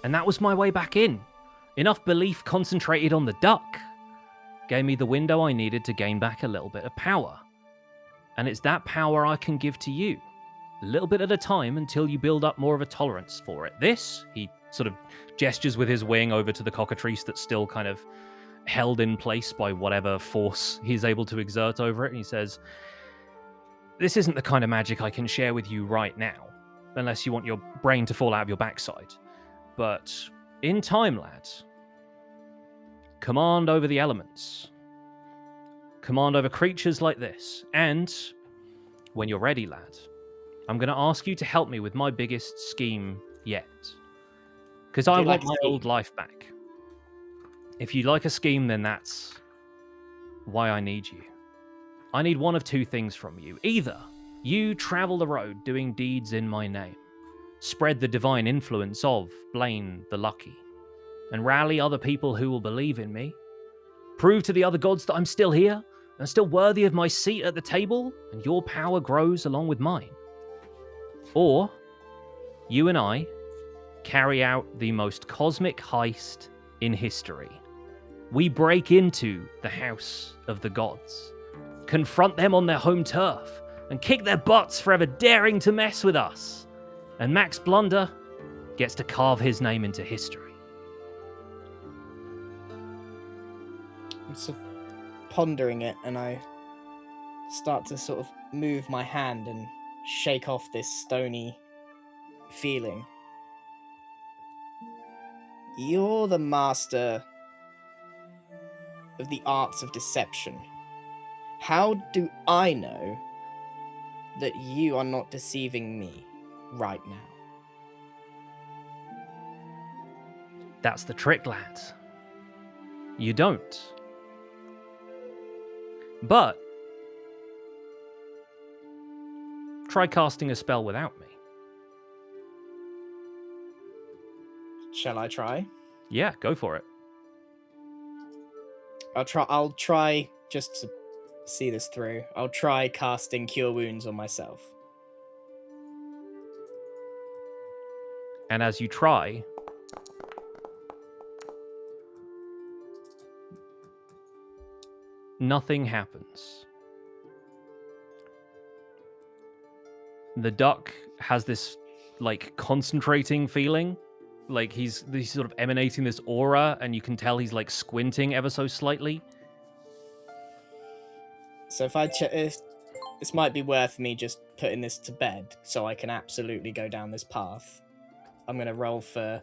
And that was my way back in. Enough belief concentrated on the duck gave me the window I needed to gain back a little bit of power. And it's that power I can give to you, a little bit at a time until you build up more of a tolerance for it. This, he sort of gestures with his wing over to the cockatrice that's still kind of held in place by whatever force he's able to exert over it. And he says, this isn't the kind of magic I can share with you right now, unless you want your brain to fall out of your backside. But in time, lads, command over the elements. Command over creatures like this. And when you're ready, lad, I'm going to ask you to help me with my biggest scheme yet. Because I want my old life back. If you like a scheme, then that's why I need you. I need one of two things from you. Either you travel the road doing deeds in my name, spread the divine influence of Blaine the Lucky, and rally other people who will believe in me, prove to the other gods that I'm still here and still worthy of my seat at the table, and your power grows along with mine. Or you and I carry out the most cosmic heist in history. We break into the House of the Gods, confront them on their home turf, and kick their butts for ever daring to mess with us. And Max Blunder gets to carve his name into history. I'm sort of pondering it, and I start to sort of move my hand and shake off this stony feeling. You're the master of the arts of deception. How do I know that you are not deceiving me right now? That's the trick, lads. You don't. But try casting a spell without me. Shall I try? Yeah, go for it. I'll try just to see this through. I'll try casting Cure Wounds on myself. And as you try, nothing happens. The duck has this, like, concentrating feeling. Like, he's sort of emanating this aura, and you can tell he's, like, squinting ever so slightly. So if this might be worth me just putting this to bed, so I can absolutely go down this path. I'm gonna roll for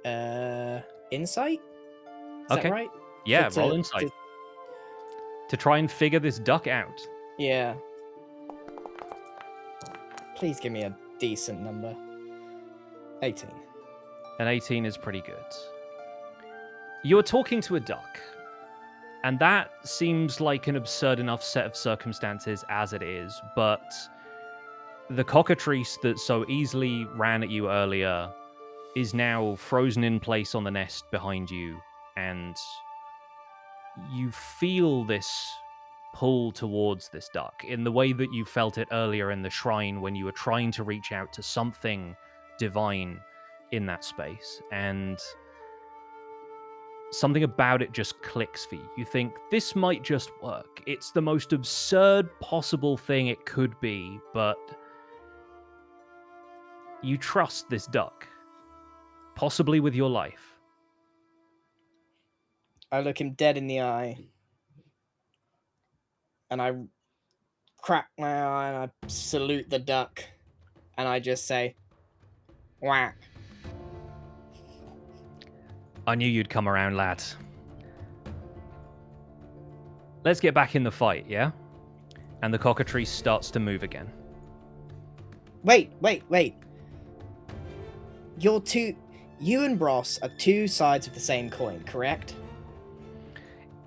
insight. Is that right? Yeah, roll insight to try and figure this duck out. Yeah. Please give me a decent number. 18. An 18 is pretty good. You're talking to a duck, and that seems like an absurd enough set of circumstances as it is, but the cockatrice that so easily ran at you earlier is now frozen in place on the nest behind you, and you feel this pull towards this duck in the way that you felt it earlier in the shrine when you were trying to reach out to something divine in that space, and something about it just clicks for you. You think, this might just work. It's the most absurd possible thing it could be, but you trust this duck, possibly with your life. I look him dead in the eye, and I crack my eye and I salute the duck, and I just say, whack. I knew you'd come around, lad. Let's get back in the fight, yeah? And the cockatrice starts to move again. Wait. You and Ross are two sides of the same coin, correct?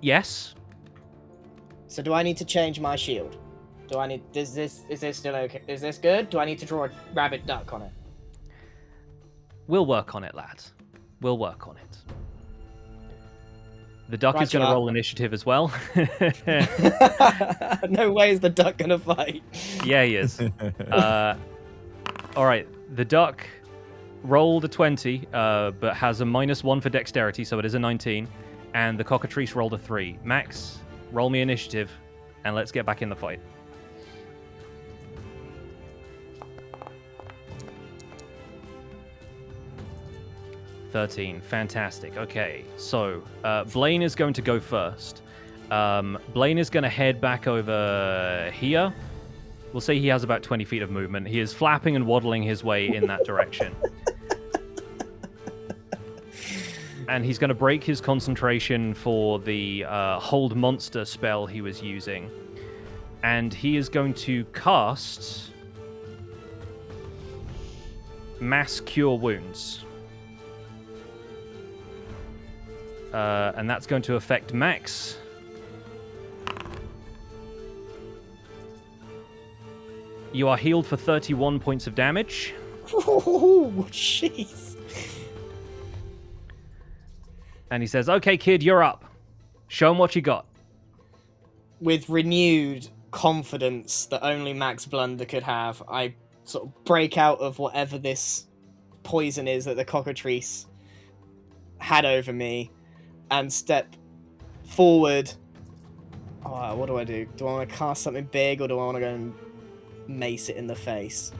Yes. So do I need to change my shield? Is this still okay? Is this good? Do I need to draw a rabbit duck on it? We'll work on it, lad. We'll work on it. The duck Right, is going to roll initiative as well. No way is the duck going to fight. Yeah, he is. All right, the duck rolled a 20, but has a -1 for dexterity, so it is a 19. And the cockatrice rolled a 3. Max, roll me initiative, and let's get back in the fight. $13. Fantastic. Okay, so Blaine is going to go first. Blaine is going to head back over here. We'll say he has about 20 feet of movement. He is flapping and waddling his way in that direction. And he's going to break his concentration for the Hold Monster spell he was using. And he is going to cast Mass Cure Wounds. And that's going to affect Max. You are healed for 31 points of damage. Oh, jeez. And he says, okay, kid, you're up. Show him what you got. With renewed confidence that only Max Blunder could have, I sort of break out of whatever this poison is that the cockatrice had over me and step forward. Oh, what do I do? Do I want to cast something big, or do I want to go and mace it in the face?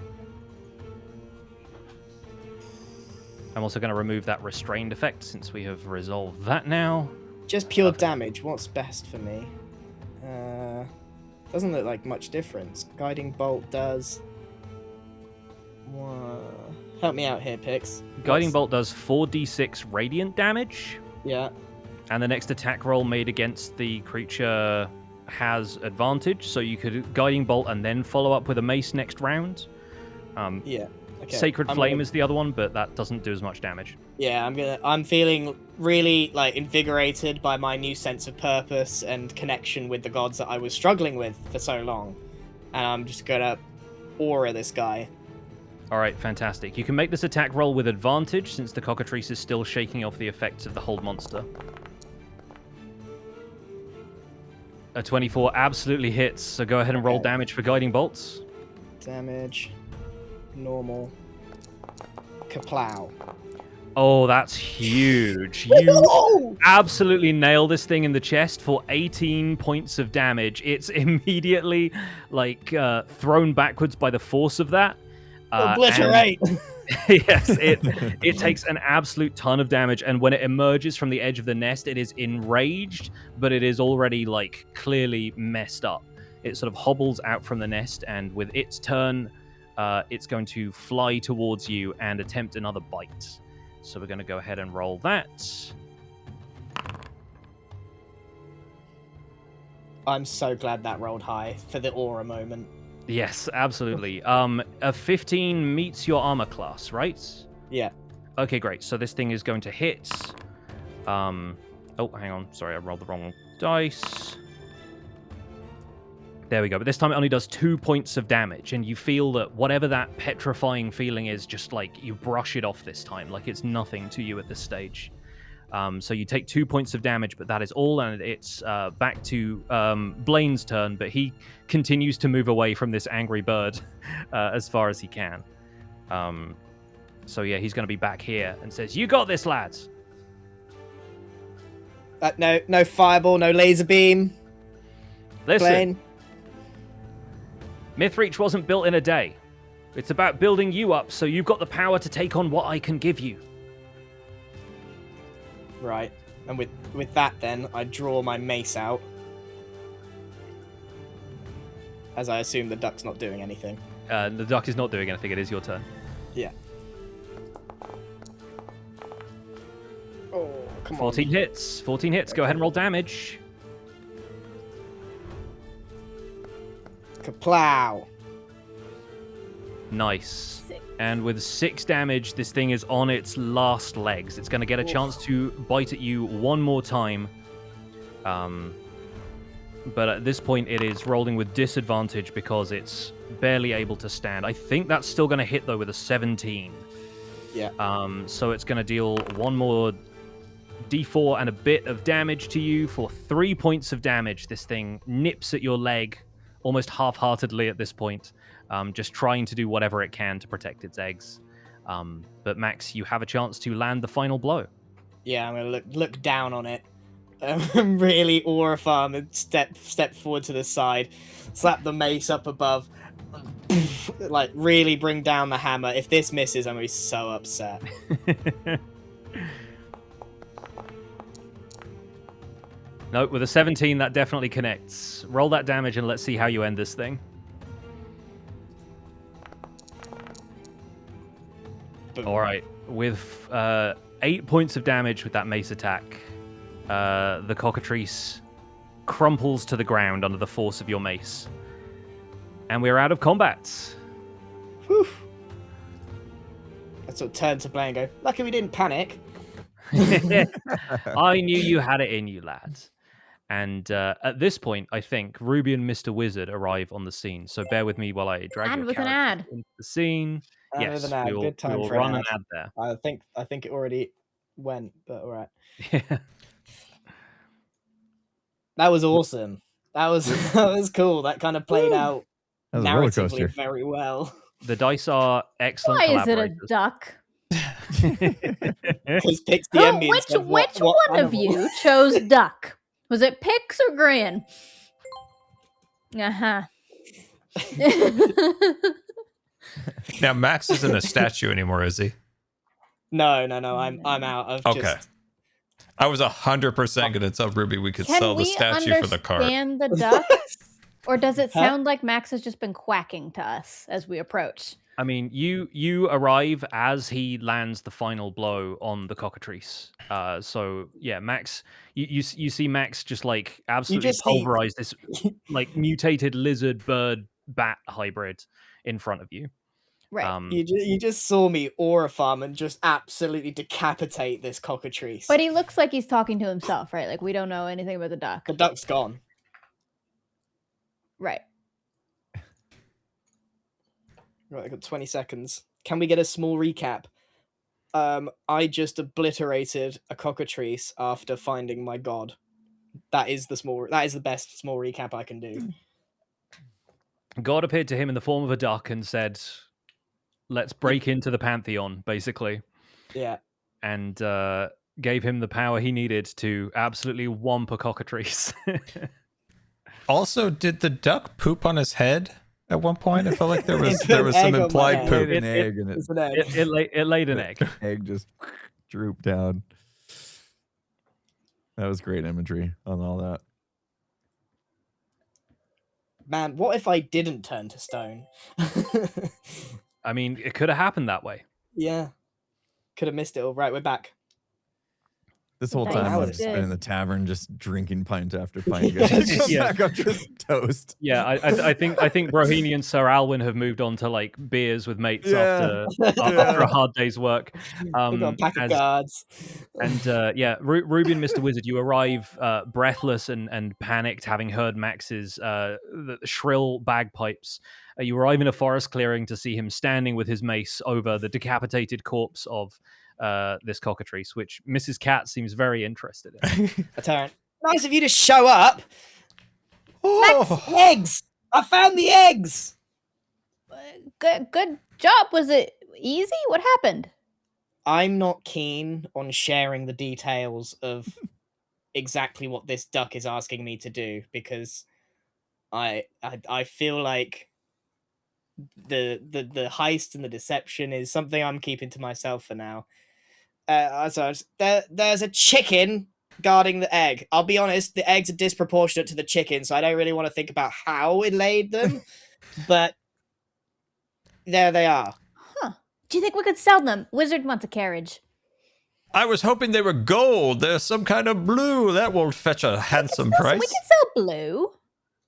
I'm also going to remove that restrained effect since we have resolved that now. Just pure damage. What's best for me? Doesn't look like much difference. Guiding Bolt does... Help me out here, Pix. Guiding Bolt does 4d6 radiant damage. Yeah. And the next attack roll made against the creature has advantage, so you could Guiding Bolt and then follow up with a mace next round. Yeah. Okay. Sacred Flame is the other one, but that doesn't do as much damage. Yeah, I'm feeling really invigorated by my new sense of purpose and connection with the gods that I was struggling with for so long. And I'm just gonna aura this guy. Alright, fantastic. You can make this attack roll with advantage since the cockatrice is still shaking off the effects of the Hold Monster. A 24 absolutely hits, so go ahead and roll damage for Guiding Bolts. Damage. Normal. Kaplow. Oh, that's huge. You absolutely nail this thing in the chest for 18 points of damage. It's immediately, thrown backwards by the force of that. Obliterate! Yes, it takes an absolute ton of damage, and when it emerges from the edge of the nest, it is enraged, but it is already, clearly messed up. It sort of hobbles out from the nest, and with its turn, it's going to fly towards you and attempt another bite. So we're going to go ahead and roll that. I'm so glad that rolled high for the aura moment. Yes, absolutely. A 15 meets your armor class, right? Yeah. Okay, great. So this thing is going to hit. Oh, hang on. Sorry, I rolled the wrong dice. There we go. But this time it only does 2 points of damage, and you feel that whatever that petrifying feeling is, just you brush it off this time. It's nothing to you at this stage. So you take 2 points of damage, but that is all, and it's back to Blaine's turn, but he continues to move away from this angry bird as far as he can. So yeah, he's going to be back here and says, "You got this, lads." No fireball, no laser beam. Listen, Blaine. Mythreach wasn't built in a day. It's about building you up so you've got the power to take on what I can give you. Right. And with that, then I draw my mace out, as I assume the duck's not doing anything. The duck is not doing anything. It is your turn. Yeah. Oh, come 14 hits. 14 hits. Go ahead and roll damage. Kaplow. Nice. And with 6 damage, this thing is on its last legs. It's going to get a chance to bite at you one more time. But at this point, it is rolling with disadvantage because it's barely able to stand. I think that's still going to hit, though, with a 17. Yeah. So it's going to deal one more d4 and a bit of damage to you for 3 points of damage. This thing nips at your leg almost half-heartedly at this point, just trying to do whatever it can to protect its eggs. But Max, you have a chance to land the final blow. Yeah, I'm gonna look down on it. Really awe-farm and step forward to the side, slap the mace up above, like really bring down the hammer. If this misses, I'm gonna be so upset. No, with a 17, that definitely connects. Roll that damage and let's see how you end this thing. Boom. All right, with 8 points of damage with that mace attack, the cockatrice crumples to the ground under the force of your mace. And we're out of combat. Whew. I sort of turn to Blaine and go, lucky we didn't panic. I knew you had it in you, lads. And at this point, I think Ruby and Mr. Wizard arrive on the scene. So bear with me while I drag And your with an character ad. into the scene. And Yes, with an ad. we'll, Good time we'll for an run ad. an ad there. I think it already went, but all right. That was awesome. That was cool. That kind of played out That was a roller narratively coaster. very well. The dice are excellent Why is it a collaborators. duck? Because Pix Who, DM me and which said, which what one of animal?" you chose duck? Was it Pix or Grin? Uh-huh. Now Max isn't a statue anymore, is he? No. I'm out of Okay. just. I was 100% going to tell Ruby we could Can sell the we statue for the cart. understand the duck? Or does it Huh? sound like Max has just been quacking to us as we approach? I mean, you arrive as he lands the final blow on the cockatrice. So yeah, Max, you see Max just like absolutely just see- pulverize this like mutated lizard bird bat hybrid in front of you. Right. You just saw me aura farm and just absolutely decapitate this cockatrice. But he looks like he's talking to himself, right? Like we don't know anything about the duck. The duck's gone. Right. Right, I got 20 seconds. Can we get a small recap? I just obliterated a cockatrice after finding my god. That is the best small recap I can do. God appeared to him in the form of a duck and said, "Let's break into the pantheon," basically. Yeah. And gave him the power he needed to absolutely whomp a cockatrice. Also, did the duck poop on his head at one point? I felt like there was It put some egg on my implied head. poop. Laid an egg and It's an egg. it laid an egg. egg just drooped down. That was great imagery on all that. Man, what if I didn't turn to stone? I mean, it could have happened that way. Yeah. Could have missed it all. Right, we're back. This whole Nice. time That I've was just been good. in the tavern, just drinking pint after pint. Just Yeah. back up, just toast. Yeah, I think Brohini and Sir Alwyn have moved on to like beers with mates Yeah. after a hard day's work. We've got a pack of cards. And yeah, Ruby and Mr. Wizard, you arrive breathless and panicked, having heard Max's the shrill bagpipes. You arrive in a forest clearing to see him standing with his mace over the decapitated corpse of this cockatrice, which Mrs. Cat seems very interested in. A turn. Nice of you to show up. Oh, Eggs! I found the eggs! Good job. Was it easy? What happened? I'm not keen on sharing the details of exactly what this duck is asking me to do because I feel like the heist and the deception is something I'm keeping to myself for now. There's a chicken guarding the egg. I'll be honest, the eggs are disproportionate to the chicken, so I don't really want to think about how it laid them. But there they are. Huh. Do you think we could sell them? Wizard wants a carriage. I was hoping they were gold. There's some kind of blue. That will fetch a handsome price. We can sell blue.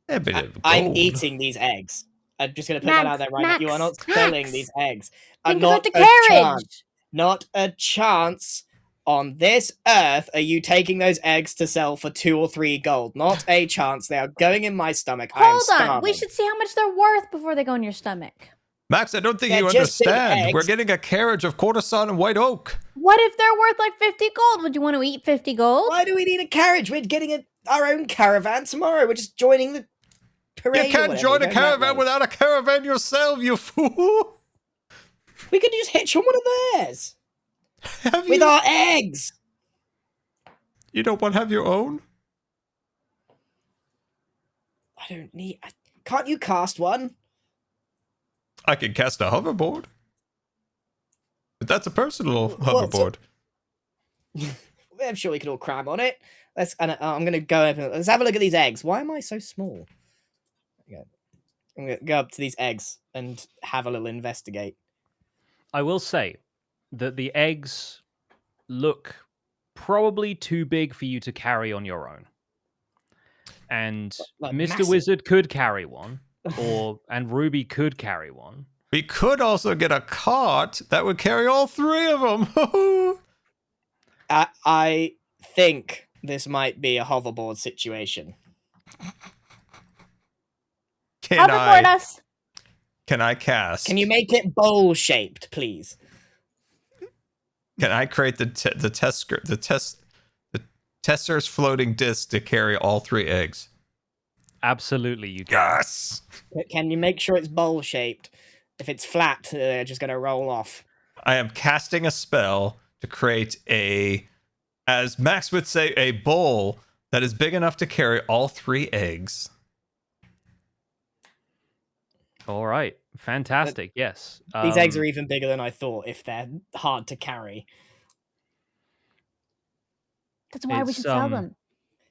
A bit of I'm gold. eating these eggs. I'm just going to put Max, that out there right now. You are not Max, selling Max. these eggs. Think Not about the a carriage. chance. Not a chance on this earth are you taking those eggs to sell for 2 or 3 gold. Not a chance. They are going in my stomach. I am Hold on. starving. We should see how much they're worth before they go in your stomach. Max, I don't think They're you just big understand. We're eggs. getting a carriage of courtesan and white oak. What if they're worth like 50 gold? Would you want to eat 50 gold? Why do we need a carriage? We're getting our own caravan tomorrow. We're just joining the parade. You can't join a caravan without a caravan yourself, you fool. We could just hitch on one of theirs Have with you? our eggs. You don't want to have your own? I don't need. Can't you cast one? I can cast a hoverboard. But that's a personal What's hoverboard. I'm sure we could all cram on it. I'm gonna go up. Let's have a look at these eggs. Why am I so small? I'm gonna go up to these eggs and have a little investigate. I will say that the eggs look probably too big for you to carry on your own. And Like Mr. massive. Wizard could carry one, and Ruby could carry one. We could also get a cart that would carry all 3 of them. I think this might be a hoverboard situation. Hoverboard us. Can I cast? Can you make it bowl shaped, please? Can I create the tester's floating disc to carry all 3 eggs? Absolutely, you can. Yes. Can you make sure it's bowl shaped? If it's flat, they're just gonna roll off. I am casting a spell to create as Max would say, a bowl that is big enough to carry all 3 eggs. All right. Fantastic. Yes. These eggs are even bigger than I thought if they're hard to carry. That's why we should sell them.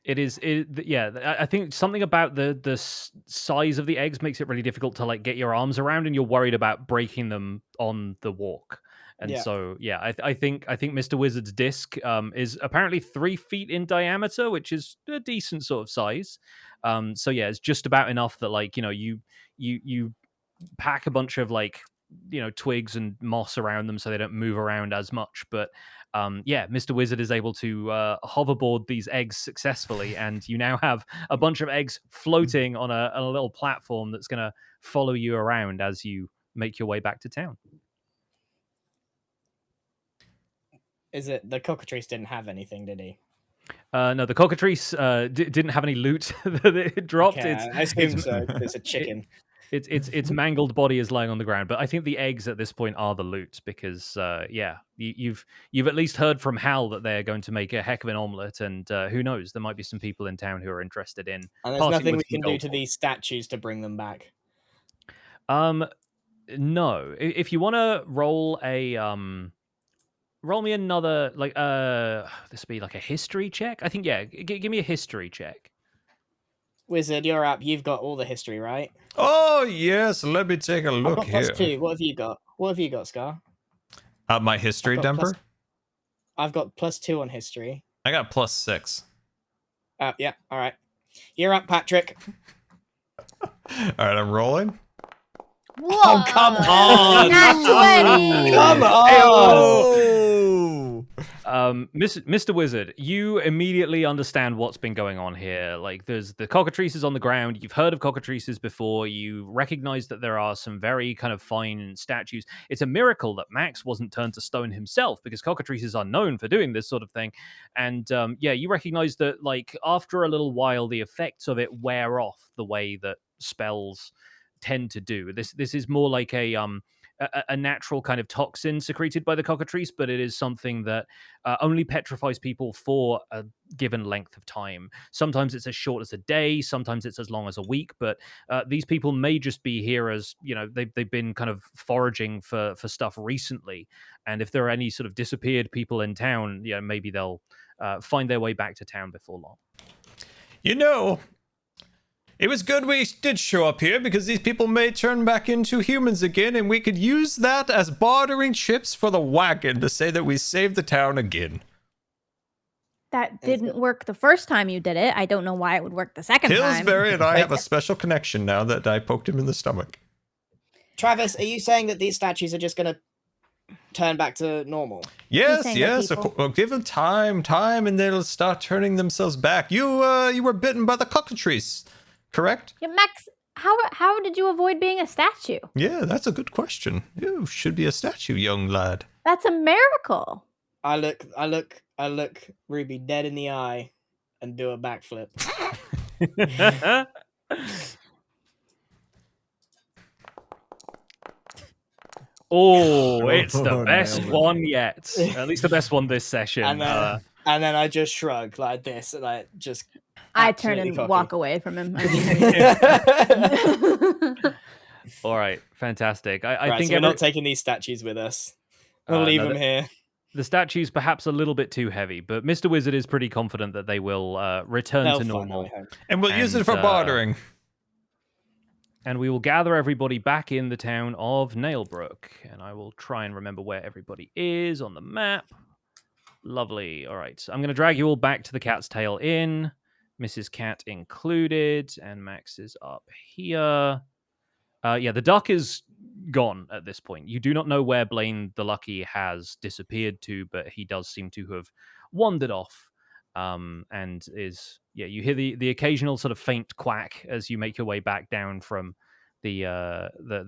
Yeah, I think something about the size of the eggs makes it really difficult to like get your arms around, and you're worried about breaking them on the walk. And Yeah. so, yeah, I think Mr. Wizard's disc is apparently 3 feet in diameter, which is a decent sort of size. So yeah, it's just about enough that like you pack a bunch of like twigs and moss around them so they don't move around as much, but yeah, Mr. Wizard is able to hoverboard these eggs successfully, and you now have a bunch of eggs floating on a little platform that's going to follow you around as you make your way back to town. Is it the cockatrice didn't have anything, did he? No, the cockatrice didn't have any loot that it dropped. Okay, I assume so. It's a chicken. Its mangled body is lying on the ground, but I think the eggs at this point are the loot because yeah, you've at least heard from Hal that they're going to make a heck of an omelet, and who knows, there might be some people in town who are interested in. And there's parting nothing with we some can do gold to for. these statues to bring them back. No. If you want to roll roll me another like this would be like a history check. I think yeah, give me a history check. Wizard, you're up. You've got all the history, right? Oh yes, let me take a I've look got here. +2. What have you got? What have you got, Scar? My history I've got number. I've got +2 on history. I got +6. Yeah, all right. You're up, Patrick. All right, I'm rolling. Whoa. Oh, come on. Nat 20. Come on. Mr. Wizard, you immediately understand what's been going on here. Like, there's the cockatrices on the ground. You've heard of cockatrices before. You recognize that there are some very kind of fine statues. It's a miracle that Max wasn't turned to stone himself, because cockatrices are known for doing this sort of thing. And yeah, you recognize that, like, after a little while, the effects of it wear off the way that spells tend to do. This is more like a a natural kind of toxin secreted by the cockatrice, but it is something that only petrifies people for a given length of time. Sometimes it's as short as a day, sometimes it's as long as a week, but these people may just be here as, they've been kind of foraging for stuff recently. And if there are any sort of disappeared people in town, maybe they'll find their way back to town before long. It was good we did show up here because these people may turn back into humans again, and we could use that as bartering chips for the wagon to say that we saved the town again. That didn't work the first time you did it. I don't know why it would work the second time. Pillsbury and I have a special connection now that I poked him in the stomach. Travis, are you saying that these statues are just going to turn back to normal? Yes. Well, give them time, and they'll start turning themselves back. You were bitten by the cockatrice, correct? Yeah, Max, how did you avoid being a statue? Yeah, that's a good question. You should be a statue, young lad. That's a miracle. I look Ruby dead in the eye and do a backflip. Oh, it's the best one yet. At least the best one this session. And then I just shrug like this, and I just. I turn and walk away from him. All right, fantastic. I think we're not taking these statues with us. We'll leave them here. The statue's perhaps a little bit too heavy, but Mr. Wizard is pretty confident that they will return to normal. And we'll use it for bartering. And we will gather everybody back in the town of Nailbrook. And I will try and remember where everybody is on the map. Lovely. All right. So I'm going to drag you all back to the Cat's Tail Inn. Mrs. Cat included. And Max is up here. The duck is gone at this point. You do not know where Blaine the Lucky has disappeared to, but he does seem to have wandered off. And is you hear the occasional sort of faint quack as you make your way back down from the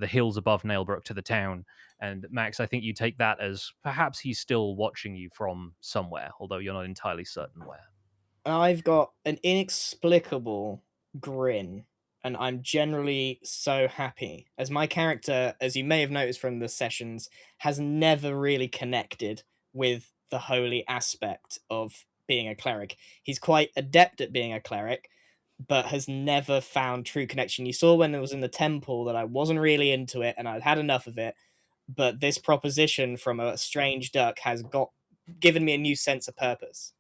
hills above Nailbrook to the town. And Max, I think you take that as perhaps he's still watching you from somewhere, although you're not entirely certain where. I've got an inexplicable grin, and I'm generally so happy, as my character, as you may have noticed from the sessions, has never really connected with the holy aspect of being a cleric. He's quite adept at being a cleric, but has never found true connection. You saw when it was in the temple that I wasn't really into it and I'd had enough of it, but this proposition from a strange duck has given me a new sense of purpose.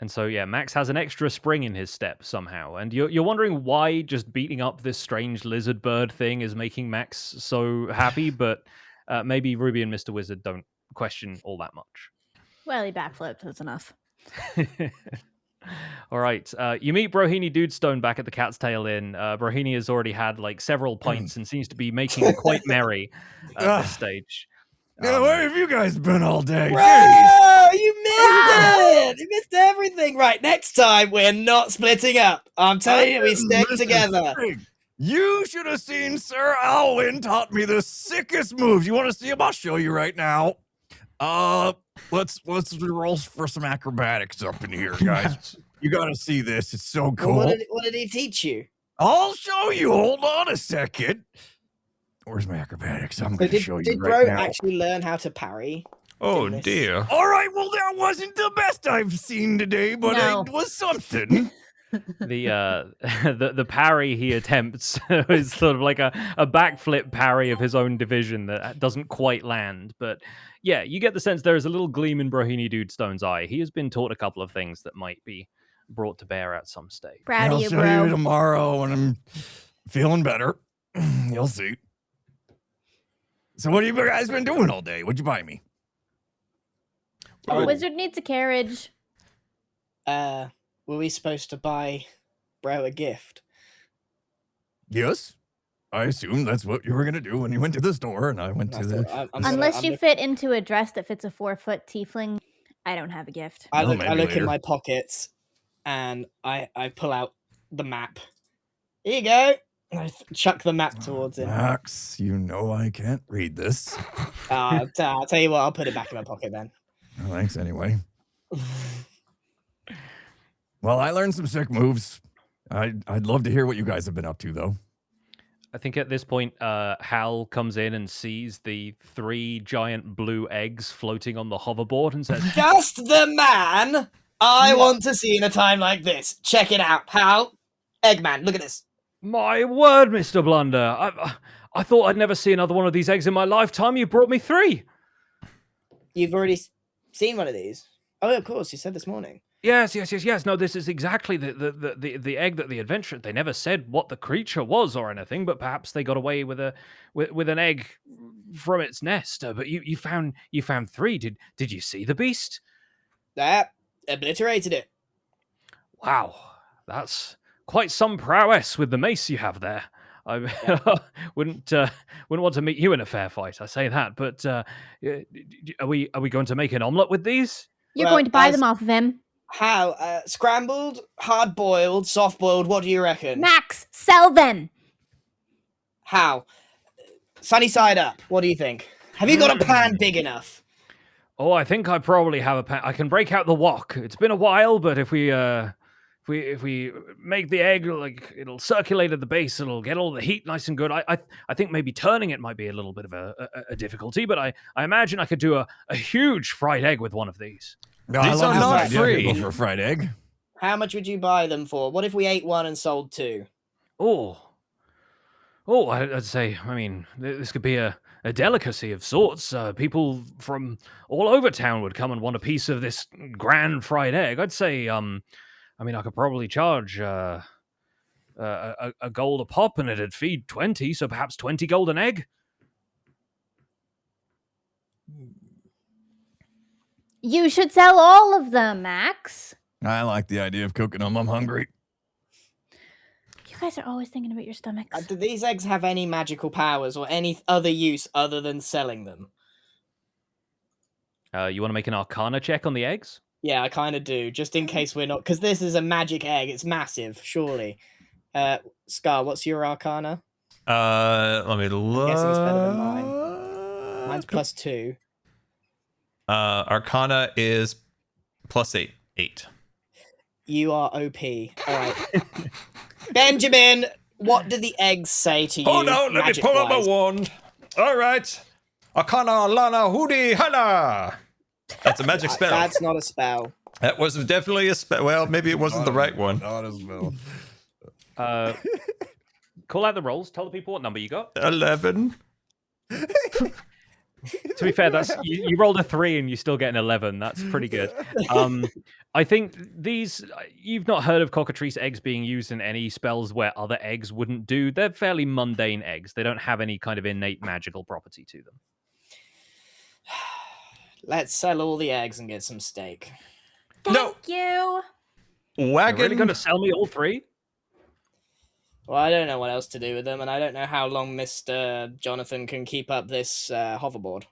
And so, Max has an extra spring in his step somehow. And you're wondering why just beating up this strange lizard bird thing is making Max so happy, but maybe Ruby and Mr. Wizard don't question all that much. Well, he backflipped. That's enough. All right. You meet Brohini Dudestone back at the Cat's Tail Inn. Brohini has already had several pints and seems to be making quite merry at this stage. Where have you guys been all day? Bro, you missed it! You missed everything. Right, next time we're not splitting up. I'm telling you, we stick together. You should have seen Sir Alwyn taught me the sickest moves. You want to see them? I'll show you right now. Let's roll for some acrobatics up in here, guys. You got to see this. It's so cool. Well, what did he teach you? I'll show you. Hold on a second. Where's my acrobatics? I'm going to show you right now. Did Bro actually learn how to parry? Oh, dear. All right, well, that wasn't the best I've seen today, but it was something. The parry he attempts is sort of like a backflip parry of his own division that doesn't quite land. But yeah, you get the sense there is a little gleam in Brohini Dudestone's eye. He has been taught a couple of things that might be brought to bear at some stage. Proud of you, bro. I'll show you tomorrow when I'm feeling better. You'll see. So what have you guys been doing all day? What'd you buy me? The wizard needs a carriage. Were we supposed to buy Bro a gift? Yes. I assume that's what you were going to do when you went to the store and I went to the... Unless you fit into a dress that fits a 4-foot tiefling, I don't have a gift. I look in my pockets and I pull out the map. Here you go. And I chuck the map towards him. Max, you know I can't read this. I'll tell you what, I'll put it back in my pocket then. Oh, thanks anyway. Well, I learned some sick moves. I'd love to hear what you guys have been up to, though. I think at this point, Hal comes in and sees the 3 giant blue eggs floating on the hoverboard and says, Just the man I want to see in a time like this. Check it out, pal. Eggman, look at this. "My word, Mr. Blunder! I thought I'd never see another one of these eggs in my lifetime. You brought me 3." You've already seen one of these? Oh, of course, you said this morning. Yes. No, this is exactly the egg that the adventure. They never said what the creature was or anything, but perhaps they got away with an egg from its nest. But you found 3. Did you see the beast? That obliterated it. Wow, that's quite some prowess with the mace you have there. I wouldn't want to meet you in a fair fight. I say that, but are we going to make an omelet with these? You're Well, going to buy them off of him. How? Scrambled, hard boiled, soft boiled. What do you reckon? Max, sell them. How? Sunny side up. What do you think? Have you got a pan big enough? Oh, I think I probably have a pan. I can break out the wok. It's been a while, but if we make the egg, like, it'll circulate at the base, it'll get all the heat nice and good. I think maybe turning it might be a little bit of a difficulty, but I imagine I could do a huge fried egg with one of these. No, These are not free. Go for a fried egg. How much would you buy them for? What if we ate one and sold 2? Oh, I'd say, I mean, this could be a delicacy of sorts. People from all over town would come and want a piece of this grand fried egg. I'd say, I mean, I could probably charge a gold a pop, and it'd feed 20, so perhaps 20 gold an egg. You should sell all of them, Max. I like the idea of cooking them. I'm hungry. You guys are always thinking about your stomachs. Do these eggs have any magical powers or any other use other than selling them? You want to make an Arcana check on the eggs? Yeah, I kind of do, just in case we're not... Because this is a magic egg. It's massive, surely. Scar, what's your Arcana? Let me look. I'm guessing it's better than mine. Mine's +2. Arcana is +8. 8. You are OP. All right. Benjamin, what do the eggs say to you? Hold on, let me pull up my wand. All right. Arcana Lana Hoodie Hana. That's a magic spell. That's not a spell. That was definitely a spell. Well, maybe it wasn't the right one. Not a spell. Call out the rolls. Tell the people what number you got. 11. To be fair, that's you rolled a 3 and you still get an 11. That's pretty good. I think you've not heard of cockatrice eggs being used in any spells where other eggs wouldn't do. They're fairly mundane eggs. They don't have any kind of innate magical property to them. Let's sell all the eggs and get some steak. No. Thank you. Wagon. You're really going to sell me all 3? Well, I don't know what else to do with them, and I don't know how long Mr. Jonathan can keep up this hoverboard.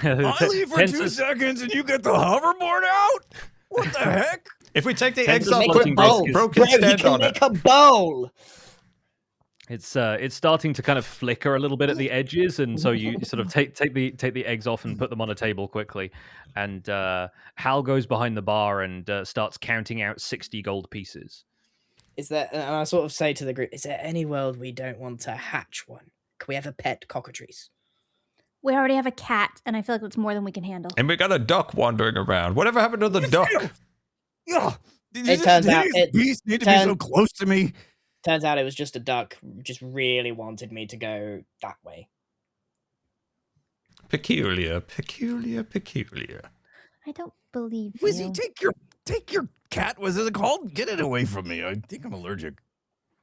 I leave for 2 seconds and you get the hoverboard out? What the heck? If we take the Tends eggs to off, make put a bowl. Bro can stand can on make it. a bowl. It's starting to kind of flicker a little bit at the edges, and so you sort of take the eggs off and put them on a table quickly. And Hal goes behind the bar and starts counting out 60 gold pieces. Is there? And I sort of say to the group, is there any world we don't want to hatch one? Can we have a pet cockatrice? We already have a cat, and I feel like that's more than we can handle. And we got a duck wandering around. Whatever happened to the duck? Yeah. It turns out beast need to be so close to me. Turns out it was just a duck. Just really wanted me to go that way. Peculiar, peculiar, peculiar. I don't believe Wizzy, you. take your cat. Was it called? Get it away from me. I think I'm allergic.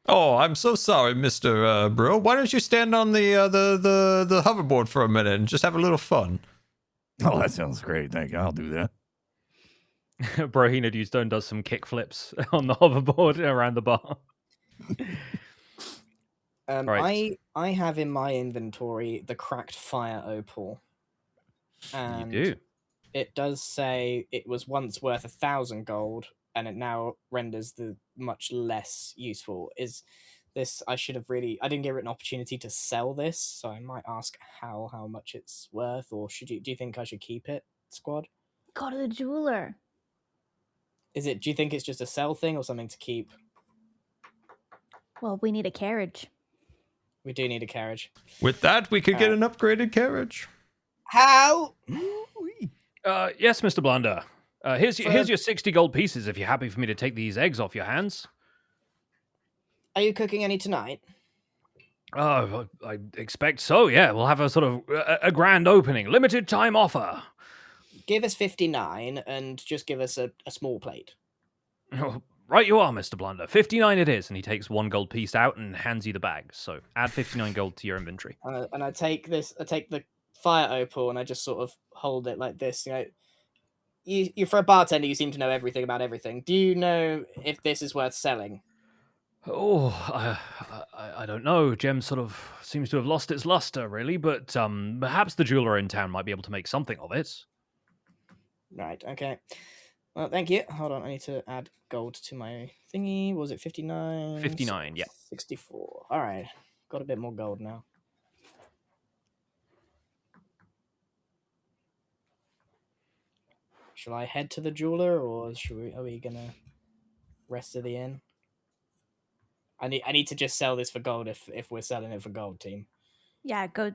Oh, I'm so sorry, Mr. Bro. Why don't you stand on the hoverboard for a minute and just have a little fun? Oh, that sounds great. Thank you. I'll do that. Brohina Dewstone does some kick flips on the hoverboard around the bar. Right. I have in my inventory the cracked fire opal. And You do. it does say it was once worth 1,000 gold, and it now renders the much less useful. Is this? I didn't give it an opportunity to sell this, so I might ask how much it's worth, or do you think I should keep it, squad? Go to the jeweler. Do you think it's just a sell thing or something to keep? Well, we need a carriage. We do need a carriage. With that, we could get an upgraded carriage. How? Yes, Mr. Blunder. Here's your 60 gold pieces if you're happy for me to take these eggs off your hands. Are you cooking any tonight? Oh, I expect so, yeah. We'll have a sort of a grand opening. Limited time offer. Give us 59 and just give us a small plate. Oh, right you are, Mr. Blunder. 59 it is. And he takes 1 gold piece out and hands you the bag. So add 59 gold to your inventory. And I take the fire opal and I just sort of hold it like this. You know, you for a bartender, you seem to know everything about everything. Do you know if this is worth selling? Oh, I don't know. Gem sort of seems to have lost its luster, really. But perhaps the jeweler in town might be able to make something of it. Right, okay. Well, thank you. Hold on, I need to add gold to my thingy. What was it 59? 59, yeah. 64. All right. Got a bit more gold now. Shall I head to the jeweler or are we gonna rest at the inn? I need to just sell this for gold if we're selling it for gold, team. Yeah, go.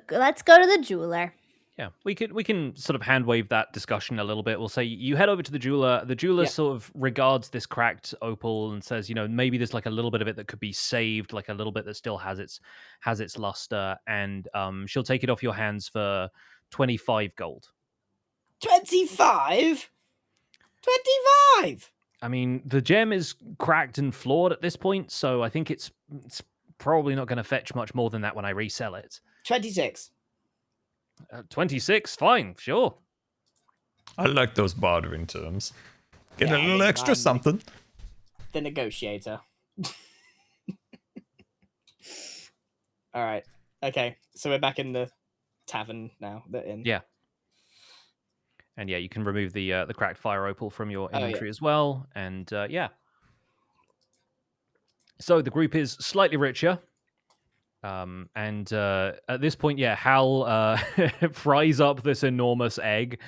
Let's go to the jeweler. Yeah, we can sort of hand wave that discussion a little bit. We'll say you head over to the jeweler. The jeweler sort of regards this cracked opal and says, maybe there's like a little bit of it that could be saved, like a little bit that still has its luster, and she'll take it off your hands for 25 gold. 25? 25! I mean, the gem is cracked and flawed at this point, so I think it's probably not going to fetch much more than that when I resell it. 26. 26, fine, sure. I like those bartering terms. Get a little extra something. The negotiator. All right. Okay. So we're back in the tavern now. The inn. Yeah. And yeah, you can remove the cracked fire opal from your inventory as well. And so the group is slightly richer. And at this point, Hal fries up this enormous egg.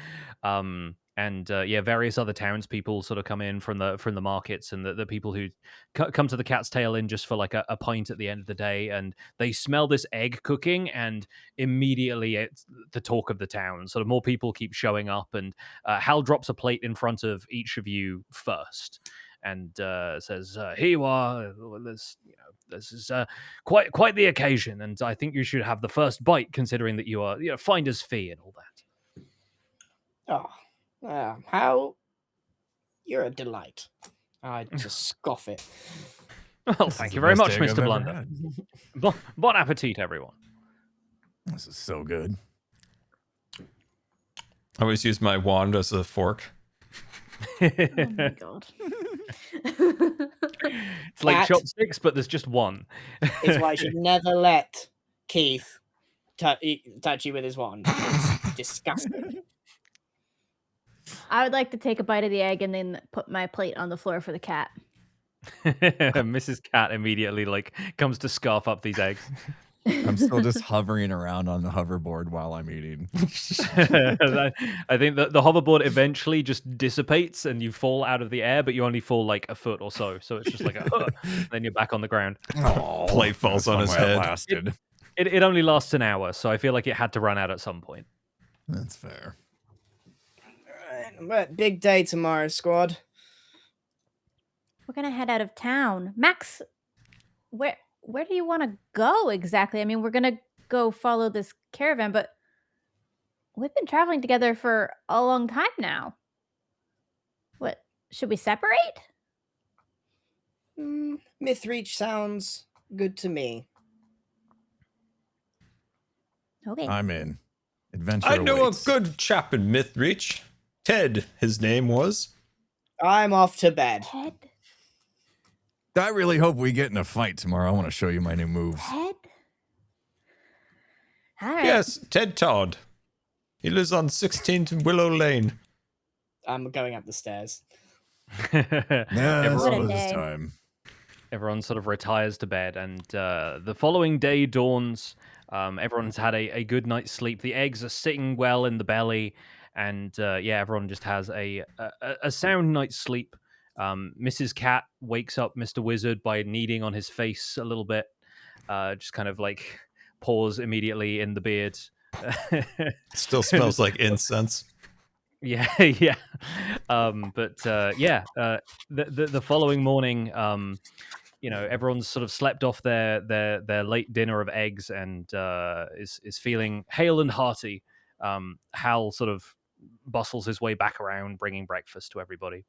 And various other townspeople sort of come in from the markets, and the people who come to the Cat's Tail Inn just for like a pint at the end of the day, and they smell this egg cooking, and immediately it's the talk of the town. Sort of more people keep showing up, and Hal drops a plate in front of each of you first, and says, "Here you are. This is quite the occasion, and I think you should have the first bite, considering that you are finder's fee and all that." Oh, how you're a delight. I just scoff it. Well, thank you very much, Mr. Blunder. Bon appetit, everyone. This is so good. I always use my wand as a fork. Oh my god. It's like chopsticks, but there's just one. It's why I should never let Keith touch you with his wand. It's disgusting. I would like to take a bite of the egg and then put my plate on the floor for the cat. Mrs. Cat immediately comes to scarf up these eggs. I'm still just hovering around on the hoverboard while I'm eating. I think that the hoverboard eventually just dissipates and you fall out of the air, but you only fall like a foot or so. So it's just like then you're back on the ground. Oh, plate falls on his head. It only lasts an hour, so I feel like it had to run out at some point. That's fair. All right, big day tomorrow, squad. We're gonna head out of town. Max, where do you want to go exactly? I mean, we're gonna go follow this caravan, but we've been traveling together for a long time now. What, should we separate? Mythreach sounds good to me. Okay. I'm in. Adventure I know awaits. a good chap in Mythreach. Ted, his name was. I'm off to bed. Ted? I really hope we get in a fight tomorrow. I want to show you my new moves. Ted? All right. Yes, Ted Todd. He lives on 16th Willow Lane. I'm going up the stairs. Yeah, What a so day. this time. Everyone sort of retires to bed, and the following day dawns. Everyone's had a good night's sleep. The eggs are sitting well in the belly, and everyone just has a sound night's sleep. Mrs. Cat wakes up Mr. Wizard by kneading on his face a little bit, just kind of like paws immediately in the beard. Still smells like incense. Yeah, yeah. The following morning, everyone's sort of slept off their late dinner of eggs and is feeling hale and hearty. Hal sort of bustles his way back around, bringing breakfast to everybody.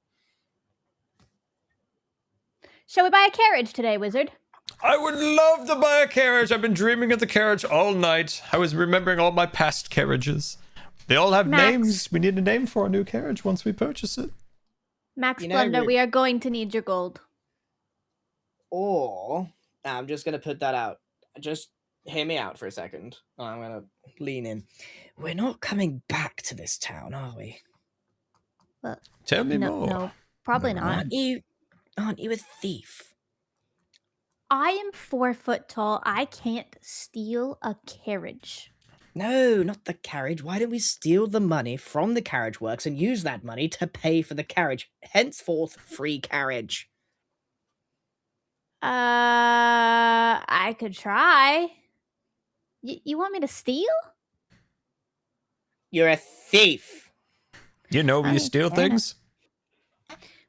Shall we buy a carriage today, Wizard? I would love to buy a carriage. I've been dreaming of the carriage all night. I was remembering all my past carriages. They all have Max. names. We need a name for our new carriage once we purchase it. Max You know, Blunder, we are going to need your gold. Or I'm just gonna put that out. Just hear me out for a second. I'm gonna lean in. We're not coming back to this town, are we? Well, Tell me no, more. no, probably Never not. mind. Aren't you a thief? I am 4 foot tall. I can't steal a carriage. No, not the carriage. Why don't we steal the money from the carriage works and use that money to pay for the carriage? Henceforth, free carriage. I could try. You want me to steal? You're a thief. You know I you steal can. things?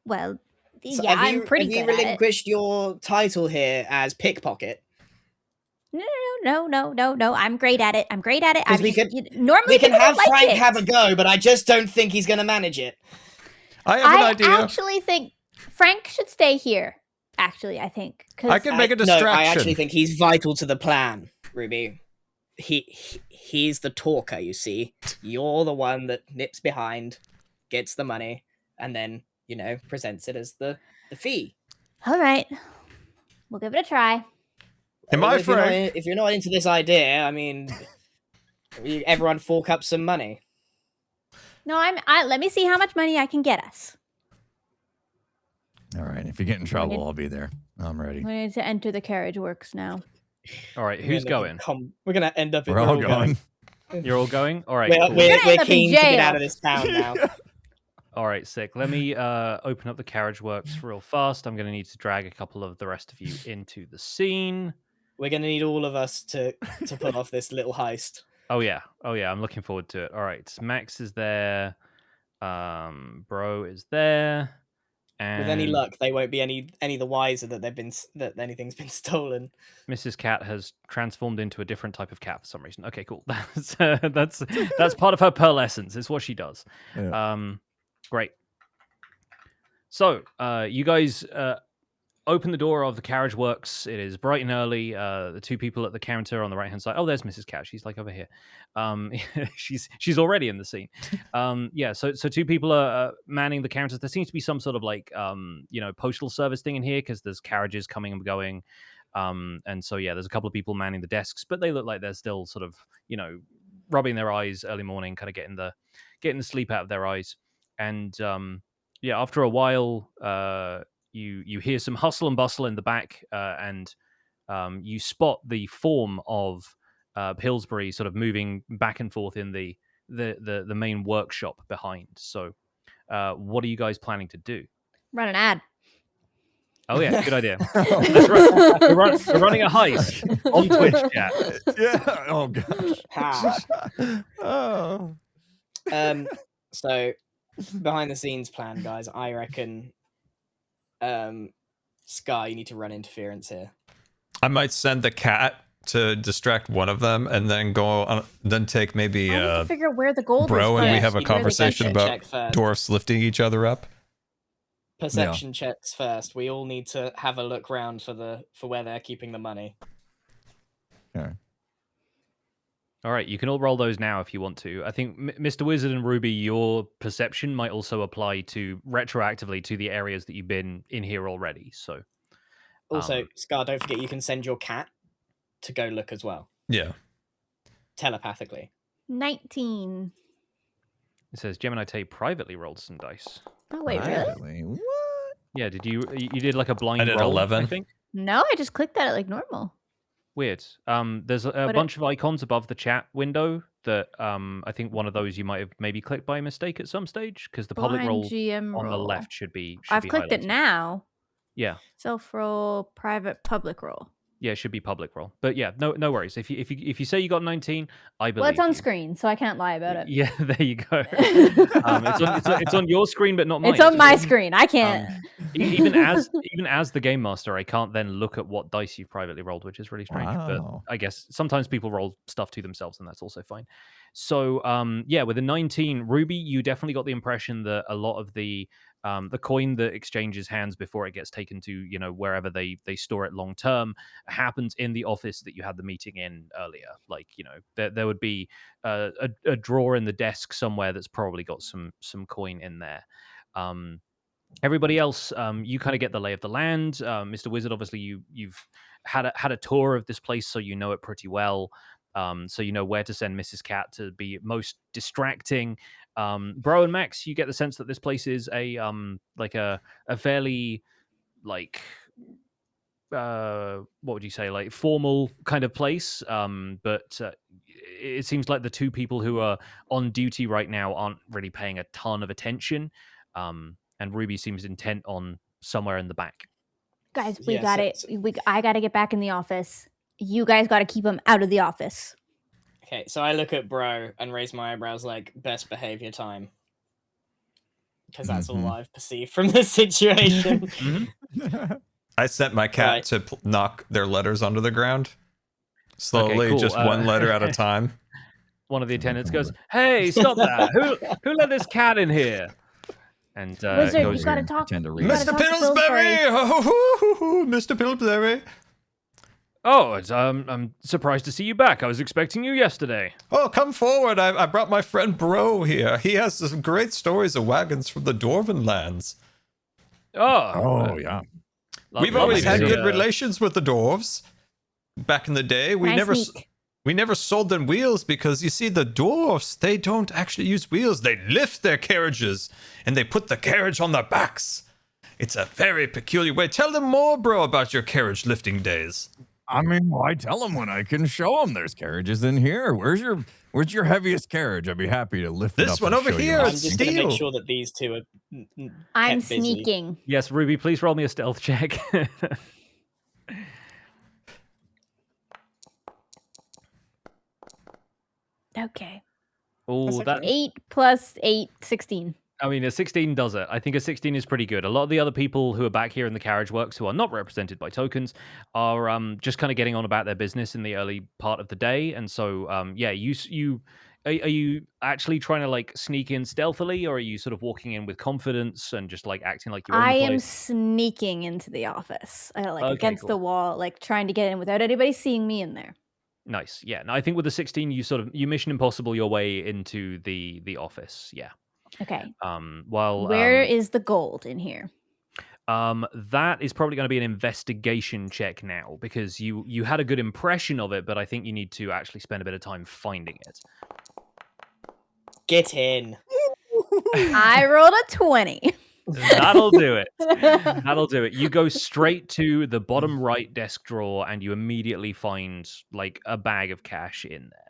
Well, So yeah, have you, I'm pretty have you good at it. relinquished your title here as pickpocket? No. I'm great at it. I'm great at it. 'Cause I'm we just, could- normally We can people have don't like Frank it. have a go, but I just don't think he's going to manage it. I have an I idea. actually think Frank should stay here. Actually, I think. 'Cause I can make a No, distraction. I actually think he's vital to the plan, Ruby. He's the talker, you see. You're the one that nips behind, gets the money, and then, presents it as the fee. All right. We'll give it a try. Am I If you're not Frank? if you're not into this idea, I mean, everyone fork up some money. No, let me see how much money I can get us. All right. If you get in trouble, I'll be there. I'm ready. We need to enter the carriage works now. All right, who's going? We're gonna end up. We're all going. You're all going? All right, We're, cool. we're, You're gonna we're end up in keen to get jail. out of this town now. All right, sick. Let me open up the carriage works real fast. I'm going to need to drag a couple of the rest of you into the scene. We're gonna need all of us to pull off this little heist. Oh yeah, I'm looking forward to it. All right, Max is there. Bro is there. And With any luck, they won't be any the wiser that that anything's been stolen. Mrs. Cat has transformed into a different type of cat for some reason. Okay, cool. That's part of her pearlescence. It's what she does. Yeah. Great. So, you guys open the door of the carriage works. It is bright and early. The two people at the counter on the right hand side. Oh, there's Mrs. Cat. She's like over here. She's already in the scene. So two people are manning the counters. There seems to be some sort of like postal service thing in here because there's carriages coming and going. And so there's a couple of people manning the desks, but they look like they're still sort of rubbing their eyes early morning, kind of getting the sleep out of their eyes. And after a while, you hear some hustle and bustle in the back, and you spot the form of Pillsbury sort of moving back and forth in the main workshop behind. So, what are you guys planning to do? Run an ad. Oh yeah, good idea. We're running a heist on Twitch chat. Yeah. Oh gosh. Ha. Oh. So behind the scenes plan, guys, I reckon Sky, you need to run interference here. I might send the cat to distract one of them and then go on, then take maybe I need to figure out where the gold Bro is and we first. have a You do the conversation perception about check first. dwarfs lifting each other up. Perception checks first. We all need to have a look round for where they're keeping the money. Okay. All right, you can all roll those now if you want to. I think Mr. Wizard and Ruby, your perception might also apply to retroactively to the areas that you've been in here already. So, Also, Scar, don't forget you can send your cat to go look as well, Yeah. telepathically. 19. it says Gemini Tay privately rolled some dice. Oh, wait, really? Privately? What? Yeah, you did like a blind I did roll, 11. I think. No, I just clicked at it like normal. Weird. There's a But bunch of icons above the chat window that I think one of those you might have maybe clicked by mistake at some stage, because the public Blind roll GM on the roll. left should be I've clicked it highlighted. now. Yeah. Self roll, private, public roll. Yeah, it should be public roll. But yeah, no worries. If you say you got 19, I believe Well, it's on you. screen, so I can't lie about it. Yeah, there you go. It's on your screen, but not mine. It's on my screen. I can't. Even as the game master, I can't then look at what dice you've privately rolled, which is really strange. Wow. But I guess sometimes people roll stuff to themselves, and that's also fine. So yeah, with a 19, Ruby, you definitely got the impression that a lot of the coin that exchanges hands before it gets taken to wherever they store it long term happens in the office that you had the meeting in earlier. Like there would be a drawer in the desk somewhere that's probably got some coin in there. Everybody else, you kind of get the lay of the land. Mr. Wizard, obviously you've had a tour of this place, so you know it pretty well. So you know where to send Mrs. Cat to be most distracting. Bro and Max, you get the sense that this place is a fairly like what would you say, like formal kind of place. But it seems like the two people who are on duty right now aren't really paying a ton of attention. And Ruby seems intent on somewhere in the back. Guys, Yeah, got it. I got to get back in the office. You guys got to keep him out of the office. Okay, so I look at Bro and raise my eyebrows like best behavior time. Because that's all I've perceived from this situation. I sent my cat to knock their letters onto the ground. Slowly, Okay, cool. just one letter at a time. One of the attendants goes, "Hey, stop that! Who let this cat in here?" And Wizard, goes, you got to talk. Mr. Pillsbury! Oh, Mr. Pillsbury! "Oh, I'm surprised to see you back. I was expecting you yesterday." Oh, come forward. I brought my friend Bro here. He has some great stories of wagons from the Dwarven lands. Oh, yeah. We've always had good relations with the dwarves. Back in the day, we never sold them wheels because, you see, the dwarves, they don't actually use wheels. They lift their carriages and they put the carriage on their backs. It's a very peculiar way. Tell them more, Bro, about your carriage lifting days. I mean, why tell them when I can show them there's carriages in here? Where's your heaviest carriage? I'd be happy to lift it up. This one and over show you here. how I'm to just do going it. to make sure that these two are I'm kept busy. sneaking. Yes, Ruby, please roll me a stealth check. Okay. Oh, That's that okay. 8 plus 8, 16. I mean, a 16 does it. I think a 16 is pretty good. A lot of the other people who are back here in the carriage works who are not represented by tokens are just kind of getting on about their business in the early part of the day. And so, yeah, are you actually trying to like sneak in stealthily, or are you sort of walking in with confidence and just like acting like you own the I am place? sneaking into the office, Okay, against cool. the wall, like trying to get in without anybody seeing me in there. Nice. Yeah. No, I think with the 16, you Mission Impossible your way into the office. Yeah. Okay. While Where is the gold in here? that is probably going to be an investigation check now, because you had a good impression of it, but I think you need to actually spend a bit of time finding it. Get in. I rolled a 20. That'll do it. That'll do it. You go straight to the bottom right desk drawer and you immediately find like a bag of cash in there.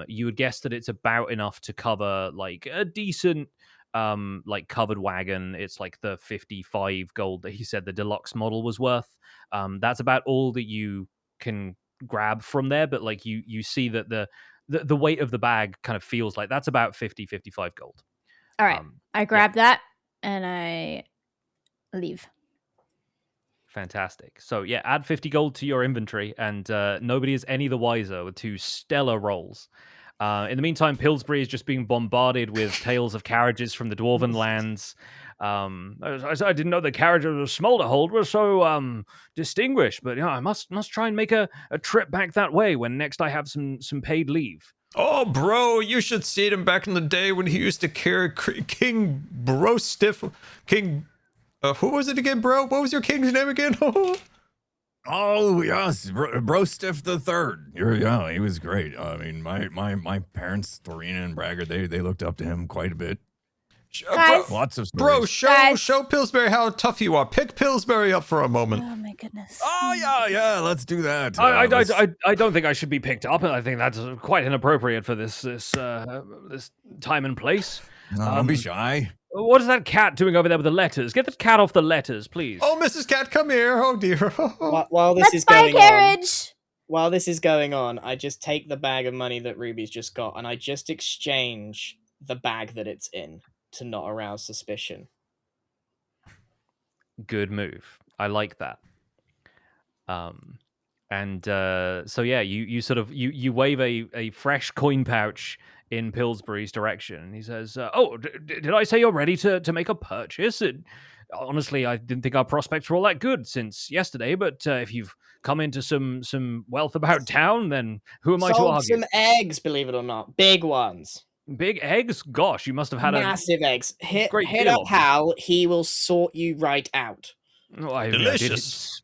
You would guess that it's about enough to cover like a decent like covered wagon. It's like the 55 gold that he said the deluxe model was worth. That's about all that you can grab from there, but like you see that the weight of the bag kind of feels like that's about 55 gold. All right. I grab that and I leave. Fantastic. So yeah, add 50 gold to your inventory, and nobody is any the wiser with 2 stellar rolls. In the meantime, Pillsbury is just being bombarded with tales of carriages from the Dwarven lands. I didn't know the carriages of Smolderhold were so distinguished, but I must try and make a trip back that way when next I have some paid leave. Oh, Bro, you should see him back in the day when he used to carry King Bro Stiff. King... who was it again, Bro? What was your king's name again? Oh yes, Bro Stiff the Third. Yeah, he was great. I mean, my parents, Thorina and Braggart, they looked up to him quite a bit. Guys. Lots of Bro, stories. show Pillsbury how tough you are. Pick Pillsbury up for a moment. Oh my goodness. Oh yeah, let's do that. I don't think I should be picked up. I think that's quite inappropriate for this time and place. Don't be shy. What is that cat doing over there with the letters? Get the cat off the letters, please. Oh, Mrs. Cat, come here. Oh dear. While this Let's is buy a going on, carriage. while this is going on, I just take the bag of money that Ruby's just got, and I just exchange the bag that it's in to not arouse suspicion. Good move. I like that. So yeah, you sort of you wave a fresh coin pouch in Pillsbury's direction, and he says, did I say you're ready to make a purchase? Honestly, I didn't think our prospects were all that good since yesterday, but if you've come into some wealth about town, then who am I to Sold argue? some eggs, believe it or not, big ones, Big eggs? Gosh, you must have had massive eggs. Hit great hit deal up of them. Hal. He will sort you right out. Delicious.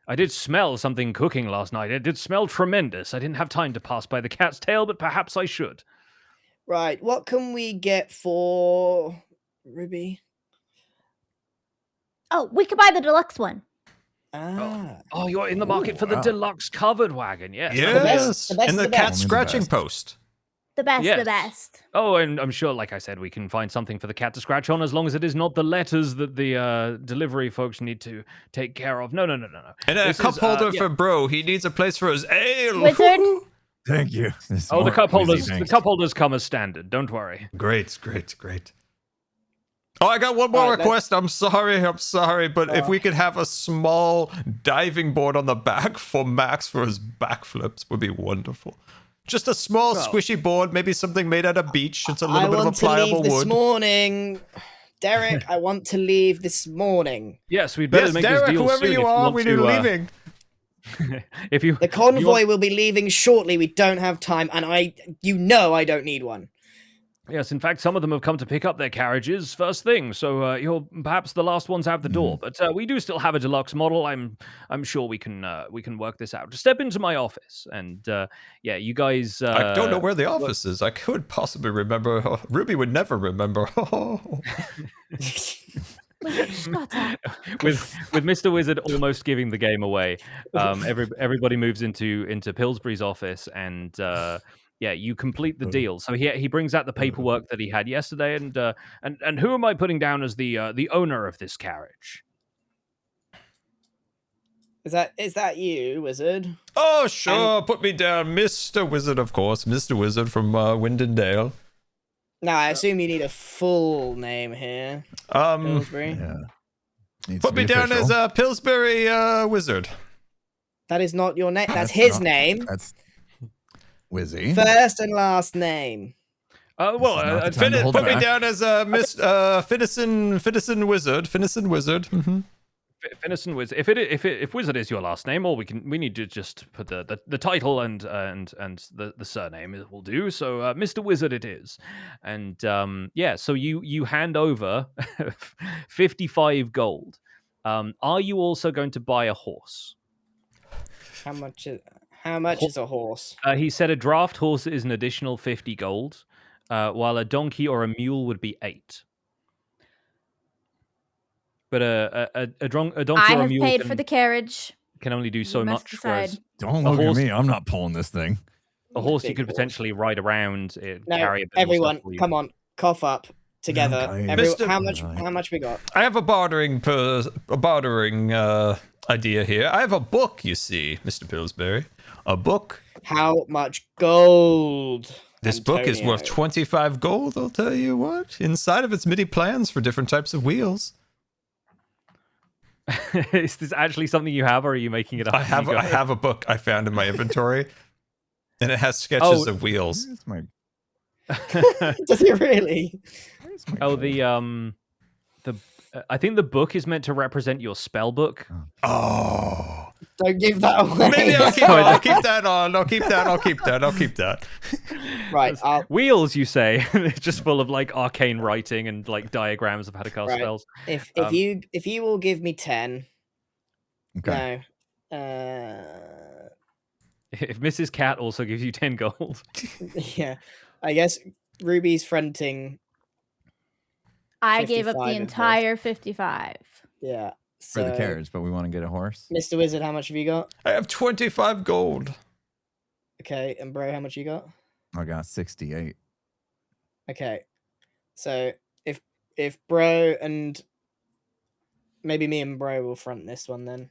I did smell something cooking last night. It did smell tremendous. I didn't have time to pass by the cat's tail, but perhaps I should. Right, what can we get for Ruby? Oh, we could buy the deluxe one. Ah, Oh, you're in the market for the wow. deluxe covered wagon, yes. Yes. the best And of the the cat best. scratching Best. post. The best, Yes. the best. Oh, and I'm sure, like I said, we can find something for the cat to scratch on as long as it is not the letters that the delivery folks need to take care of. No. And a This cup is, holder yeah. for bro. He needs a place for his ale. Wizard. Thank you. This Oh, the more cup quizzy holders. The things. cup holders come as standard. Don't worry. Great. Oh, I got one more Alright, request. I'm sorry, but if we could have a small diving board on the back for Max for his backflips would be wonderful. Just a small Well, squishy board, maybe something made out of beech. It's a I little bit of a want to pliable leave this wood. morning. Derek, I want to leave this morning. Yes, we'd better Yes, make Derek, this deal whoever soon you if are, want we're to, leaving. If you The convoy will be leaving shortly. We don't have time, and I don't need one. Yes, in fact, some of them have come to pick up their carriages first thing, so you're perhaps the last ones out the door. But we do still have a deluxe model. I'm sure we can work this out. Just step into my office, and yeah, you guys. I don't know where the office is. I could possibly remember. Oh, Ruby would never remember. Shut up. with Mr. Wizard almost giving the game away. Everybody moves into Pillsbury's office, and yeah, you complete the deal. So he brings out the paperwork that he had yesterday, and who am I putting down as the owner of this carriage? Is that you, Wizard? Oh, sure. Put me down. Mr. Wizard, of course. Mr. Wizard from Windendale. Now, I assume you need a full name here, Um, Pillsbury. Yeah. Needs to put me be down as official. Pillsbury Wizard. That is not your name. That's That's his not- name. That's Wizzy. First and last name. This is not the time to hold Put me back. down as Miss Finnison Wizard. Finnison Wizard. Mhm. Finnison Wizard. If Wizard is your last name, or we need to just put the title and the surname will do. So Mr. Wizard it is, and yeah. So you hand over 55 gold. Are you also going to buy a horse? How much is a horse? He said a draft horse is an additional 50 gold, while a donkey or a mule would be 8. But a donkey I or a have mule paid for the carriage. can only do so You must much. Whereas decide. Don't A look horse- at me. I'm not pulling this thing. a horse you Big could horse. potentially ride around, No, carry a bit more everyone, stuff for you. come on, cough up together. Okay. Mr. How much we got? I have a bartering idea here. I have a book, you see, Mr. Pillsbury. A book. How much gold? This book is worth Antonio? 25 gold, I'll tell you what. Inside of it's MIDI plans for different types of wheels. Is this actually something you have, or are you making it up? I as you go? have a book I found in my inventory, and it has sketches Oh. of wheels. Where's my, Does it really? where's my Oh, I think the book is meant to represent your spell book. Oh, Don't give that away. maybe I'll keep that on. I'll keep that. Right, I'll, Wheels, you say? It's just full of like arcane writing and like diagrams of how to cast Right. spells. if Um, you will give me 10. Okay. No. If Mrs. Cat also gives you 10 gold. Yeah. I guess Ruby's fronting I gave up 55 the in entire 55. Yeah. For the carriage, but we want to get a horse. Mr. Wizard, how much have you got? I have 25 gold. Okay, and Bro, how much you got? I got 68. Okay. So if Bro and maybe me and Bro will front this one then.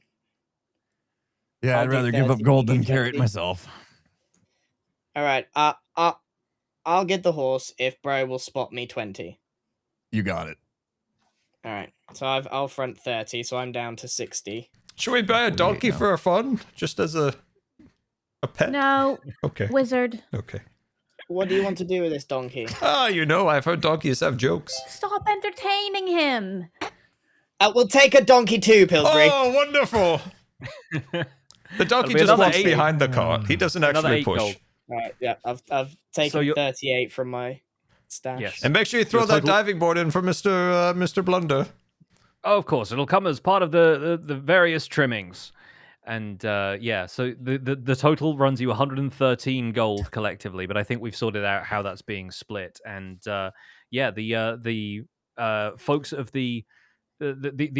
Yeah, I'll I'd do rather give up 30, gold you than do carry it 20. myself. All right. I'll get the horse if Bro will spot me 20. You got it. All right. So I'll front 30, so I'm down to 60. Should we buy a 48 donkey now. for fun? Just as a pet? No, Okay. wizard. Okay. What do you want to do with this donkey? Ah, you know, I've heard donkeys have jokes. Stop entertaining him. We'll take a donkey too, Pillsbury. Oh, wonderful! The donkey be just another walks 8. behind the cart. He doesn't Another actually 8 push. gold. All right. Yeah. I've taken So you're- 38 from my stash. Yes. And make sure you throw Your that total- diving board in for Mr. Blunder. Oh, of course, it'll come as part of the various trimmings. And yeah, so the total runs you 113 gold collectively, but I think we've sorted out how that's being split. And yeah, the folks of the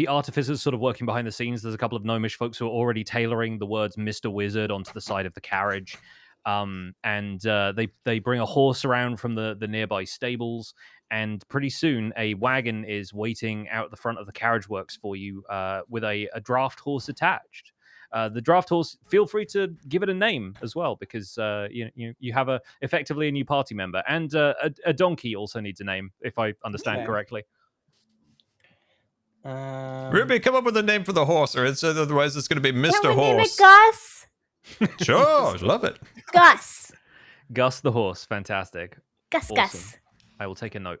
artificers sort of working behind the scenes. There's a couple of gnomish folks who are already tailoring the words "Mr. Wizard" onto the side of the carriage, and they bring a horse around from the nearby stables. And pretty soon, a wagon is waiting out the front of the carriage works for you with a draft horse attached. The draft horse, feel free to give it a name as well, because you have effectively a new party member, and a donkey also needs a name, if I understand Okay. correctly. Ruby, come up with a name for the horse, or otherwise it's going to be Can Mr. we name it Horse. Gus? Sure, love it. Gus. Gus the horse, fantastic. Gus. Awesome. Gus. I will take a note.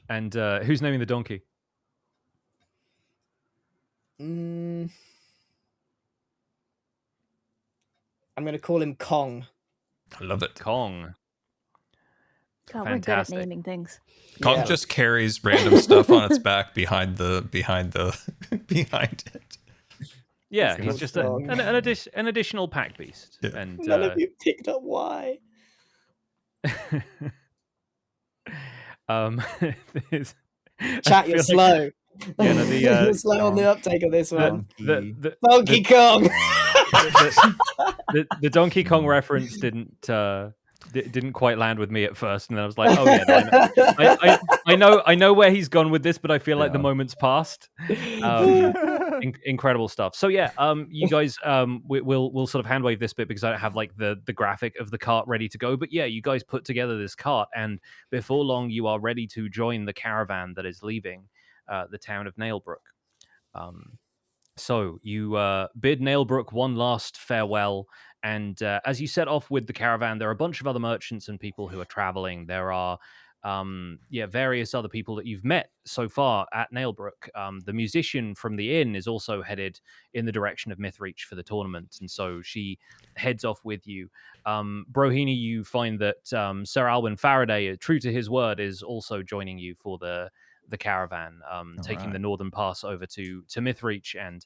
And who's naming the donkey? I'm gonna call him Kong. I love it. Kong. God, Fantastic. we're good at naming things. Kong Yeah. just carries random stuff on its back behind behind it. Yeah, It's he's just Kong. an additional pack beast. Yeah. And None of you picked up why. there's- I Chat, feel you're like- slow. Yeah, no, You're slow on the uptake of this one. the Donkey Kong. the Donkey Kong reference didn't quite land with me at first, and then I was like, oh yeah, no, I know where he's gone with this, but I feel like the Yeah. moment's passed. Incredible stuff. So yeah, you guys, we'll sort of hand wave this bit because I don't have like the graphic of the cart ready to go. But yeah, you guys put together this cart, and before long, you are ready to join the caravan that is leaving the town of Nailbrook. So you bid Nailbrook one last farewell, and as you set off with the caravan, there are a bunch of other merchants and people who are traveling. There are various other people that you've met so far at Nailbrook. The musician from the inn is also headed in the direction of Mythreach for the tournament, and so she heads off with you. Brohini, you find that Sir Alwyn Faraday, true to his word, is also joining you for the caravan, taking the northern pass over to Mythreach and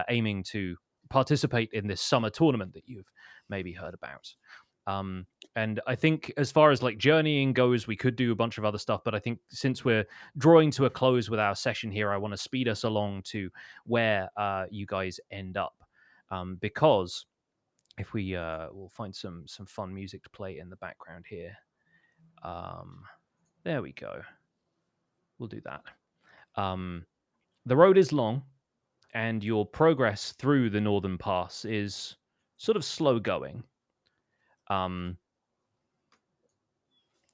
aiming to participate in this summer tournament that you've maybe heard about. And I think as far as like journeying goes, we could do a bunch of other stuff, but I think since we're drawing to a close with our session here, I want to speed us along to where you guys end up, because if we we'll find some fun music to play in the background here. There we go. We'll do that. The road is long, and your progress through the northern pass is sort of slow going.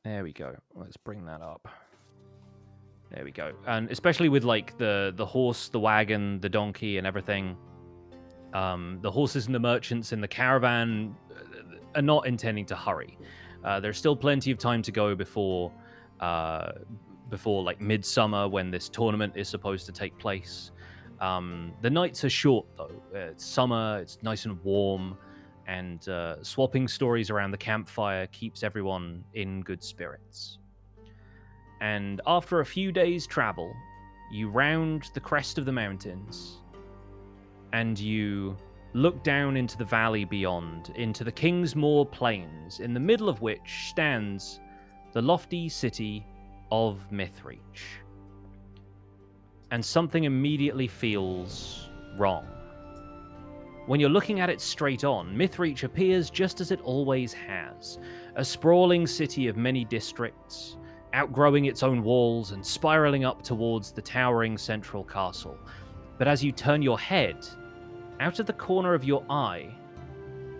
There we go. Let's bring that up. There we go. And especially with like the horse, the wagon, the donkey, and everything. The horses and the merchants in the caravan are not intending to hurry. There's still plenty of time to go before like midsummer, when this tournament is supposed to take place. The nights are short though. It's summer, it's nice and warm, and swapping stories around the campfire keeps everyone in good spirits. And after a few days' travel, you round the crest of the mountains, and you look down into the valley beyond, into the Kingsmoor Plains, in the middle of which stands the lofty city of Mythreach. And something immediately feels wrong. When you're looking at it straight on, Mythreach appears just as it always has, a sprawling city of many districts, outgrowing its own walls and spiraling up towards the towering central castle. But as you turn your head, out of the corner of your eye,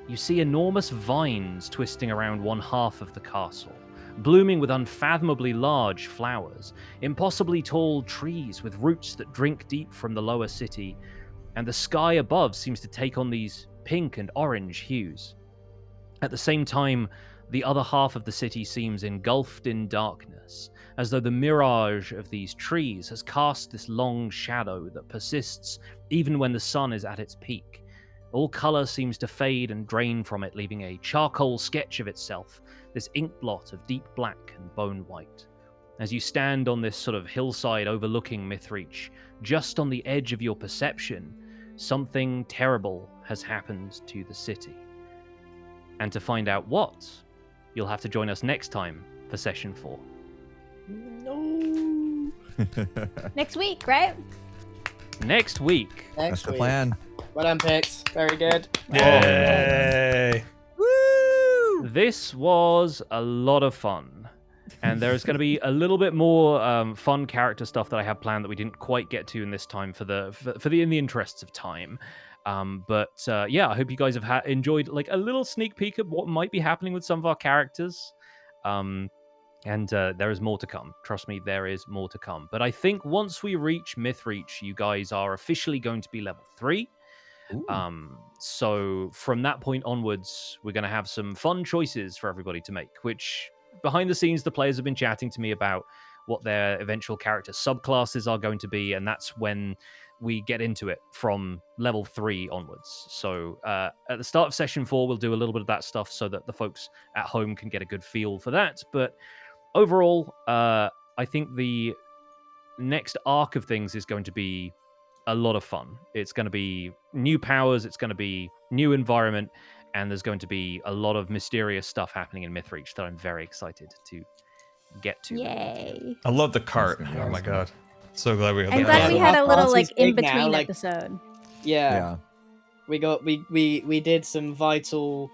you see enormous vines twisting around one half of the castle, blooming with unfathomably large flowers, impossibly tall trees with roots that drink deep from the lower city, and the sky above seems to take on these pink and orange hues. At the same time, the other half of the city seems engulfed in darkness, as though the mirage of these trees has cast this long shadow that persists even when the sun is at its peak. All color seems to fade and drain from it, leaving a charcoal sketch of itself, this ink blot of deep black and bone white. As you stand on this sort of hillside overlooking Mythreach, just on the edge of your perception, something terrible has happened to the city. And to find out what, you'll have to join us next time for Session 4. No. Next week, right? Next week. That's the plan. Well done, Pix. Very good. Yay! Woo! This was a lot of fun. And there's going to be a little bit more fun character stuff that I have planned that we didn't quite get to in this time in the interests of time. But yeah, I hope you guys have enjoyed like a little sneak peek of what might be happening with some of our characters. And there is more to come. Trust me, there is more to come. But I think once we reach Mythreach, you guys are officially going to be level 3. So from that point onwards, we're going to have some fun choices for everybody to make, which behind the scenes, the players have been chatting to me about what their eventual character subclasses are going to be, and that's when we get into it from level 3 onwards. So at the start of Session 4, we'll do a little bit of that stuff so that the folks at home can get a good feel for that. But overall, I think the next arc of things is going to be a lot of fun. It's going to be new powers, it's going to be new environment, and there's going to be a lot of mysterious stuff happening in Mythreach that I'm very excited to get to. Yay. I love the cart. Oh my god. So glad we got I'm that. glad we Yeah. had a little Ours is like in big now, between like- episode. Yeah. We did some vital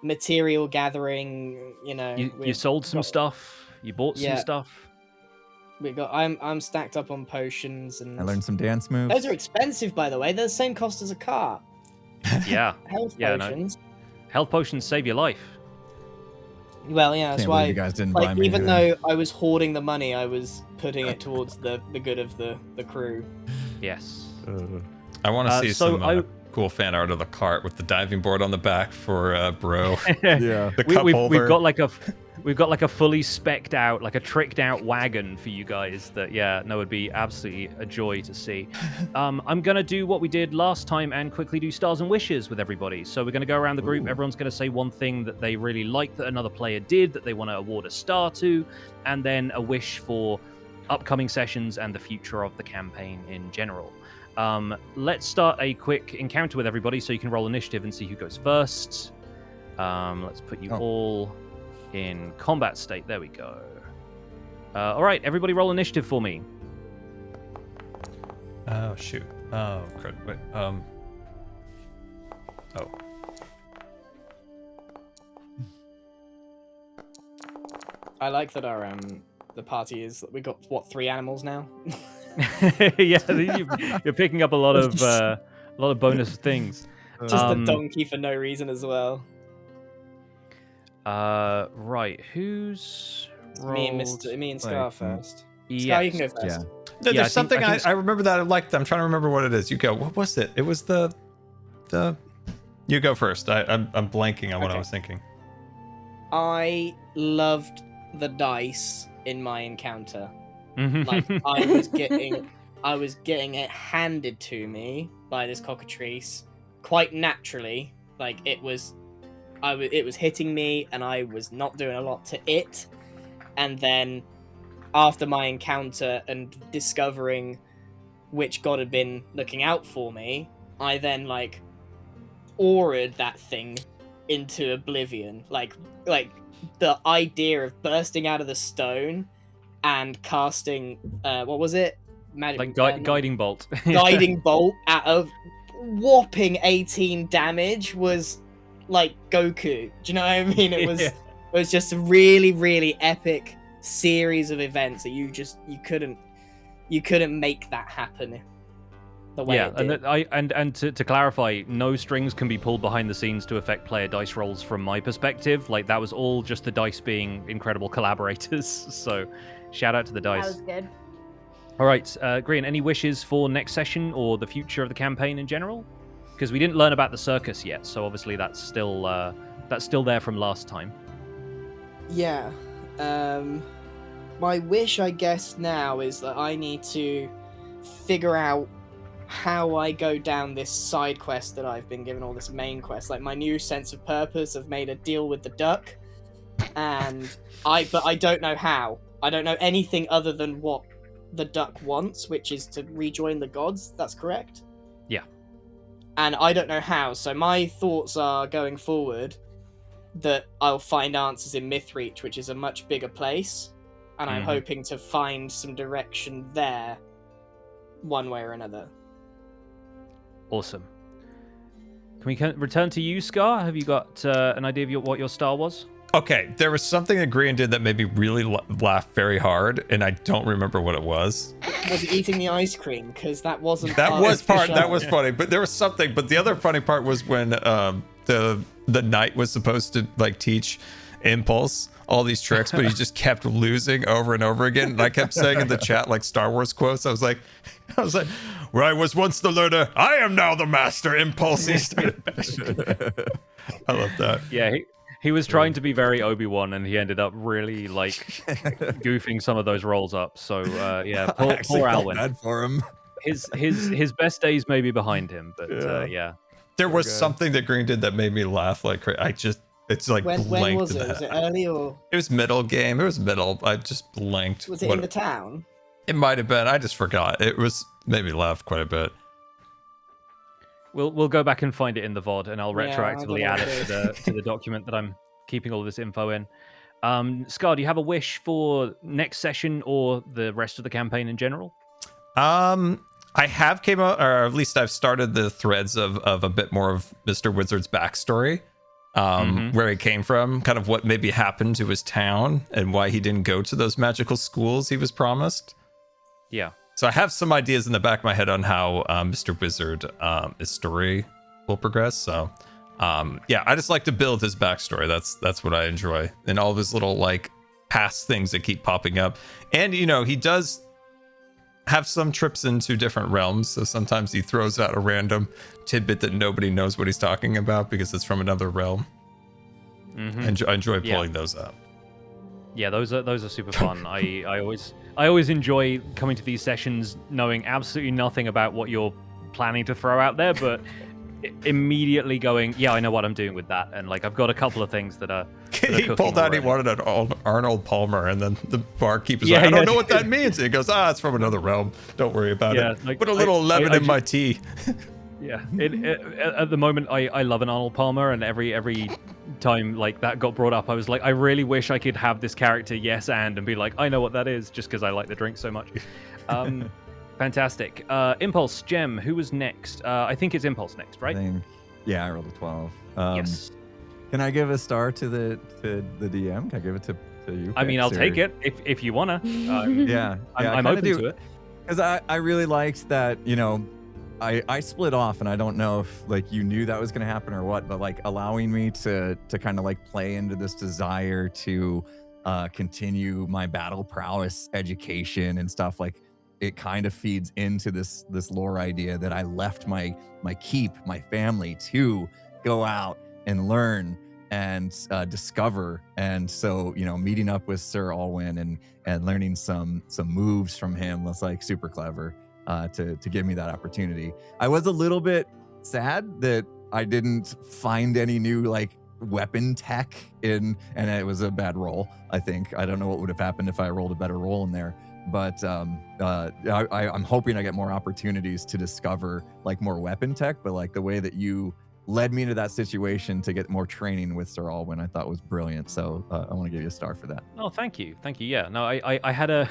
material gathering, you know. You sold some stuff, you bought some Yeah. stuff. I'm stacked up on potions, and I learned some dance moves. those are expensive, by the way. They're the same cost as a car. Yeah. Health Yeah, no. potions. Health potions save your life. Well, yeah, that's Can't why. believe you guys didn't buy Like, me even anything. though I was hoarding the money, I was putting it towards the good of the crew. Yes. I want to see so some cool fan art of the cart with the diving board on the back for Bro. Yeah. The cup holder. We've got like a fully specced out, like a tricked out wagon for you guys that, yeah, no, would be absolutely a joy to see. I'm going to do what we did last time and quickly do stars and wishes with everybody. So we're going to go around the group. Ooh. Everyone's going to say one thing that they really like that another player did, that they want to award a star to, and then a wish for upcoming sessions and the future of the campaign in general. Let's start a quick encounter with everybody so you can roll initiative and see who goes first. Let's put you all in combat state. There we go. All right, everybody roll initiative for me. Oh shoot. Oh crud. Wait. Oh. I like that our the party is. We got what, 3 animals now? Yeah, you're picking up a lot of bonus things. Just a donkey for no reason as well. Right, who's Me and rolled? Scar first. Yes. Scar, you can go first. Yeah. There's Yeah, I think- something I think- I remember that I liked. I'm trying to remember what it is. You go. What was it? It was the. You go first. I'm blanking on what I Okay. was thinking. I loved the dice in my encounter. Mhm. Like I was getting it handed to me by this cockatrice quite naturally. Like it was hitting me and I was not doing a lot to it. And then after my encounter and discovering which god had been looking out for me, I then like auraed that thing into oblivion. Like the idea of bursting out of the stone and casting what was it? Magic, Like guiding bolt. guiding bolt at a whopping 18 damage was like Goku. Do you know what I mean? It was Yeah. it was just a really, really epic series of events that you couldn't make that happen the way it did. And to clarify, no strings can be pulled behind the scenes to affect player dice rolls from my perspective. Like that was all just the dice being incredible collaborators. So shout out to the dice. That was good. All right, Green, any wishes for next session or the future of the campaign in general? Because we didn't learn about the circus yet, so obviously that's still there from last time. Yeah. My wish, I guess, now is that I need to figure out how I go down this side quest that I've been given, or this main quest. Like my new sense of purpose. I've made a deal with the duck, but I don't know how. I don't know anything other than what the duck wants, which is to rejoin the gods. That's correct? Yeah. And I don't know how, so my thoughts are going forward that I'll find answers in Mythreach, which is a much bigger place, and I'm hoping to find some direction there one way or another. Awesome. Can we return to you, Scar? Have you got an idea of what your star was? Okay, there was something that Grian did that made me really laugh very hard, and I don't remember what it was. Was it eating the ice cream? Because that wasn't. That was that was funny, but there was something. But the other funny part was when the knight was supposed to like teach Impulse all these tricks, but he just kept losing over and over again. And I kept saying in the chat like Star Wars quotes. I was like, where I was once the learner, I am now the master. Impulse. He started bashing. I love that. Yeah. He was trying to be very Obi-Wan, and he ended up really like goofing some of those rolls up. So yeah, poor Alwyn. Bad for him. His best days may be behind him, but yeah. There was something that Green did that made me laugh like crazy. It's like when blanked was it? Was it early or? It was middle game. It was middle. I just blanked. Was it in the town? It might have been. I just forgot. It made me laugh quite a bit. We'll go back and find it in the VOD, and I'll retroactively I add it to the document that I'm keeping all this info in. Scar, do you have a wish for next session or the rest of the campaign in general? I have came out, or at least I've started the threads of a bit more of Mr. Wizard's backstory, where he came from, kind of what maybe happened to his town, and why he didn't go to those magical schools he was promised. Yeah. So I have some ideas in the back of my head on how Mr. Wizard, his story will progress. So, yeah, I just like to build his backstory. That's what I enjoy, and all of his little like past things that keep popping up. And you know, he does have some trips into different realms. So sometimes he throws out a random tidbit that nobody knows what he's talking about because it's from another realm. And I enjoy pulling those up. Yeah, those are super fun. I always enjoy coming to these sessions knowing absolutely nothing about what you're planning to throw out there, but immediately going, yeah, I know what I'm doing with that, and like I've got a couple of things that are. He pulled out. He wanted an Arnold Palmer, and then the barkeeper's like, I don't know what that means. And he goes, it's from another realm. Don't worry about it. Like, put a little lemon in my tea. Yeah, at the moment, I love an Arnold Palmer, and every time like that got brought up, I was like, I really wish I could have this character, and be like, I know what that is, just because I like the drink so much. Fantastic. Impulse, Gem, who was next? I think it's Impulse next, right? Yeah, I rolled a 12. Yes. Can I give a star to the DM? Can I give it to you? I mean, I'll take it if you wanna. Yeah, I'm open to it. Because I really liked that, you know, I split off, and I don't know if like you knew that was going to happen or what, but like allowing me to kind of like play into this desire to continue my battle prowess education and stuff, like it kind of feeds into this lore idea that I left my keep, my family, to go out and learn and discover. And so, you know, meeting up with Sir Alwyn and learning some moves from him was like super clever. To give me that opportunity. I was a little bit sad that I didn't find any new like weapon tech and it was a bad roll. I think I don't know what would have happened if I rolled a better roll in there, but I'm hoping I get more opportunities to discover like more weapon tech. But like the way that you led me into that situation to get more training with Sir Alwyn, I thought was brilliant. So I want to give you a star for that. Oh, thank you. Yeah, no, I had a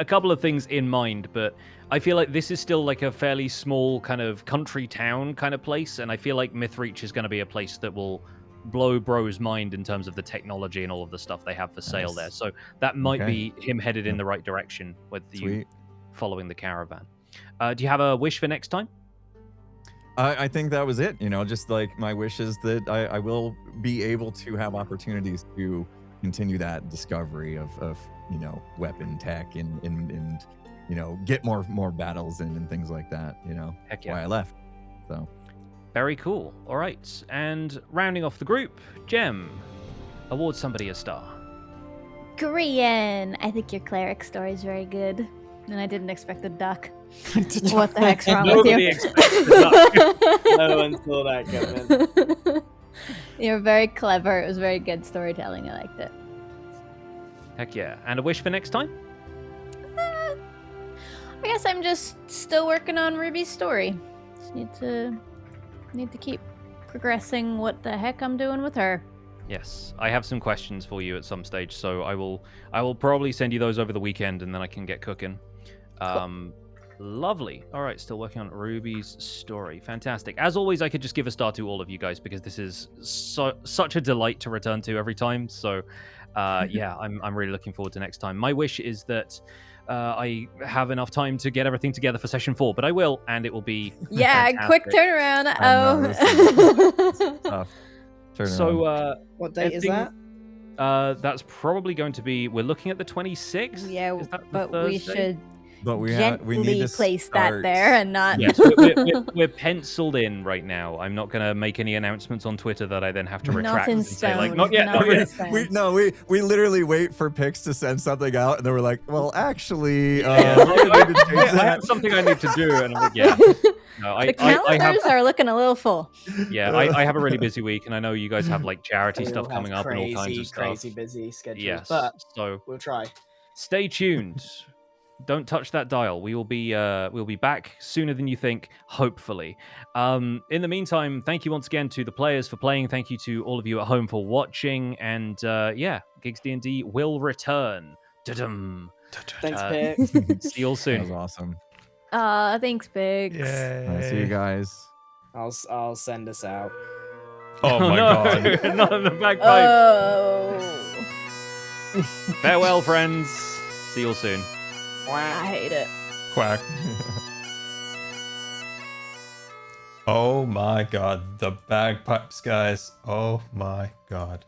couple of things in mind, but I feel like this is still like a fairly small kind of country town kind of place, and I feel like Mythreach is going to be a place that will blow Bro's mind in terms of the technology and all of the stuff they have for sale there. So that might be him headed in the right direction with you following the caravan. Do you have a wish for next time? I think that was it. Just like my wish is that I will be able to have opportunities to continue that discovery of weapon tech and get more battles and things like that. Heck yeah. Why I left. So very cool. All right, and rounding off the group, Gem, award somebody a star. Korean. I think your cleric story is very good, and I didn't expect a duck. What the heck's wrong with you? No one saw that coming. You're very clever. It was very good storytelling. I liked it. Heck yeah. And a wish for next time? I guess I'm just still working on Ruby's story. Just need to keep progressing what the heck I'm doing with her. Yes, I have some questions for you at some stage, so I will probably send you those over the weekend, and then I can get cooking. Cool. Lovely. All right, still working on Ruby's story. Fantastic. As always, I could just give a star to all of you guys because this is such a delight to return to every time. So, yeah, I'm really looking forward to next time. My wish is that I have enough time to get everything together for session 4, but I will, and it will be fantastic. Quick turnaround. Tough. So, what date is that? That's probably going to be. We're looking at the 26th. Yeah, but we should. But we need to place that there and not. Yes, we're penciled in right now. I'm not going to make any announcements on Twitter that I then have to retract and say like, not yet. We literally wait for Pix to send something out, and then we're like, well, actually, I have something I need to do, and I'm like, yeah. No, the calendars are looking a little full. Yeah, I have a really busy week, and I know you guys have like charity stuff coming up and all kinds of stuff. Crazy busy schedule. Yes, but so we'll try. Stay tuned. Don't touch that dial. We'll be back sooner than you think, hopefully. In the meantime, thank you once again to the players for playing. Thank you to all of you at home for watching. And yeah, GIGGS D&D will return. Da-dum. Thanks, Pig. See you all soon. That was awesome. Thanks, Pigs. Nice. See you guys. I'll send us out. Oh my god. Not in the bagpipe. Oh. Farewell, friends. See you all soon. I hate it. Quack. Oh my god, the bagpipes, guys. Oh my god.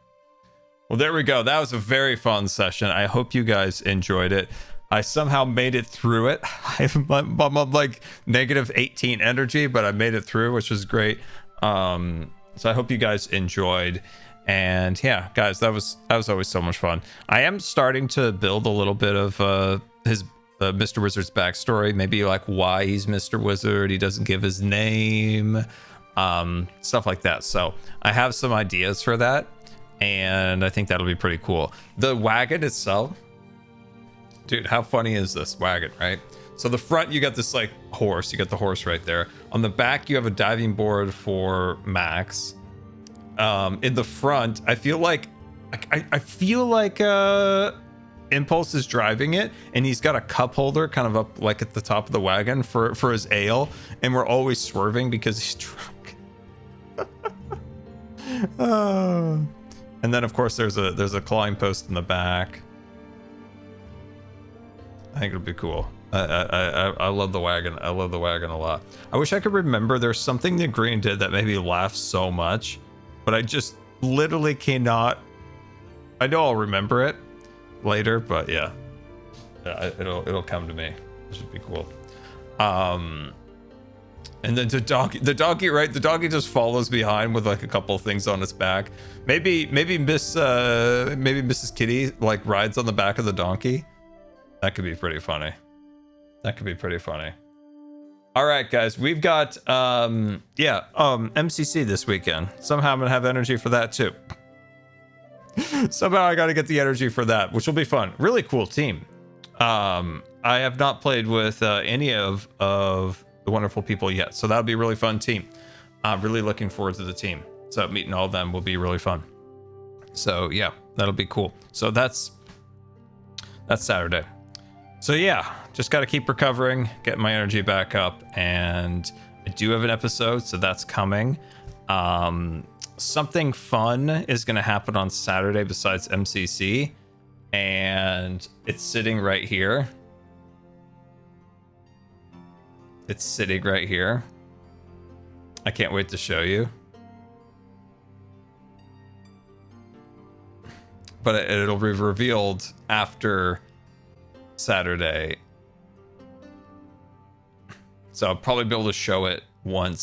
Well, there we go. That was a very fun session. I hope you guys enjoyed it. I somehow made it through it. I'm on like negative 18 energy, but I made it through, which was great. So I hope you guys enjoyed. And yeah, guys, that was always so much fun. I am starting to build a little bit of his Mr. Wizard's backstory, maybe like why he's Mr. Wizard, he doesn't give his name, stuff like that. So I have some ideas for that, and I think that'll be pretty cool. The wagon itself, dude, how funny is this wagon, right? So the front, you got this like horse, you got the horse right there. On the back, you have a diving board for Max. In the front, I feel like Impulse is driving it, and he's got a cup holder kind of up like at the top of the wagon for his ale, and we're always swerving because he's drunk. And then of course there's a clawing post in the back. I think it'll be cool. I love the wagon. I love the wagon a lot. I wish I could remember. There's something that Green did that made me laugh so much, but I just literally cannot. I know I'll remember it later, but yeah, it'll come to me. It should be cool. And then the donkey, right? The donkey just follows behind with like a couple of things on its back. Maybe Mrs. Kitty like rides on the back of the donkey. That could be pretty funny. All right, guys, we've got MCC this weekend. Somehow I'm gonna have energy for that too. Somehow I got to get the energy for that, which will be fun. Really cool team. I have not played with any of the wonderful people yet, so that'll be a really fun team. Really looking forward to the team. So meeting all of them will be really fun. So yeah, that'll be cool. So that's Saturday. So yeah, just got to keep recovering, get my energy back up, and I do have an episode, so that's coming. Something fun is going to happen on Saturday besides MCC, and it's sitting right here. It's sitting right here. I can't wait to show you. But it'll be revealed after Saturday. So I'll probably be able to show it once